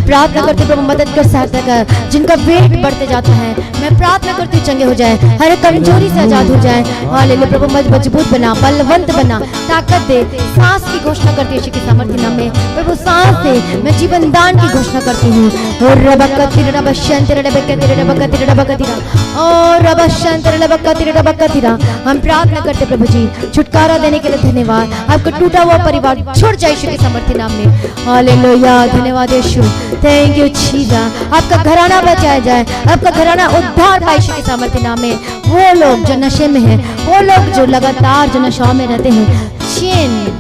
प्रार्थना करती हूँ प्रभु मदद कर, सहायता कर। जिनका वेट बढ़ते जाता है, मैं प्रार्थना करती हूँ चंगे हो जाए, हर एक कमजोरी से आजाद हो जाए। हालेलुया, प्रभु मजबूत बना, बलवंत बना, ताकत दे। सांस की घोषणा करती हूँ यीशु के सामर्थ्य नाम में प्रभु सांस से मैं जीवन दान की घोषणा करती हूँ। और रबकतिरा रबशंतरा रबकतिरा रबकतिरा रबकतिरा और रबशंतरा रबकतिरा रबकतिरा। हम प्रार्थना करते प्रभु जी छुटकारा देने के लिए धन्यवाद। आपका टूटा हुआ परिवार छुट जाए यीशु के सामर्थ्य नाम में। हालेलुया, धन्यवाद यीशु, थैंक यू जीसस। आपका घराना बचाया जाए, आपका घराना उद्धार पाए यीशु के सामर्थ्य नाम में। वो लोग जो नशे में हैं, वो लोग जो लगातार जो नशा में रहते हैं,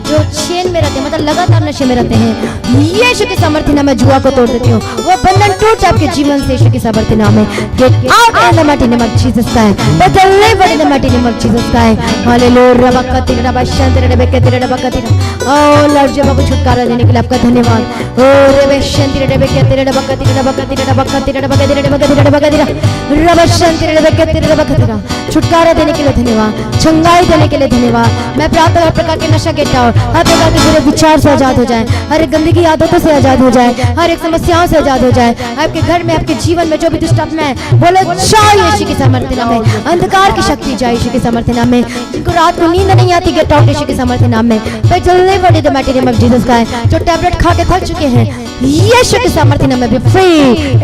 जो चेन में रहते हैं, मतलब लगातार नशे में रहते हैं, यीशु के सामर्थ्य नाम में जुआ को तोड़ देती हूँ। वो बंधन टूट जाए आपके जीवन से यीशु के सामर्थ्य नाम में। Get out in the mighty name of Jesus Christ, but deliver in the mighty name of Jesus Christ. Hallelujah, रबकतिरा रबशंतरा रबकतिरा रबकतिरा। ओ लॉर्ड जी, बाबू छुटकारा देने के लिए आपका धन्यवाद। ओ रबशंतरा रबकतिरा रबकतिरा रबकतिरा रबकतिरा रबकतिरा रबकतिरा रबकतिरा रबशंतरा रबकतिरा रबकतिरा। छुटकारा देने के लिए धन्यवाद, छंगाई देने के लिए धन्यवाद। मैं प्रार्थना हर प्रकार के नशा गेट आउट, हर प्रकार के बुरे विचार से आजाद हो जाए, हर एक गंदगी आदतों से आजाद हो जाए, हर एक समस्याओं से आजाद हो जाए। आपके घर में, आपके जीवन में जो भी दुष्ट आत्मा है, बोलो जाओ यीशु के सामर्थ्य नाम में। अंधकार की शक्ति जाए यीशु के सामर्थ्य नाम में। जिनको रात को नींद नहीं आती, गेट आउट यीशु के सामर्थ्य नाम में। But deliver in the mighty name of Jesus Christ. जो टैबलेट खा के थक चुके हैं, यीशु के सामर्थ्य नाम में B free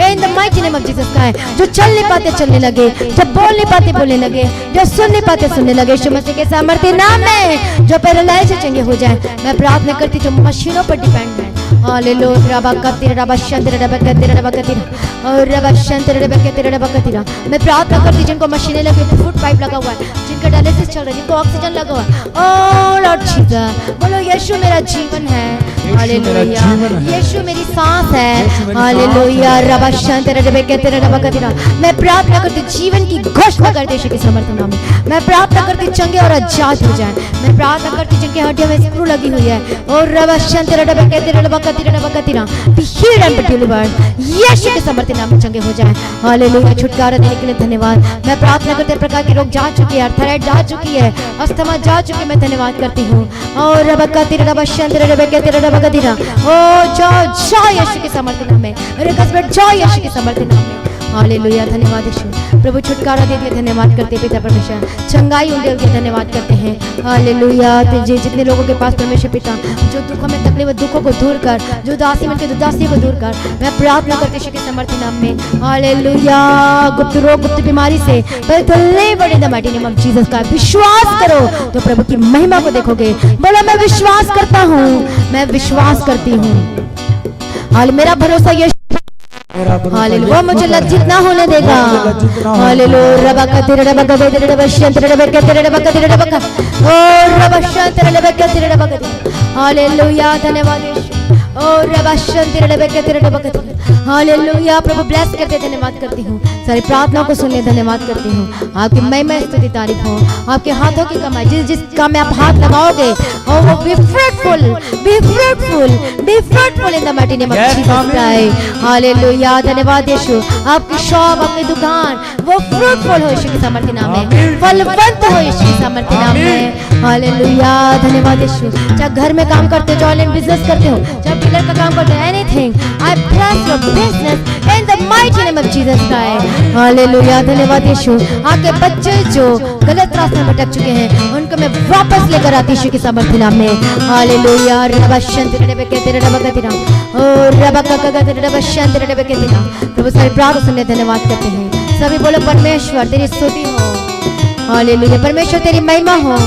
in the mighty name of Jesus Christ. जो चल नहीं पाते चलने लगे, जो बोल नहीं पाते बोलने लगे, जो सुन नहीं पाते सुनने लगे, यीशु मसीह के सामर्थ्य नाम में। जो पैरालाइज से चंगे हो जाए, मैं प्रार्थना करती जो मशीनों पर डिपेंड है। हालेलुया, रबकतिरा रबशंतरा रबकतिरा रबकतिरा और रबशंतरा रबकतिरा रबकतिरा। मैं प्रार्थना करती जिनको मशीनें लगी, फुट पाइप लगा हुआ है, जिनका डायलिसिस चल रहा है, जिनको ऑक्सीजन लगा हुआ है, ओ लॉर्ड जीसस, बोलो यीशु मेरा जीवन है। हालेलुया, यीशु मेरी सांस है। हालेलुया, रबशंतरा रबकतिरा रबकतिरा। मैं प्रार्थना करती जीवन की घोषणा करती यीशु के सामर्थ्य नाम में। मैं प्रार्थना करती चंगे और आजाद हो जाए। मैं प्रार्थना करती जिनके हड्डियों में स्क्रू लगी हुई है, और रबशंतरा रबकतिरा रबकतिरा रबकतिरा, बी हील्ड एंड डिलीवर्ड, यीशु के सामर्थ्य नाम में चंगे हो जाए। हालेलुया, छुटकारा देने के लिए धन्यवाद। मैं प्रार्थना करते प्रकार के रोग जा चुकी है, थायराइड जा चुकी है, अस्थमा जा चुकी है, मैं धन्यवाद करती हूँ। और रबकतिरा रबशंतरा रबकतिरा रबकतिरा, ओ जाओ जाओ यीशु के सामर्थ्य नाम में। जाओ यीशु के सामर्थ्य नाम में। हालेलुया, धन्यवाद यीशु। प्रभु छुटकारा दे दिया, धन्यवाद करते पिता परमेश्वर। चंगाई उनके लिए धन्यवाद करते हैं। हालेलुया, जितने लोगों के पास परमेश्वर पिता जो दुखों में तकलीफ, दुखों को दूर कर, जो उदासी में उदासी को दूर कर, मैं प्रार्थना करते यीशु के सामर्थ्य नाम में। हालेलुया, गुप्त रोग, गुप्त बीमारी से deliver in the mighty name of Jesus का। विश्वास करो तो प्रभु की महिमा को देखोगे। बोलो मैं विश्वास करता हूँ, मैं विश्वास करती हूँ। हाल मेरा भरोसा यीशु, हालेलुया, वो मुझे लज्जित ना होने देगा। हालेलुया, रबकतिरा रबकतिरा रबशंतरा रबकतिरा रबकतिरा रबक और रबशंतरा रबकतिरा रबकतिरा। हालेलुया, धन्यवाद यीशु। और रबशंतरा रबकतिरा रबकतिरा। हालेलुया, प्रभु ब्लेस करते धन्यवाद करती हूँ। सारी प्रार्थनाओं को सुनने धन्यवाद करती हूँ। आपकी महिमा स्तुति तारीफ हो। आपके हाथों की कमाई, जिस काम में आप हाथ लगाओगे, और वो be fruitful, be fruitful, be fruitful in the mighty name of Jesus Christ. Hallelujah, धन्यवाद यीशु। आपकी शॉप, आपकी दुकान, वो फ्रूटफुल हो यीशु के सामर्थ्य नाम में, फलवंत हो यीशु के सामर्थ्य नाम में। हालेलुया, धन्यवाद यीशु। चाहे घर में काम करते हो, ऑनलाइन बिजनेस करते हो, चाहे डीलर का काम करते हो, anything, I bless your business in the mighty name of Jesus Christ. Hallelujah, धन्यवाद यीशु। आपके बच्चे जो गलत रास्ते में भटक चुके हैं, उनको मैं वापस लेकर आती यीशु के सामर्थ्य नाम में। हालेलुया, रबशंतरा रबकतिरा रबकतिरा और रबकतिरा रबशंतरा रबकतिरा। प्रभु सारी प्रार्थना सुनने धन्यवाद करते हैं। सभी बोलो परमेश्वर तेरी स्तुति हो। हालेलुया, परमेश्वर तेरी महिमा हो।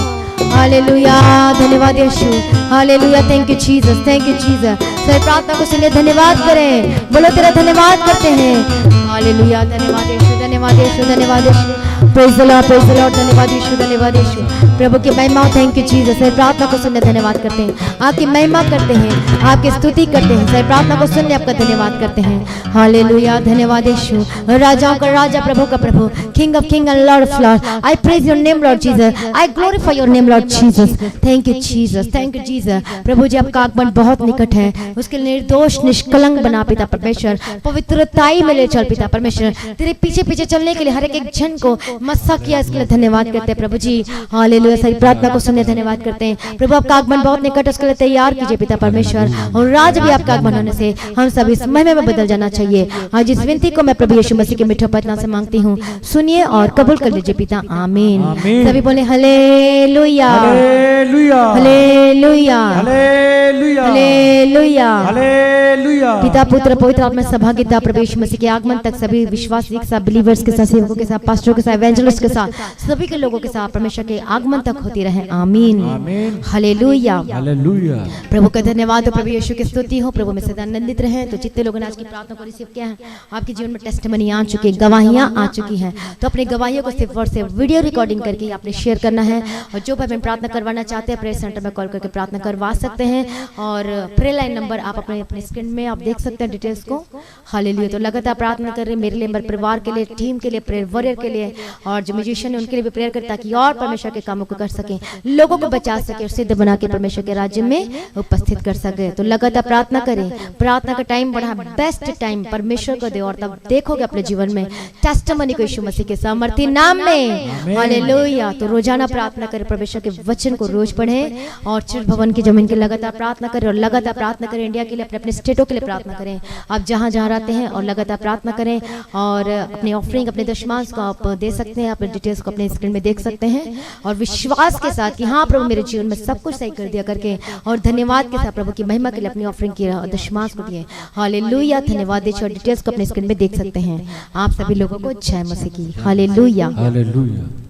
हालेलुया, धन्यवाद Yeshu. Hallelujah, thank you Jesus, thank you Jesus. सारी प्रार्थना को सुनिए, धन्यवाद करें। बोलो तेरा धन्यवाद करते हैं। हालेलुया, धन्यवाद यीशु, धन्यवाद यीशु, धन्यवाद Yeshu. Praise the lord, praise the lord. धन्यवाद यीशु, धन्यवाद यीशु। प्रभु की महिमा, थैंक यू जीसस। सारी प्रार्थना को सुनने धन्यवाद करते हैं, आपकी महिमा करते हैं, आपकी स्तुति करते हैं। सारी प्रार्थना को सुनने आपका धन्यवाद करते हैं। हालेलुया, धन्यवाद यीशु। राजाओं का राजा, प्रभु का प्रभु, king of king and lord of lord. I praise your name lord Jesus, I glorify your name lord Jesus. Thank you Jesus, thank you Jesus. प्रभु जी, आपका आगमन बहुत निकट है, उसके निर्दोष निष्कलंक बना पिता परमेश्वर, पवित्रताई में ले चल पिता परमेश्वर। तेरे पीछे पीछे चलने के लिए हर एक जन को मस्सा किया, इसके लिए धन्यवाद करते हैं प्रभु जी। हालेलुया। हालेलुया। सारी प्रार्थना को सुनने धन्यवाद करते हैं प्रभु। आपका आगमन बहुत निकट, उसके लिए तैयार कीजिए पिता परमेश्वर। और आज भी आपका आगमन होने से हम सभी इस महिमा में बदल जाना चाहिए। आज इस विनती को मैं प्रभु यीशु मसीह के मीठे पतना से मांगती हूँ, सुनिए और कबूल कर लीजिए पिता। आमीन। आमीन। सभी बोले hallelujah, hallelujah, hallelujah, hallelujah, hallelujah. Hallelujah. पिता पुत्र पवित्र आत्मा से सहभागिता प्रभु यीशु मसीह के आगमन तक सभी विश्वासी के साथ, बिलीवर्स के साथ, सेवकों के साथ, पास्टरों के साथ, एवेंजलिस्ट के साथ, सभी के लोगों के साथ परमेश्वर के आगमन तक होती रहे। आमीन। आमीन। हालेलुया। हालेलुया। प्रभु का धन्यवाद हो, प्रभु यीशु की स्तुति हो। प्रभु में सदा आनंदित रहे। तो जितने लोगों ने आज की प्रार्थना को रिसीव किया है, आपके जीवन में टेस्टिमनी आ चुकी है, गवाहियां आ चुकी हैं। तो अपनी गवाहियों को सिर्फ और सिर्फ वीडियो रिकॉर्डिंग करके आपने शेयर करना है। और जो भी प्रार्थना करवाना चाहते हैं, प्रेयर सेंटर में कॉल करके प्रार्थना करवा सकते हैं। और प्रेयर लाइन नंबर आप अपने स्क्रीन में आप देख सकते हैं डिटेल्स को। हालेलुया। तो लगातार प्रार्थना कर रहे हैं मेरे लिए, मेरे परिवार के लिए, टीम के लिए, प्रेयर वॉरियर के लिए, और जो म्यूजिशियन है उनके लिए भी प्रेयर करें, ताकि और परमेश्वर के कामों को कर सके, लोगों को बचा सके और सिद्ध बना के परमेश्वर के राज्य में उपस्थित कर सके। तो लगातार प्रार्थना करें। प्रार्थना का टाइम बढ़ा, बेस्ट टाइम परमेश्वर को दे, और तब देखोगे अपने जीवन में टेस्टिमनी को यीशु मसीह के सामर्थ्य नाम में। हालेलुया। तो रोजाना प्रार्थना करें, परमेश्वर के वचन को रोज पढ़ें, और चर्च भवन की जमीन के लगातार प्रार्थना करें, और लगातार प्रार्थना करें इंडिया के लिए, अपने अपने स्टेटों के लिए प्रार्थना करें। आप जहां जहां रहते हैं और लगातार प्रार्थना करें। और अपने ऑफरिंग, अपने दशमांश को आप दे सकते हैं, अपने डिटेल्स को अपने स्क्रीन में देख सकते हैं। और विश्वास के साथ कि हाँ प्रभु मेरे जीवन में सब कुछ सही कर दिया करके, और धन्यवाद के साथ प्रभु की महिमा के लिए अपनी ऑफरिंग की दशमांश को दिए। हालेलुया। धन्यवाद दीजिए, और डिटेल्स को अपने स्क्रीन में देख सकते हैं। आप सभी लोगों को जय मसीह की। हालेलुया। हालेलुया।